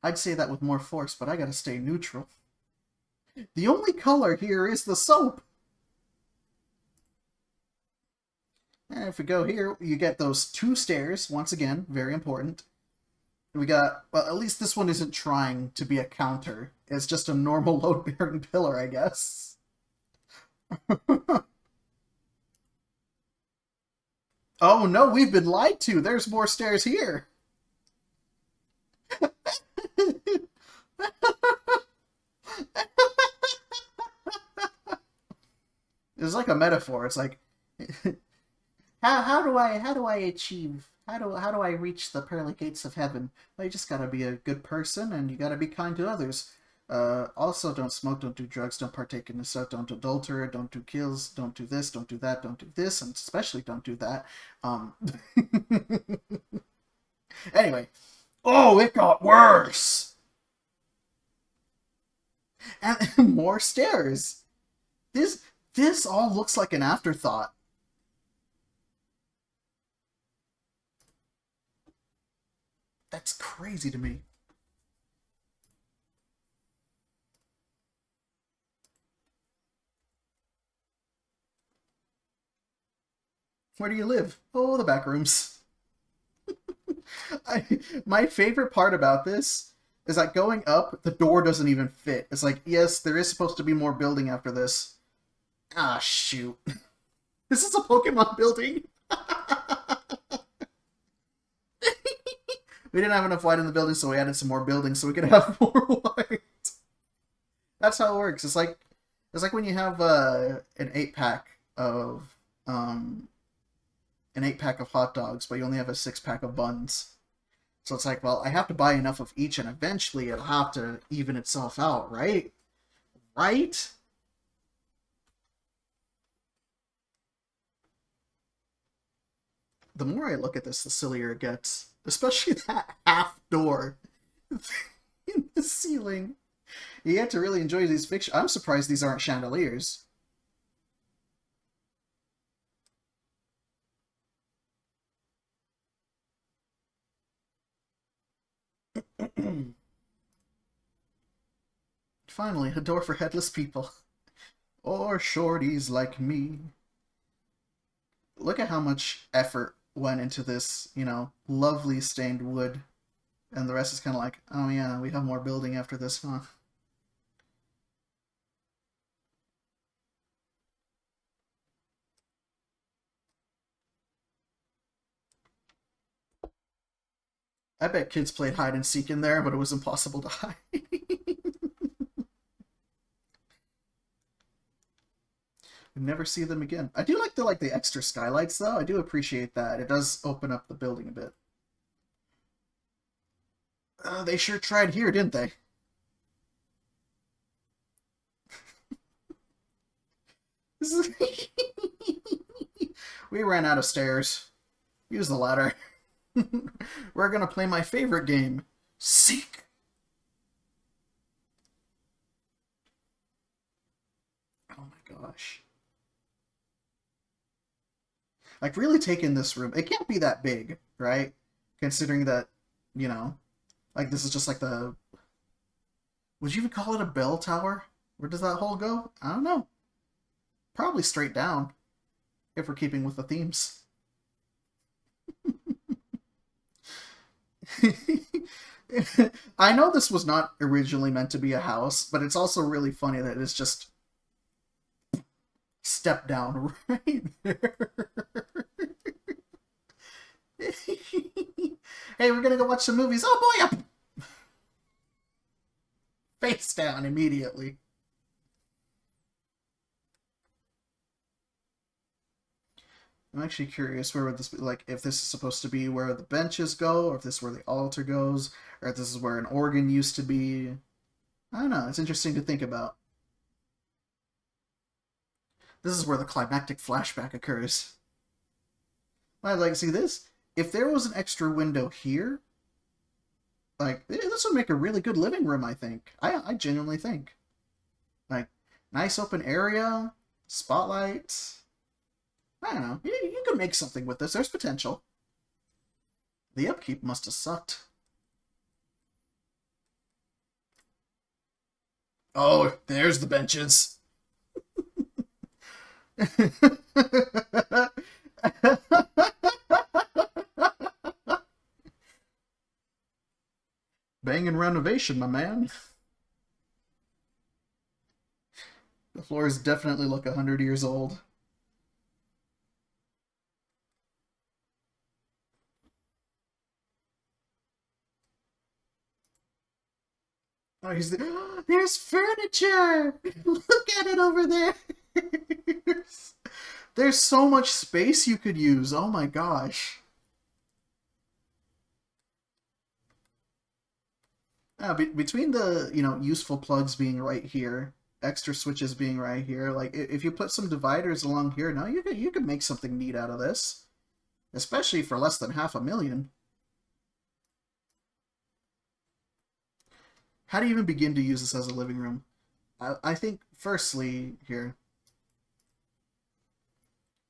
I'd say that with more force, but I gotta stay neutral. The only color here is the soap. And if we go here, you get those 2 stairs. Once again, very important. We got, well, at least this one isn't trying to be a counter. It's just a normal load-bearing pillar, I guess. Oh no, we've been lied to. There's more stairs here. It's like a metaphor. It's like, how do I achieve? How do I reach the pearly gates of heaven? Well, you just gotta be a good person, and you gotta be kind to others. Also, don't smoke, don't do drugs, don't partake in the stuff, don't adulterate, don't do kills, don't do this, don't do that, don't do this, and especially don't do that. Anyway. Oh, it got worse! And more stairs. This all looks like an afterthought. That's crazy to me. Where do you live? Oh, the back rooms. My favorite part about this is that going up, the door doesn't even fit. It's like, yes, there is supposed to be more building after this. Ah, shoot. This is a Pokemon building. We didn't have enough white in the building, so we added some more buildings so we could have more white. That's how it works. It's like when you have an 8 pack of um an 8 pack of hot dogs, but you only have a 6 pack of buns. So it's like, well, I have to buy enough of each, and eventually it'll have to even itself out, right? Right? The more I look at this, the sillier it gets. Especially that half door in the ceiling. You have to really enjoy these fixtures. I'm surprised these aren't chandeliers. Finally, a door for headless people. Or shorties like me. Look at how much effort went into this, lovely stained wood. And the rest is kind of like, oh yeah, we have more building after this, huh? I bet kids played hide and seek in there, but it was impossible to hide. We never see them again. I do like the extra skylights though. I do appreciate that. It does open up the building a bit. They sure tried here, didn't they? We ran out of stairs. Use the ladder. We're gonna play my favorite game, Seek. Oh my gosh. Like, really taking this room. It can't be that big, right? Considering that, you know, like, this is just like the... Would you even call it a bell tower? Where does that hole go? I don't know. Probably straight down, if we're keeping with the themes. I know this was not originally meant to be a house, but it's also really funny that it's just step down right there. Hey, we're gonna go watch some movies. Oh boy, up! Face down immediately. I'm actually curious where would this be, like, if this is supposed to be where the benches go, or if this is where the altar goes, or if this is where an organ used to be. I don't know. It's interesting to think about. This is where the climactic flashback occurs. I'd like to see this. If there was an extra window here, like, this would make a really good living room, I think. I genuinely think. Like, nice open area, spotlights. I don't know. You could make something with this. There's potential. The upkeep must have sucked. Oh, there's the benches. Banging renovation, my man. The floors definitely look 100 years old. Oh, there's furniture! Look at it over there! There's so much space you could use. Oh my gosh. Between the, useful plugs being right here, extra switches being right here, like, if you put some dividers along here, now you could make something neat out of this. Especially for less than $500,000. How do you even begin to use this as a living room? I think, firstly, here.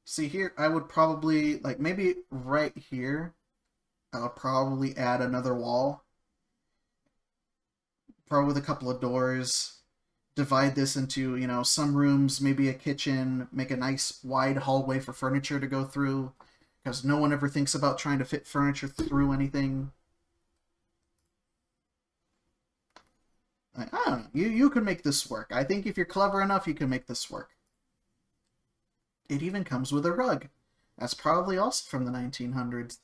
See here, I would probably, like, maybe right here, I'll probably add another wall. Probably with a couple of doors. Divide this into, some rooms, maybe a kitchen, make a nice wide hallway for furniture to go through, because no one ever thinks about trying to fit furniture through anything. I don't know. You can make this work. I think if you're clever enough, you can make this work. It even comes with a rug. That's probably also from the 1900s.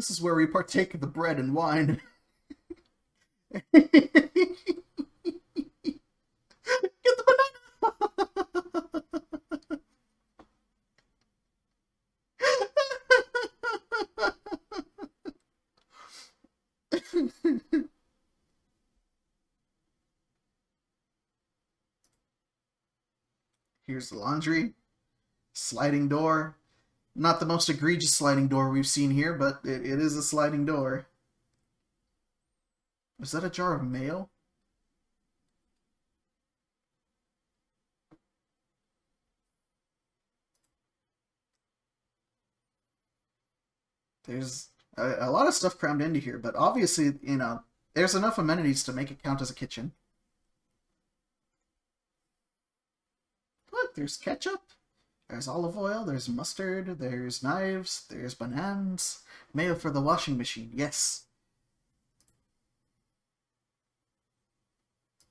This is where we partake of the bread and wine. Get the banana! Here's the laundry. Sliding door. Not the most egregious sliding door we've seen here, but it is a sliding door. Is that a jar of mail? There's a lot of stuff crammed into here, but obviously, you know, there's enough amenities to make it count as a kitchen. Look, there's ketchup. There's olive oil, there's mustard, there's knives, there's bananas. Mayo for the washing machine, yes.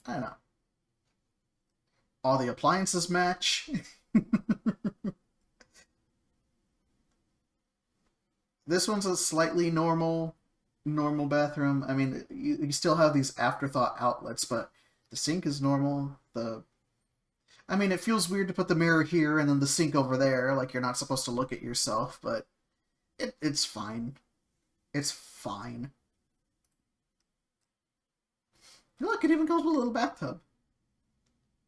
I don't know. All the appliances match. This one's a slightly normal bathroom. I mean, you still have these afterthought outlets, but the sink is normal. I mean, it feels weird to put the mirror here and then the sink over there, like you're not supposed to look at yourself, but it's fine. It's fine. Look, it even comes with a little bathtub.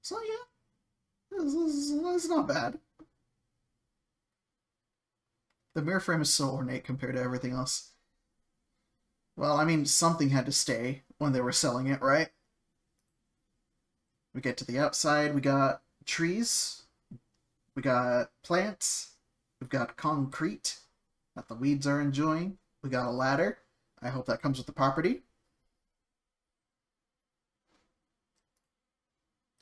So yeah, it's not bad. The mirror frame is so ornate compared to everything else. Well, I mean, something had to stay when they were selling it, right? We get to the outside, we got trees, we got plants, we've got concrete that the weeds are enjoying, we got a ladder. I hope that comes with the property.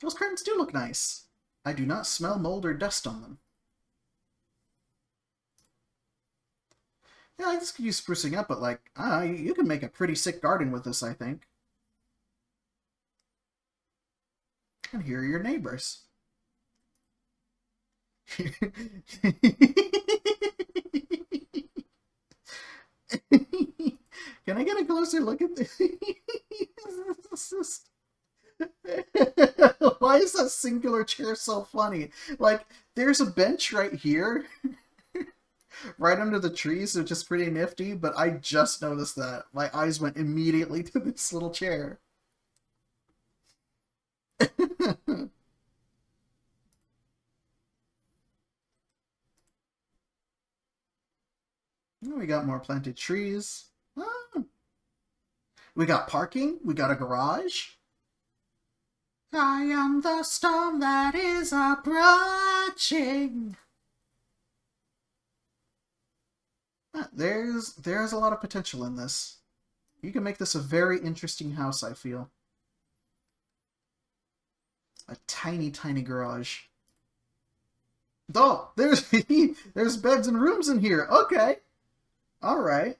Those curtains do look nice. I do not smell mold or dust on them. Yeah, this could use sprucing up, but like, you can make a pretty sick garden with this, I think. And here are your neighbors. Can I get a closer look at this? Why is that singular chair so funny? Like, there's a bench right here, right under the trees, which is pretty nifty, but I just noticed that. My eyes went immediately to this little chair. We got more planted trees. Oh. We got parking. We got a garage. I am the storm that is approaching. There's a lot of potential in this. You can make this a very interesting house, I feel. A tiny, tiny garage. Oh, there's beds and rooms in here. Okay. All right.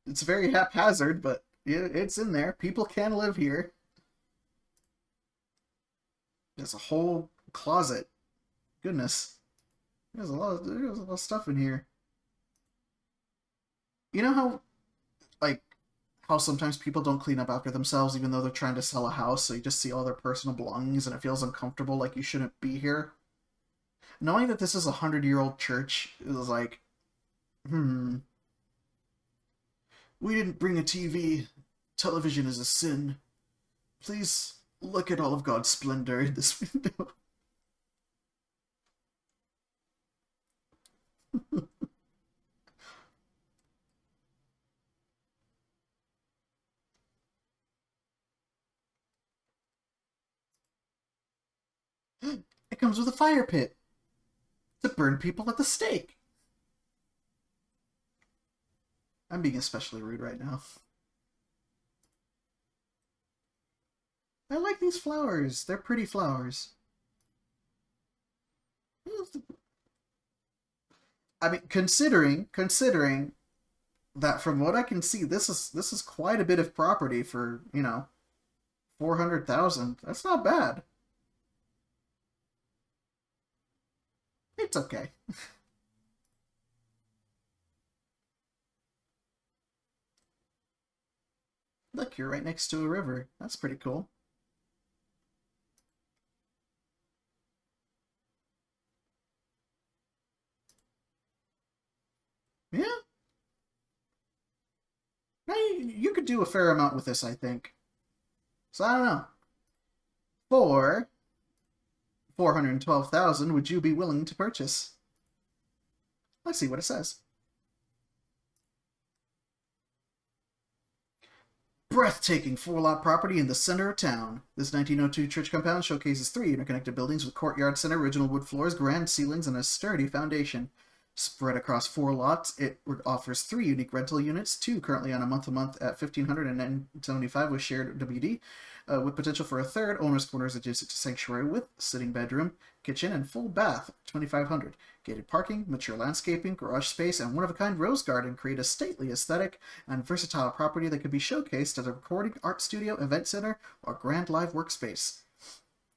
It's very haphazard, but it's in there. People can live here. There's a whole closet. Goodness. There's a lot of stuff in here. You know how, like, how sometimes people don't clean up after themselves even though they're trying to sell a house, so you just see all their personal belongings and it feels uncomfortable, like you shouldn't be here? Knowing that this is a 100-year-old church is like, we didn't bring a TV. Television is a sin. Please look at all of God's splendor in this window. It comes with a fire pit to burn people at the stake. I'm being especially rude right now. I like these flowers. They're pretty flowers. I mean, considering that from what I can see, this is quite a bit of property for, you know, 400,000. That's not bad. It's okay. Look, you're right next to a river. That's pretty cool. Yeah. You could do a fair amount with this, I think. So I don't know. For 412,000, would you be willing to purchase? Let's see what it says. Breathtaking four-lot property in the center of town. This 1902 church compound showcases 3 interconnected buildings with courtyard center, original wood floors, grand ceilings, and a sturdy foundation. Spread across 4 lots, it offers 3 unique rental units, 2 currently on a month-to-month at $1,500 and $975 with shared WD, with potential for a third. Owner's quarters adjacent to sanctuary with sitting bedroom, kitchen, and full bath, $2,500. Gated parking, mature landscaping, garage space, and one-of-a-kind rose garden create a stately aesthetic and versatile property that could be showcased as a recording, art studio, event center, or grand live workspace.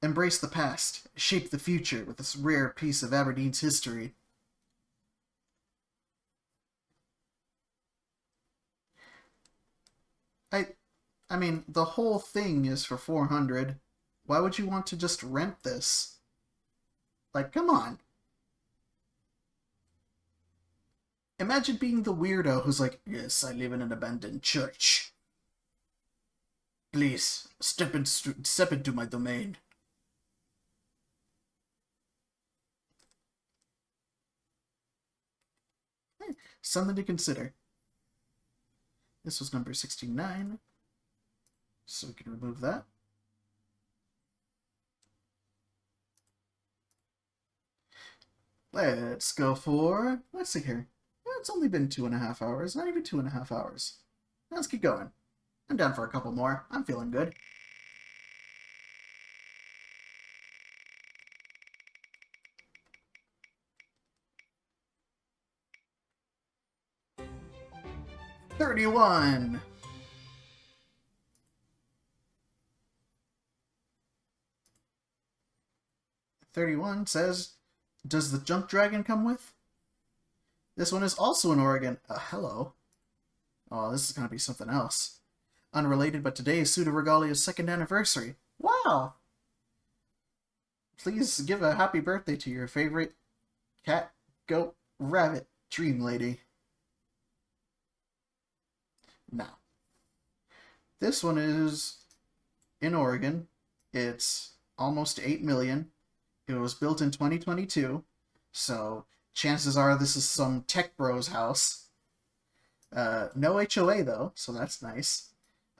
Embrace the past, shape the future with this rare piece of Aberdeen's history. I mean, the whole thing is for 400. Why would you want to just rent this? Like, come on. Imagine being the weirdo who's like, yes, I live in an abandoned church. Please, step into my domain. Something to consider. This was number 69. So we can remove that. Let's go for, let's see here. It's only been 2.5 hours, not even 2.5 hours. Let's keep going. I'm down for a couple more. I'm feeling good. $31. 31 says, does the junk dragon come with? This one is also in Oregon. Hello. Oh, this is going to be something else. Unrelated, but today is Pseudo-Regalia's 2nd anniversary. Wow! Please give a happy birthday to your favorite cat, goat, rabbit, dream lady. Now, this one is in Oregon. It's almost 8 million. It was built in 2022, so chances are this is some tech bros house. No HOA though, so that's nice.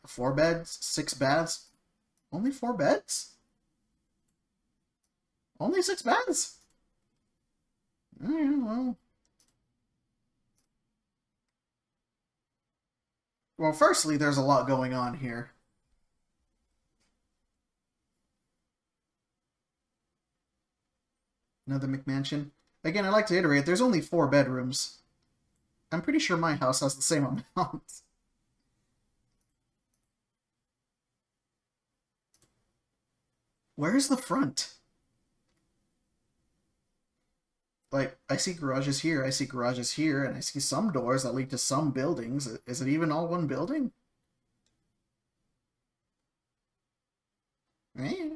4 beds, 6 baths. Only 4 beds? Only 6 baths? Well. Well, firstly, there's a lot going on here. Another McMansion. Again, I like to iterate. There's only 4 bedrooms. I'm pretty sure my house has the same amount. Where's the front? Like, I see garages here, I see garages here, and I see some doors that lead to some buildings. Is it even all one building? Eh.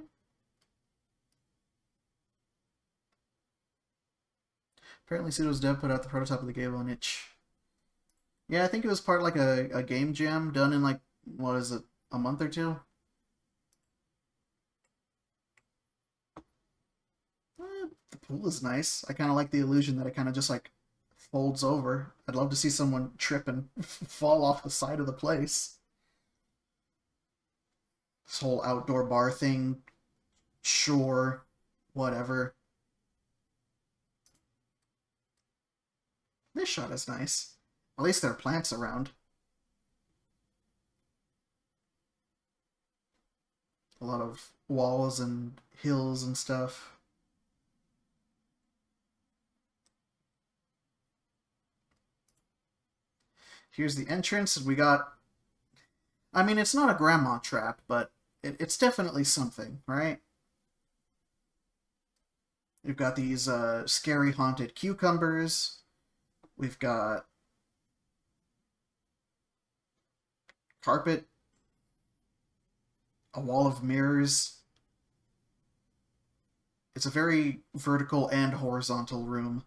Apparently Pseudo's dev put out the prototype of the gable niche. Yeah, I think it was part of like a game jam done in like, what is it, a month or 2? The pool is nice. I kind of like the illusion that it kind of just like folds over. I'd love to see someone trip and fall off the side of the place. This whole outdoor bar thing, sure, whatever. This shot is nice. At least there are plants around. A lot of walls and hills and stuff. Here's the entrance, and we got... I mean, it's not a grandma trap, but it's definitely something, right? We've got these scary haunted cucumbers. We've got carpet a wall of mirrors. It's a very vertical and horizontal room.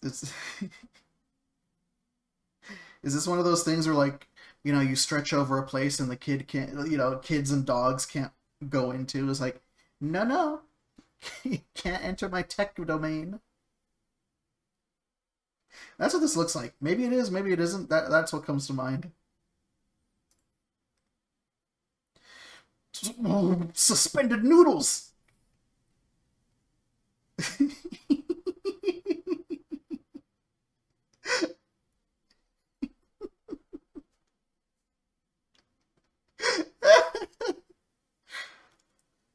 It's is this one of those things where, like, you stretch over a place and the kid can't, kids and dogs can't go into? It's like, no, no, you can't enter my tech domain. That's what this looks like. Maybe it is, maybe it isn't. That's what comes to mind. Suspended noodles.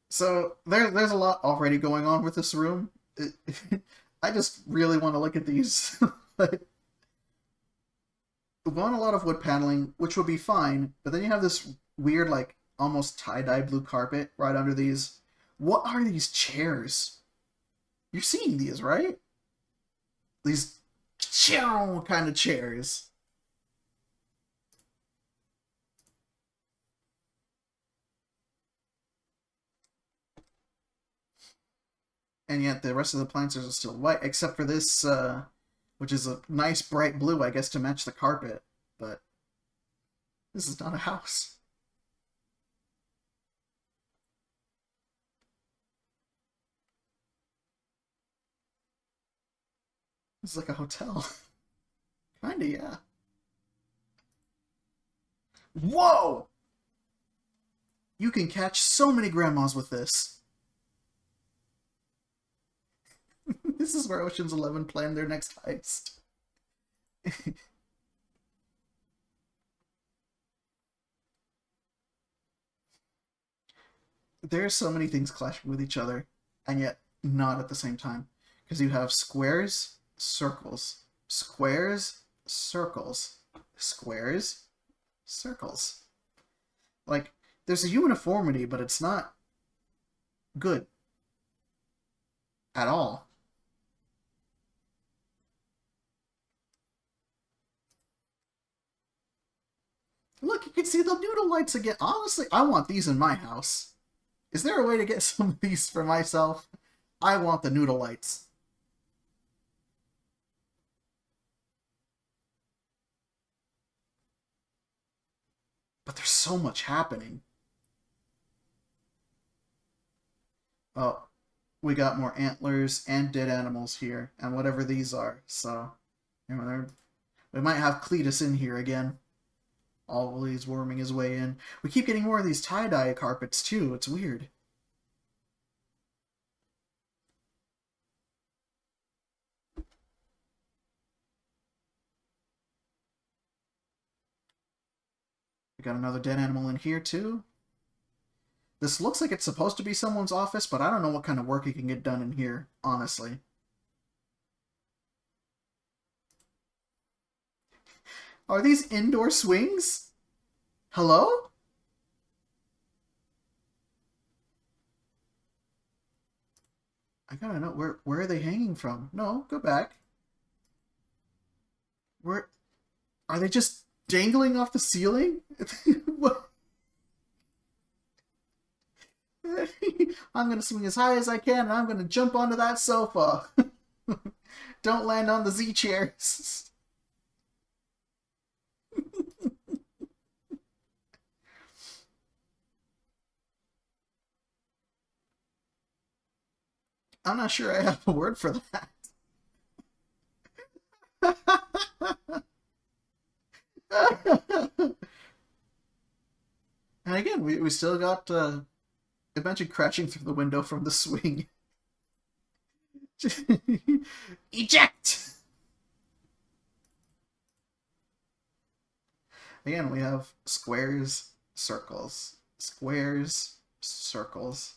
So there's a lot already going on with this room. I just really want to look at these. We want a lot of wood paneling, which would be fine, but then you have this weird, like, almost tie-dye blue carpet right under these. What are these chairs? You're seeing these, right? These kind of chairs. And yet the rest of the appliances are still white, except for this, which is a nice bright blue, I guess, to match the carpet. But this is not a house. This is like a hotel. Kinda, yeah. Whoa! You can catch so many grandmas with this. This is where Ocean's 11 planned their next heist. There's so many things clashing with each other, and yet not at the same time. Because you have squares, circles, squares, circles, squares, circles. Like, there's a uniformity, but it's not good at all. Look, you can see the noodle lights again. Honestly, I want these in my house. Is there a way to get some of these for myself? I want the noodle lights. But there's so much happening. Oh, we got more antlers and dead animals here, and whatever these are. So, we might have Cletus in here again. Always worming his way in. We keep getting more of these tie-dye carpets, too. It's weird. We got another dead animal in here, too. This looks like it's supposed to be someone's office, but I don't know what kind of work you can get done in here, honestly. Are these indoor swings? Hello? I gotta know, where are they hanging from? No, go back. Where are they just dangling off the ceiling? What? I'm gonna swing as high as I can and I'm gonna jump onto that sofa. Don't land on the Z chairs. I'm not sure I have a word for that. And again, we still got imagine crashing through the window from the swing. Eject! Again, we have squares, circles, squares, circles.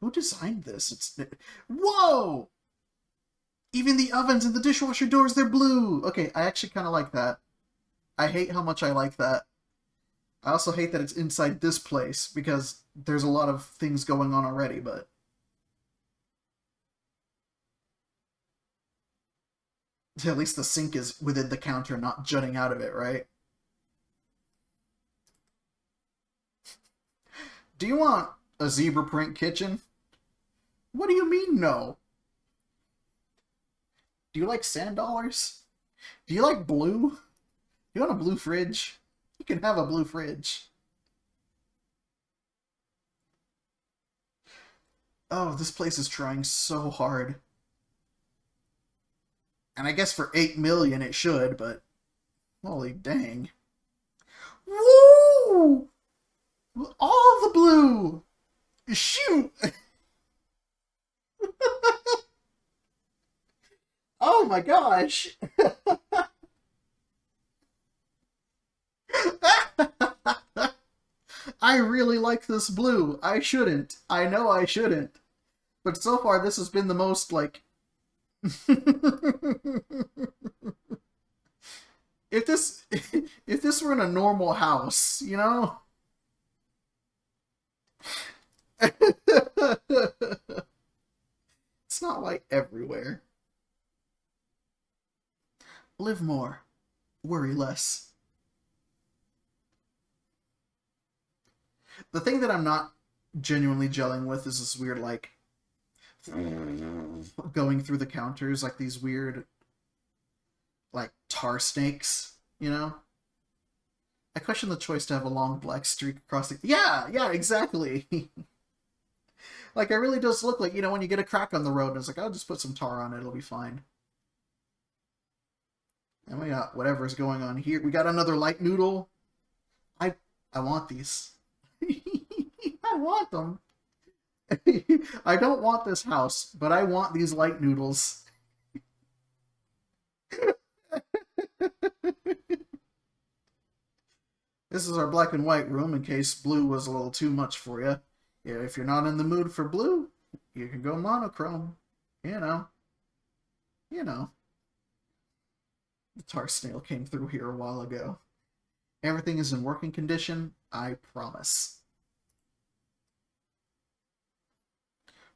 Who designed this? Whoa! Even the ovens and the dishwasher doors, they're blue! Okay, I actually kind of like that. I hate how much I like that. I also hate that it's inside this place, because there's a lot of things going on already, but... At least the sink is within the counter, not jutting out of it, right? Do you want a zebra print kitchen? What do you mean, no? Do you like sand dollars? Do you like blue? You want a blue fridge? You can have a blue fridge. Oh, this place is trying so hard. And I guess for 8 million it should, but holy dang. Woo! All the blue! Shoot! Oh my gosh! I really like this blue. I shouldn't. I know I shouldn't. But so far this has been the most, like... if this if this were in a normal house, you know? It's not like everywhere. Live more. Worry less. The thing that I'm not genuinely gelling with is this weird, like, going through the counters, like these weird, like, tar snakes, you know? I question the choice to have a long black streak across the... Yeah, exactly! Like, it really does look like, you know, when you get a crack on the road, and it's like, I'll just put some tar on it, it'll be fine. And we got whatever's going on here. We got another light noodle. I want these. I want them. I don't want this house, but I want these light noodles. This is our black and white room in case blue was a little too much for you. Yeah, if you're not in the mood for blue, you can go monochrome. You know. You know. The tar snail came through here a while ago. Everything is in working condition, I promise.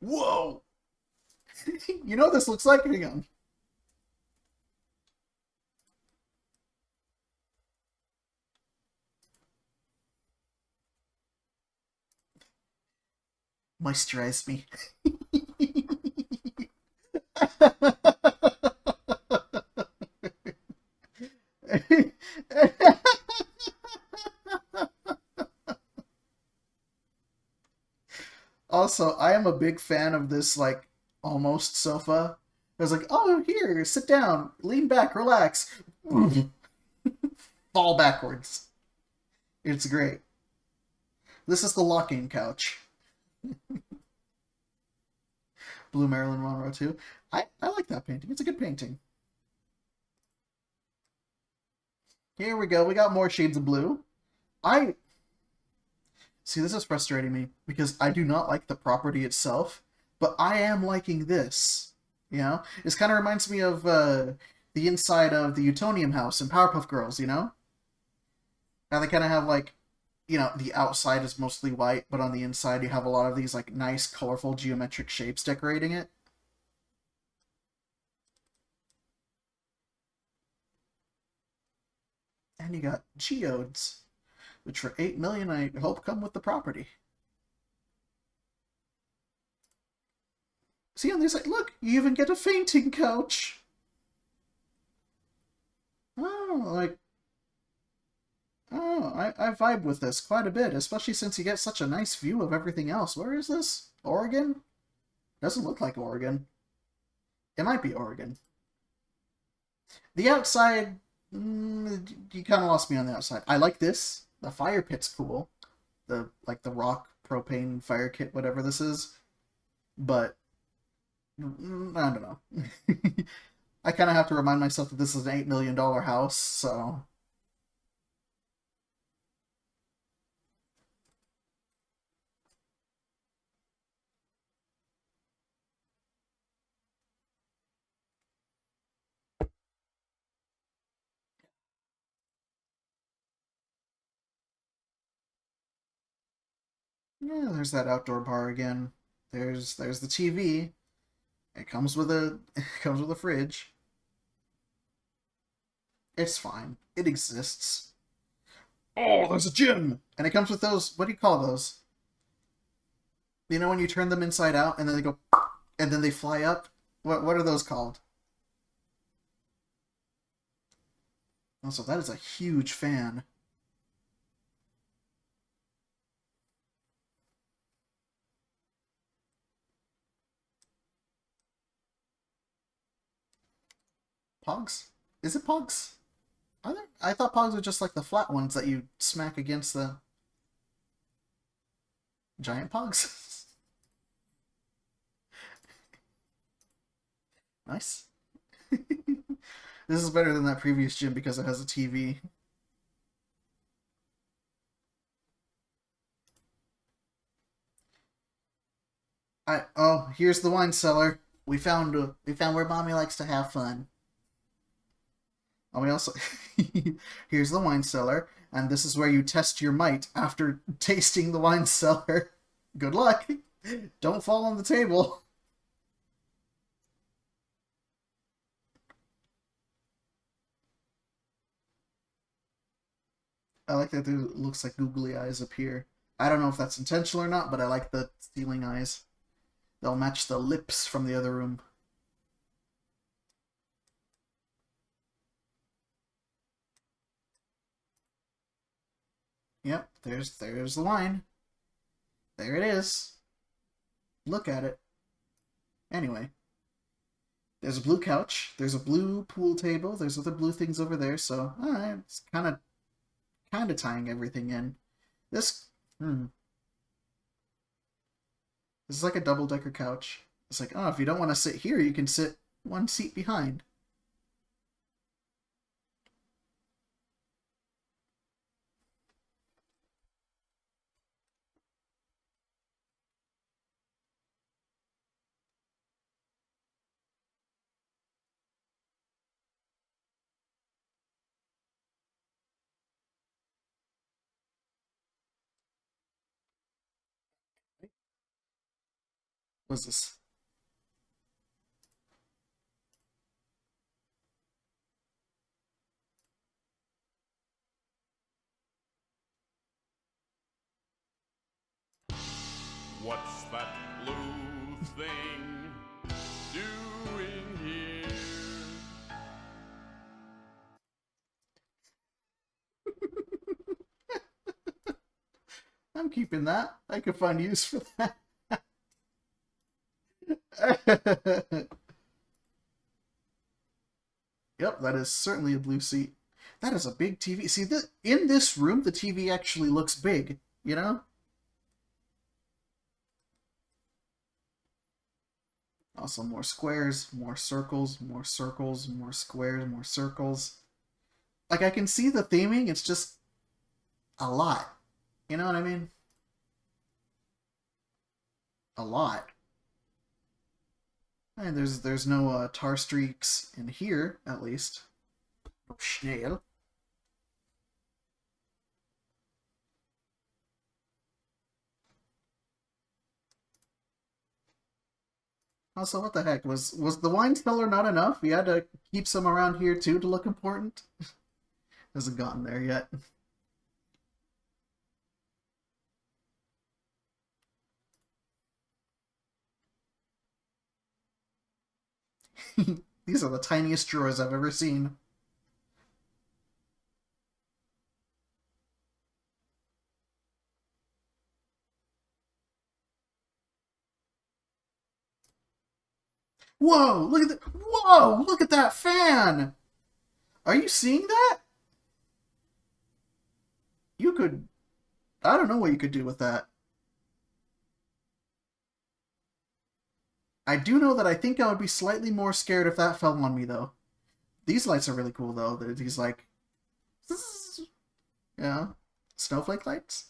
Whoa! You know what this looks like? Hang on. Moisturize me. Also, I am a big fan of this, like, almost sofa. I was like, oh, here, sit down, lean back, relax. Fall backwards. It's great. This is the lock-in couch. Blue Marilyn Monroe, too. I like that painting. It's a good painting. Here we go. We got more shades of blue. See, this is frustrating me because I do not like the property itself, but I am liking this. You know? This kind of reminds me of the inside of the Utonium house in Powerpuff Girls, you know? How they kind of have, like, you know, the outside is mostly white, but on the inside you have a lot of these, like, nice, colorful geometric shapes decorating it. And you got geodes, which for 8 million I hope come with the property. See on this side, look, you even get a fainting couch. Oh, like, oh, I vibe with this quite a bit, especially since you get such a nice view of everything else. Where is this? Oregon? Doesn't look like Oregon. It might be Oregon. The outside, you kind of lost me on the outside. I like this. The fire pit's cool. Like the rock propane fire kit, whatever this is. But I don't know. I kind of have to remind myself that this is an $8 million house, so... Yeah, there's that outdoor bar again. There's the TV. It comes with a it comes with a fridge. It's fine. It exists. Oh, there's a gym! And it comes with those, what do you call those? You know when you turn them inside out and then they go, and then they fly up? What are those called? Also, that is a huge fan. Pogs? Is it Pogs? Are there? I thought Pogs were just like the flat ones that you smack against the giant Pogs. Nice. This is better than that previous gym because it has a TV. Here's the wine cellar. We found where mommy likes to have fun. And we also here's the wine cellar, and this is where you test your might after tasting the wine cellar. Good luck. Don't fall on the table. I like that there looks like googly eyes appear. I don't know if that's intentional or not, but I like the ceiling eyes. They'll match the lips from the other room. Yep, there's the wine. There it is. Look at it. Anyway, there's a blue couch. There's a blue pool table. There's other blue things over there. So it's kind of tying everything in. This this is like a double-decker couch. It's like, oh, if you don't want to sit here, you can sit one seat behind. What's this? What's that blue thing doing here? I'm keeping that. I could find use for that. Yep, that is certainly a blue seat. That is a big TV. See, in this room, the TV actually looks big, you know? Also, more squares, more circles, more circles, more squares, more circles. Like, I can see the theming, it's just a lot. You know what I mean? A lot. And there's no tar streaks in here, at least. No schnell. Also, what the heck? Was the wine cellar not enough? We had to keep some around here too to look important? Hasn't gotten there yet. These are the tiniest drawers I've ever seen. Whoa! Look at that! Whoa! Look at that fan! Are you seeing that? You could... I don't know what you could do with that. I do know that I think I would be slightly more scared if that fell on me, though. These lights are really cool, though. They're these, like... Yeah. Snowflake lights?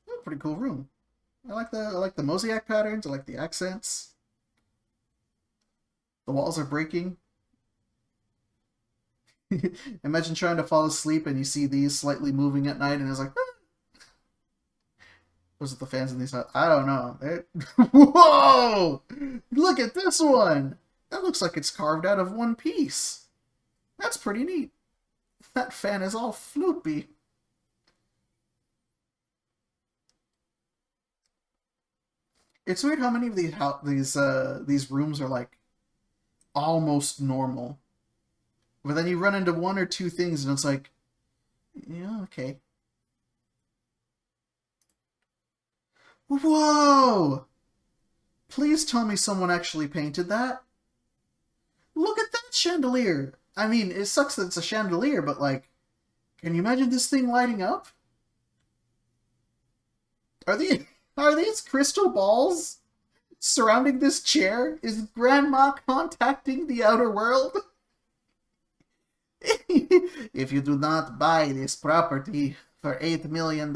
Oh, pretty cool room. I like the mosaic patterns. I like the accents. The walls are breaking. Imagine trying to fall asleep and you see these slightly moving at night, and it's like, ah! Was it the fans in these? I don't know. Whoa! Look at this one. That looks like it's carved out of one piece. That's pretty neat. That fan is all floopy. It's weird how many of these rooms are like almost normal, but then you run into one or two things and it's like, yeah, okay. Whoa! Please tell me someone actually painted that. Look at that chandelier. I mean, it sucks that it's a chandelier, but like, can you imagine this thing lighting up? Are these are these crystal balls surrounding this chair? Is Grandma contacting the outer world? If you do not buy this property for $8 million,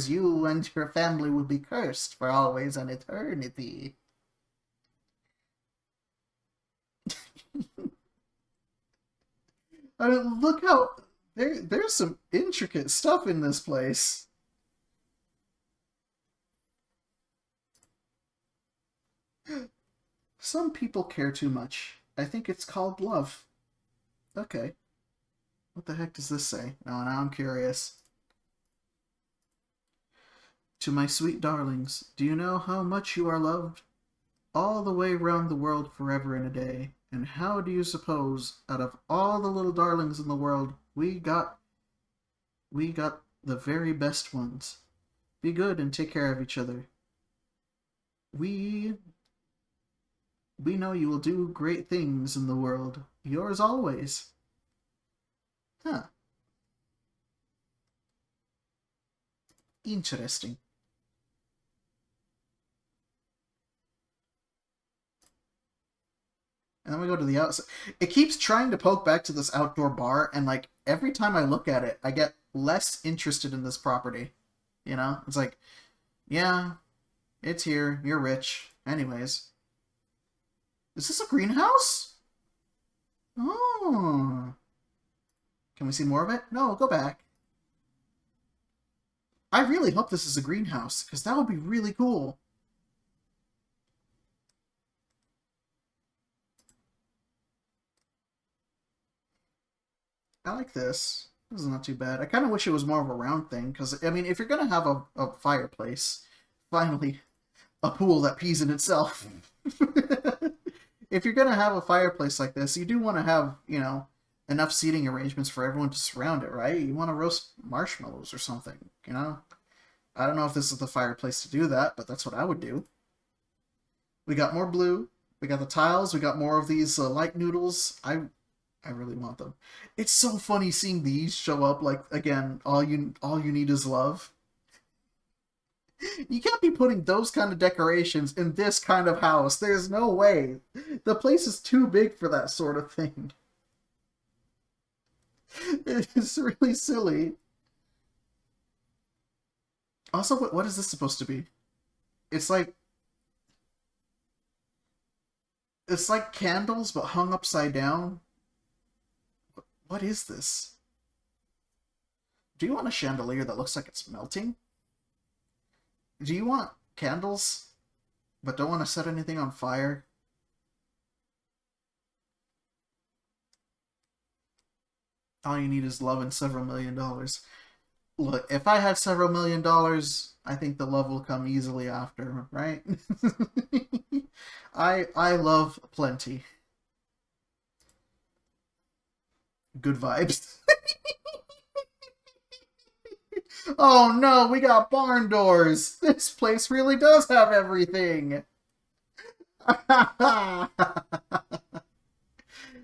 you and your family will be cursed for always and eternity. I mean, look how there's some intricate stuff in this place. Some people care too much. I think it's called love. Okay. What the heck does this say? Oh, now I'm curious. To my sweet darlings, do you know how much you are loved? All the way round the world forever in a day. And how do you suppose, out of all the little darlings in the world, we got the very best ones. Be good and take care of each other. We know you will do great things in the world. Yours always. Huh. Interesting. And then we go to the outside. It keeps trying to poke back to this outdoor bar, and like every time I look at it, I get less interested in this property. You know? It's like, yeah, it's here. You're rich. Anyways. Is this a greenhouse? Oh. Can we see more of it? No, go back. I really hope this is a greenhouse, because that would be really cool. I like this. This is not too bad. I kind of wish it was more of a round thing, because, I mean, if you're going to have a fireplace, finally, a pool that pees in itself. If you're going to have a fireplace like this, you do want to have, you know, enough seating arrangements for everyone to surround it, right? You want to roast marshmallows or something, you know? I don't know if this is the fireplace to do that, but that's what I would do. We got more blue. We got the tiles. We got more of these light noodles. I really want them. It's so funny seeing these show up. Like, again, all you need is love. You can't be putting those kind of decorations in this kind of house. There's no way. The place is too big for that sort of thing. It's really silly. Also, what is this supposed to be? It's like candles but hung upside down. What is this? Do you want a chandelier that looks like it's melting? Do you want candles but don't want to set anything on fire? All you need is love and several $1,000,000. Look, if I had several $1,000,000, I think the love will come easily after, right? I love plenty. Good vibes. Oh no, we got barn doors. This place really does have everything.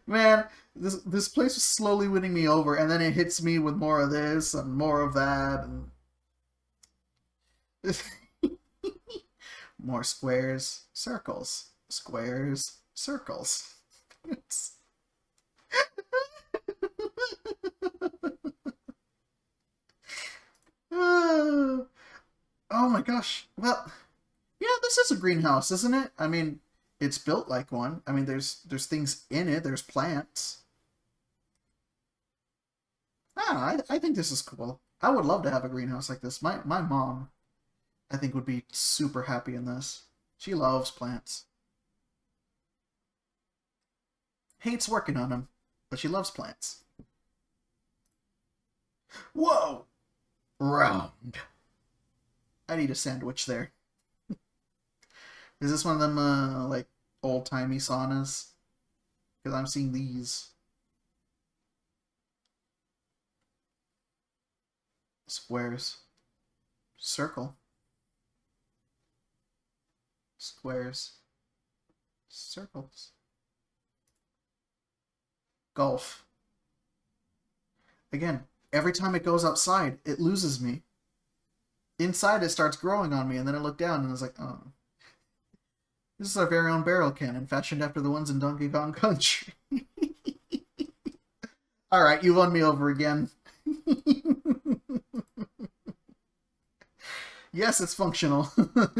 Man, this place is slowly winning me over, and then it hits me with more of this and more of that, and more squares, circles, squares, circles. Oh my gosh. Well, yeah, this is a greenhouse, isn't it? I mean, it's built like one. I mean, there's things in it. There's plants. I think this is cool. I would love to have a greenhouse like this. My mom, I think, would be super happy in this. She loves plants. Hates working on them, but she loves plants. Whoa! Round. I need a sandwich there. Is this one of them, like, old-timey saunas? Because I'm seeing these. Squares. Circle. Squares. Circles. Golf. Again, every time it goes outside, it loses me. Inside, it starts growing on me, and then I look down, and it's like, oh. This is our very own barrel cannon, fashioned after the ones in Donkey Kong Country. Alright, you won me over again. Yes, it's functional. Look,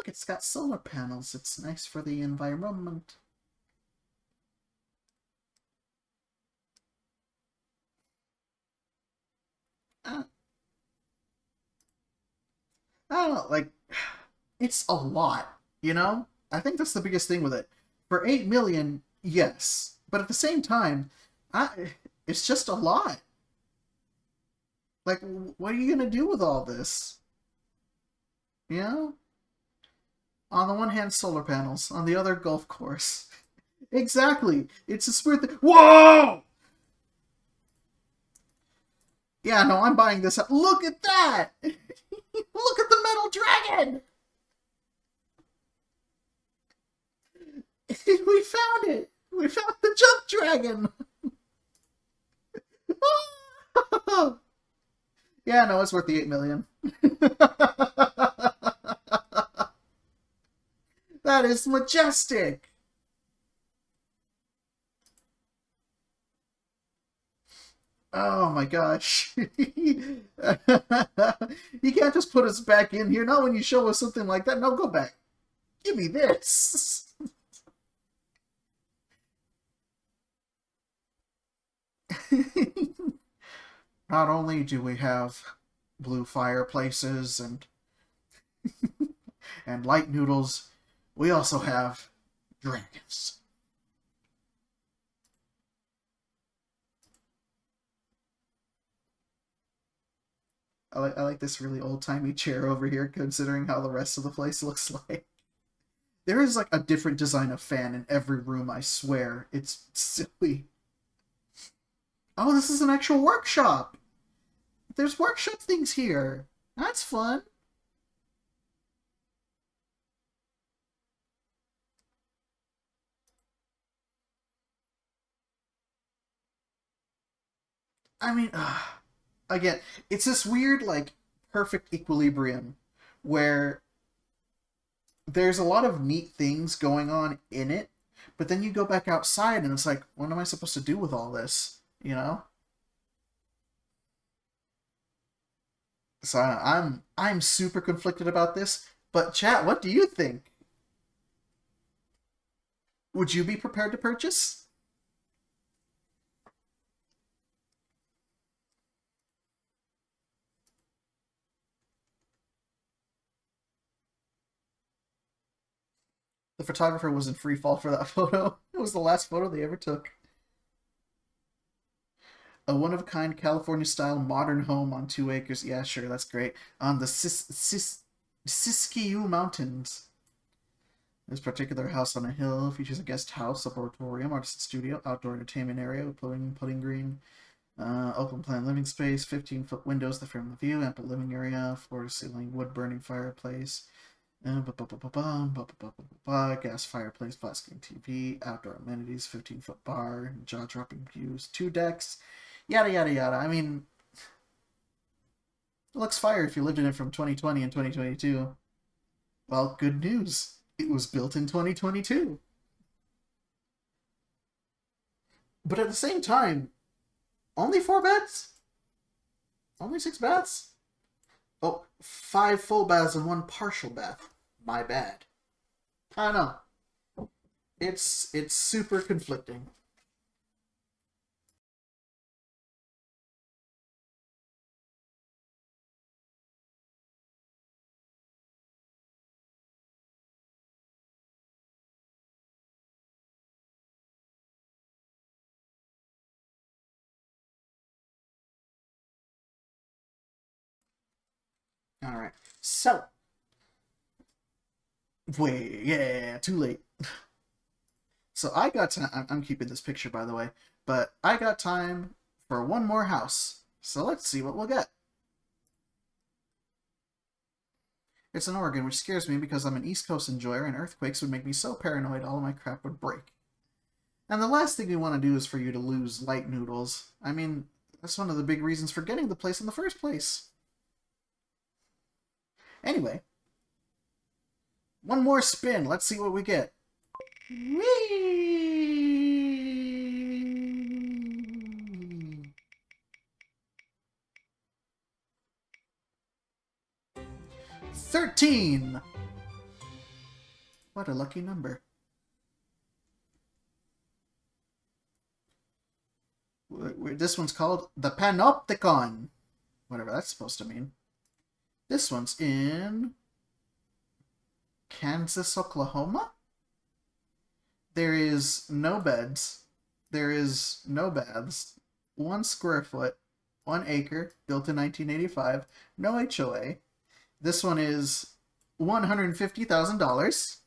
it's got solar panels. It's nice for the environment. I don't know, like, it's a lot, you know? I think that's the biggest thing with it. For 8 million, yes. But at the same time, it's just a lot. Like, what are you going to do with all this? You know? On the one hand, solar panels. On the other, golf course. Exactly. It's a weird thing. Whoa! Yeah, no, I'm buying this. Look at that! Look at the metal dragon! We found it! We found the jump dragon! Yeah, no, it's worth the 8 million. That is majestic! Oh my gosh. You can't just put us back in here. Not when you show us something like that. No, go back. Give me this. Not only do we have blue fireplaces and light noodles, we also have dragons. I like this really old-timey chair over here, considering how the rest of the place looks like. There is like a different design of fan in every room, I swear. It's silly. Oh, this is an actual workshop! There's workshop things here. That's fun. I mean, again, it's this weird, like, perfect equilibrium where there's a lot of neat things going on in it, but then you go back outside and it's like, what am I supposed to do with all this? You know? So I'm super conflicted about this. But chat, what do you think? Would you be prepared to purchase? The photographer was in free fall for that photo. It was the last photo they ever took. A one-of-a-kind California-style modern home on 2 acres. Yeah, sure, that's great. On the Siskiyou Mountains. This particular house on a hill features a guest house, laboratorium, artist studio, outdoor entertainment area with putting green, open plan living space, 15-foot windows that frame the view, ample living area, floor-to-ceiling wood-burning fireplace, gas fireplace, flat screen TV, outdoor amenities, 15-foot bar, jaw-dropping views, 2 decks, yada yada yada. I mean, it looks fire if you lived in it from 2020 and 2022. Well, good news. It was built in 2022. But at the same time, only 4 beds? Only 6 baths? Oh, 5 full baths and 1 partial bath. My bad. I don't know. It's super conflicting. Alright. So. Wait, yeah, too late. So I got time. I'm keeping this picture, by the way. But I got time for one more house. So let's see what we'll get. It's an organ, which scares me because I'm an East Coast enjoyer and earthquakes would make me so paranoid all of my crap would break. And the last thing we want to do is for you to lose light noodles. I mean, that's one of the big reasons for getting the place in the first place. Anyway, one more spin. Let's see what we get. Whee! 13! What a lucky number. This one's called the PANOPTICON. Whatever that's supposed to mean. This one's in Kansas, Oklahoma. There is no beds. There is no baths. 1 square foot. 1 acre. Built in 1985. No HOA. This one is $150,000.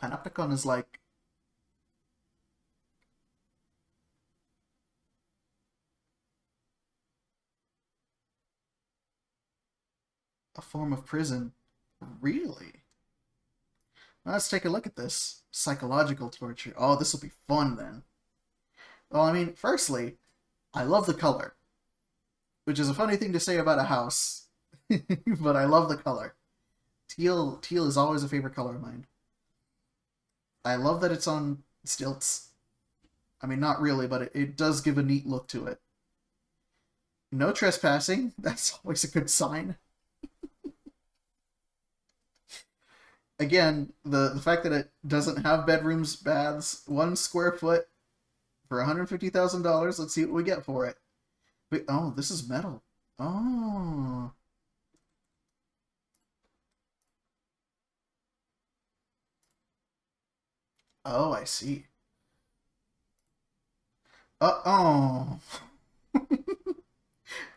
Panopticon is like a form of prison. Really? Let's take a look at this. Psychological torture. Oh, this will be fun then. Well, I mean, firstly, I love the color. Which is a funny thing to say about a house. But I love the color. Teal is always a favorite color of mine. I love that it's on stilts. I mean, not really, but it does give a neat look to it. No trespassing. That's always a good sign. Again, the fact that it doesn't have bedrooms, baths, 1 square foot for $150,000. Let's see what we get for it. Wait, oh, this is metal. Oh. Oh, I see. Uh-oh.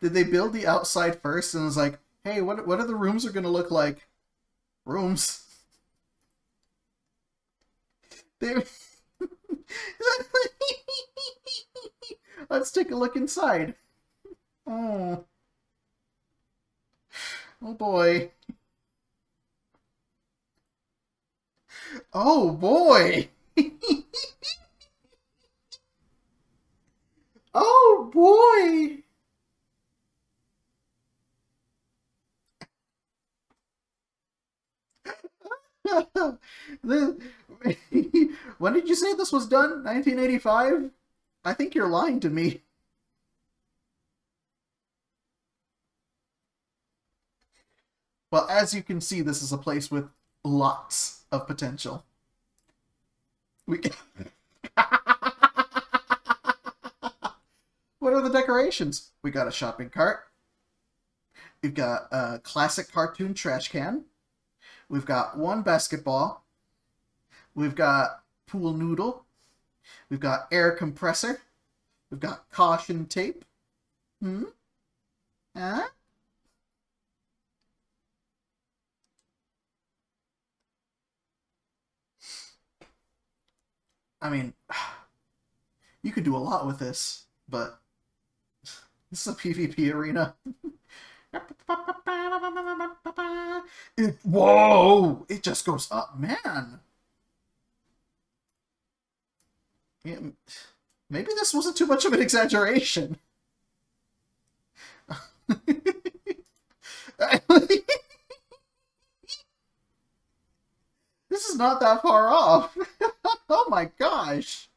Did they build the outside first and was like, hey, what are the rooms are going to look like? Rooms. Let's take a look inside. Oh. Oh boy. Oh boy. Oh boy. When did you say this was done? 1985? I think you're lying to me. Well, as you can see, this is a place with lots of potential. What are the decorations? We got a shopping cart. We've got a classic cartoon trash can. We've got 1 basketball. We've got pool noodle. We've got air compressor. We've got caution tape. Huh? I mean, you could do a lot with this, but this is a PvP arena. Whoa! It just goes up, man. Yeah, maybe this wasn't too much of an exaggeration. This is not that far off. Oh my gosh.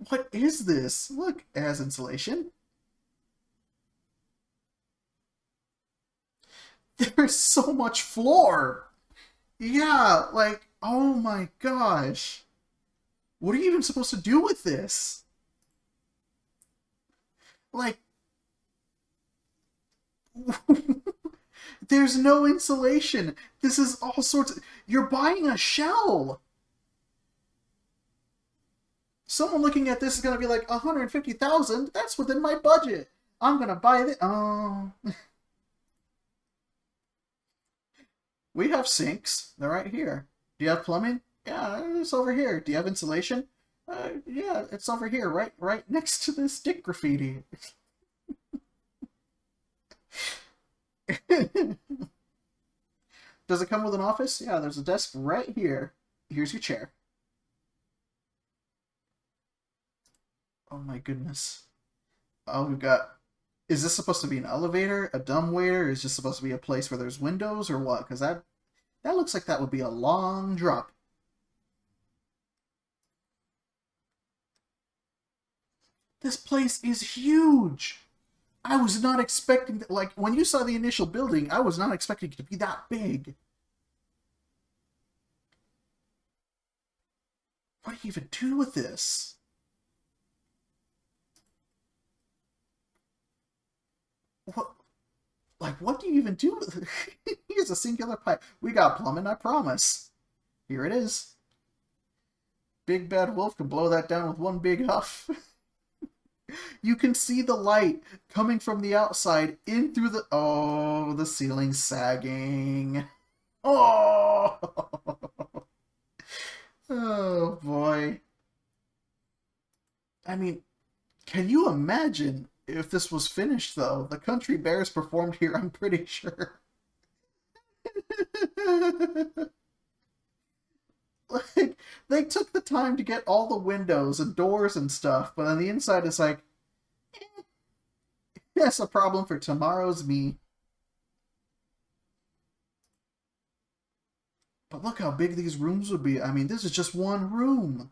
What is this? Look, it has insulation. There's so much floor. Yeah, like, oh my gosh. What are you even supposed to do with this? Like, there's no insulation. This is all sorts of... You're buying a shell. Someone looking at this is gonna be like 150,000. That's within my budget. I'm gonna buy it. Oh, we have sinks. They're right here. Do you have plumbing? Yeah, it's over here. Do you have insulation? Yeah, it's over here, right next to this dick graffiti. Does it come with an office? Yeah, there's a desk right here. Here's your chair. Oh my goodness. Oh, we've got... Is this supposed to be an elevator? A dumbwaiter? Is this supposed to be a place where there's windows or what? Because that looks like that would be a long drop. This place is huge. I was not expecting that. Like, when you saw the initial building, I was not expecting it to be that big. What do you even do with this? What? Like, what do you even do with it? Here's a singular pipe. We got plumbing, I promise. Here it is. Big Bad Wolf can blow that down with one big huff. You can see the light coming from the outside in through the... Oh, the ceiling's sagging. Oh! Oh, boy. I mean, can you imagine if this was finished, though? The Country Bears performed here, I'm pretty sure. Like, they took the time to get all the windows and doors and stuff, but on the inside it's like, that's a problem for tomorrow's me. But look how big these rooms would be. I mean, this is just one room.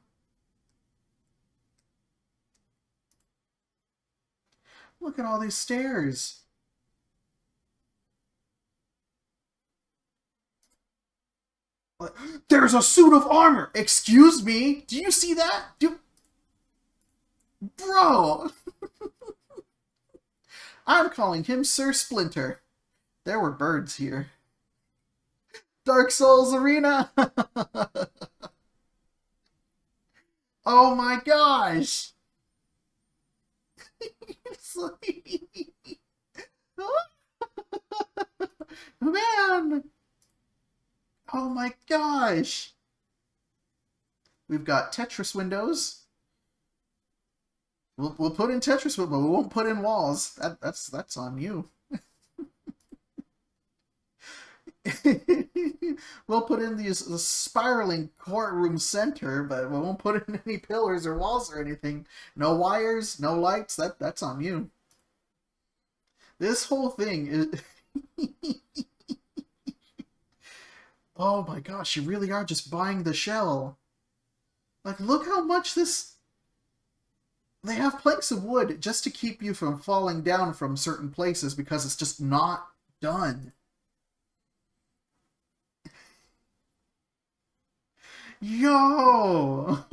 Look at all these stairs. There's a suit of armor! Excuse me? Do you see that? Bro! I'm calling him Sir Splinter. There were birds here. Dark Souls Arena! Oh my gosh! Man! Oh my gosh! We've got Tetris windows. We'll put in Tetris, but we won't put in walls. That's on you. We'll put in the spiraling courtroom center, but we won't put in any pillars or walls or anything. No wires, no lights. That's on you. This whole thing is... Oh my gosh, you really are just buying the shell. Like, look how much this... They have planks of wood just to keep you from falling down from certain places because it's just not done. Yo!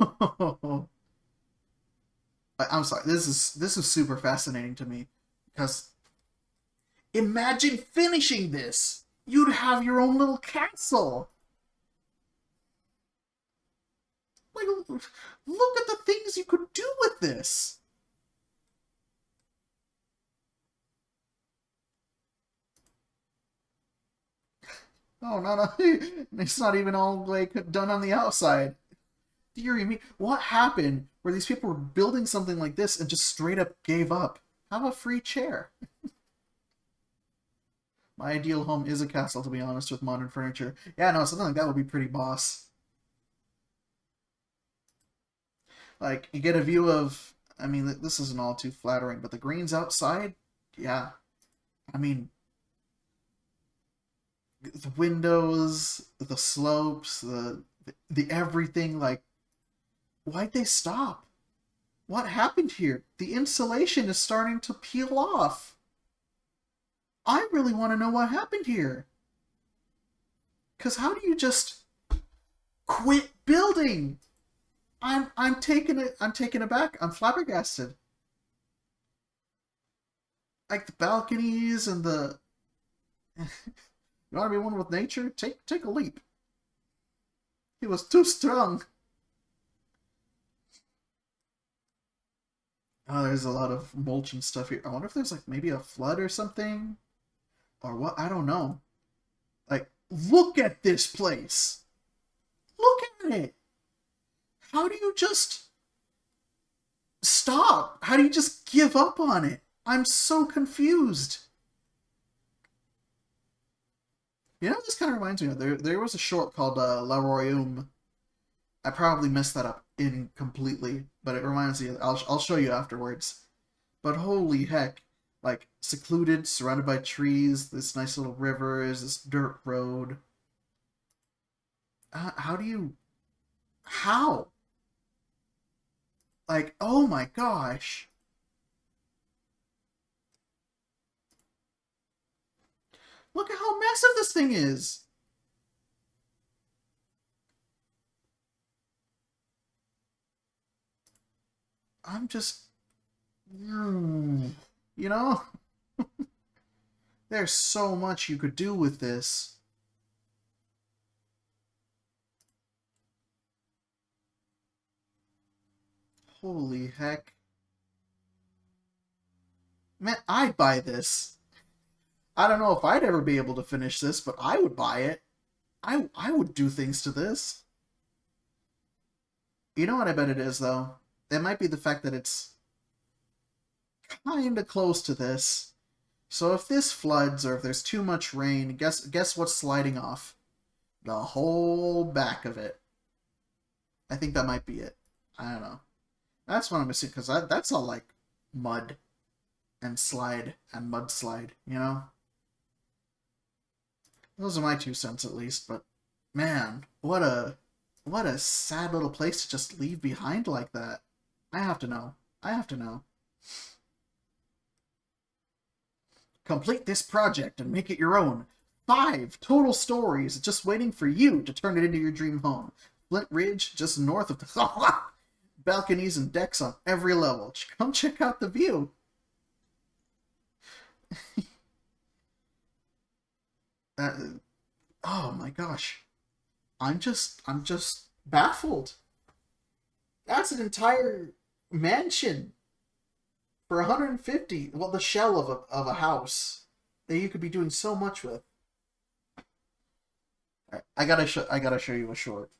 I'm sorry, this is super fascinating to me. Because imagine finishing this! You'd have your own little castle! Like, look at the things you could do with this! Oh, no, it's not even all, like, done on the outside. Deary me, what happened where these people were building something like this and just straight up gave up? Have a free chair. My ideal home is a castle, to be honest, with modern furniture. Yeah, no, something like that would be pretty boss. Like, you get a view of... I mean, this isn't all too flattering, but the greens outside? Yeah. I mean... The windows, the slopes, the everything, like... Why'd they stop? What happened here? The insulation is starting to peel off. I really want to know what happened here. Because how do you just quit building? I'm taken aback. I'm flabbergasted. Like the balconies and the... You want to be one with nature? Take a leap. He was too strong. Oh, there's a lot of mulch and stuff here. I wonder if there's like maybe a flood or something, or what? I don't know. Like, look at this place. Look at it. How do you just stop? How do you just give up on it? I'm so confused. You know, this kind of reminds me of there was a short called La Royaume. I probably messed that up incompletely, but it reminds me. I'll show you afterwards. But holy heck, like secluded, surrounded by trees. This nice little river is this dirt road. How do you? How? Like, oh my gosh. Look at how massive this thing is. I'm just, you know, there's so much you could do with this. Holy heck. Man, I'd buy this. I don't know if I'd ever be able to finish this, but I would buy it. I would do things to this. You know what I bet it is, though? It might be the fact that it's kind of close to this. So if this floods or if there's too much rain, guess what's sliding off? The whole back of it. I think that might be it. I don't know. That's what I'm assuming, because that's all like mud and slide and mudslide, you know? Those are my 2 cents at least, but man, what a sad little place to just leave behind like that. I have to know. I have to know. Complete this project and make it your own. 5 total stories just waiting for you to turn it into your dream home. Flint Ridge, just north of the balconies and decks on every level. Come check out the view. That, oh my gosh. I'm just baffled. That's an entire mansion for 150. Well, the shell of a house that you could be doing so much with. Right, I gotta show you a short.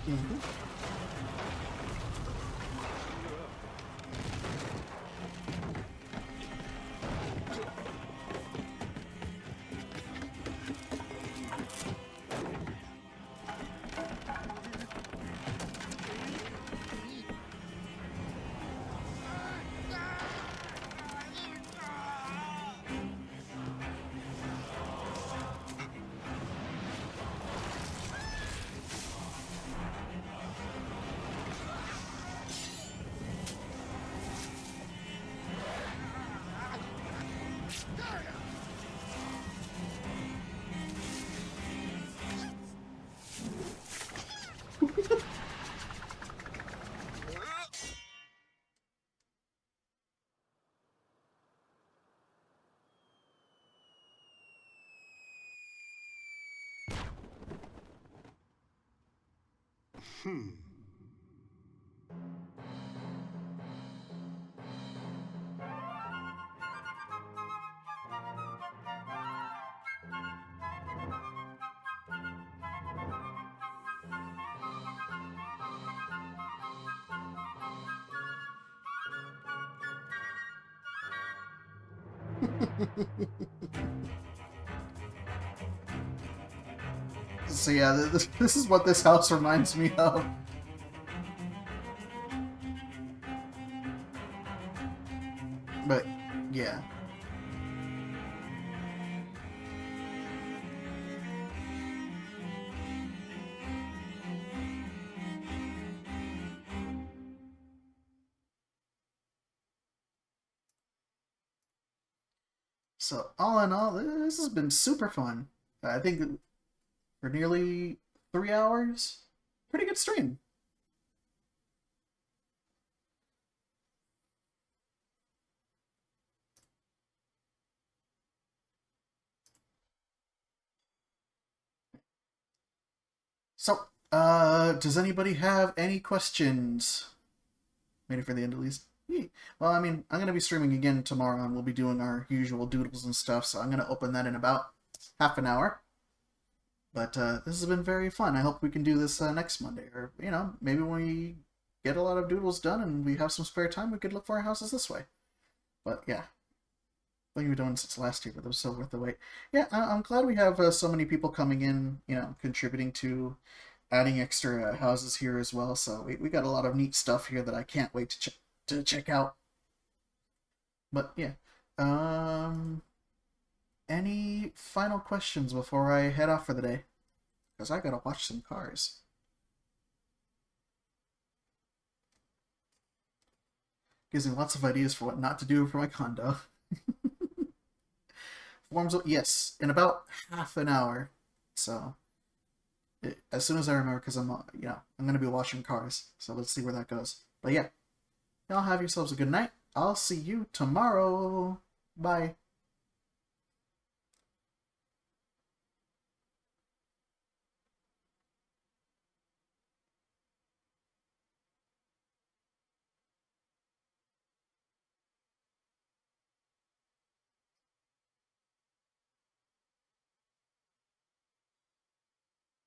Mhm. So yeah, this is what this house reminds me of. But yeah. So all in all, this has been super fun. I think for nearly 3 hours, pretty good stream. So, does anybody have any questions? Made it for the end at least. Well, I mean, I'm gonna be streaming again tomorrow, and we'll be doing our usual doodles and stuff. So I'm gonna open that in about half an hour. But this has been very fun. I hope we can do this next Monday, or maybe when we get a lot of doodles done and we have some spare time, we could look for our houses this way. But yeah, like we've been doing since last year, but it was so worth the wait. Yeah, I'm glad we have so many people coming in, contributing to adding extra houses here as well. So we got a lot of neat stuff here that I can't wait to check out. But yeah, um, any final questions before I head off for the day? Because I gotta watch some cars. Gives me lots of ideas for what not to do for my condo. Forms, yes, in about half an hour. So as soon as I remember, because I'm gonna be watching cars. So let's see where that goes. But yeah, y'all have yourselves a good night. I'll see you tomorrow. Bye.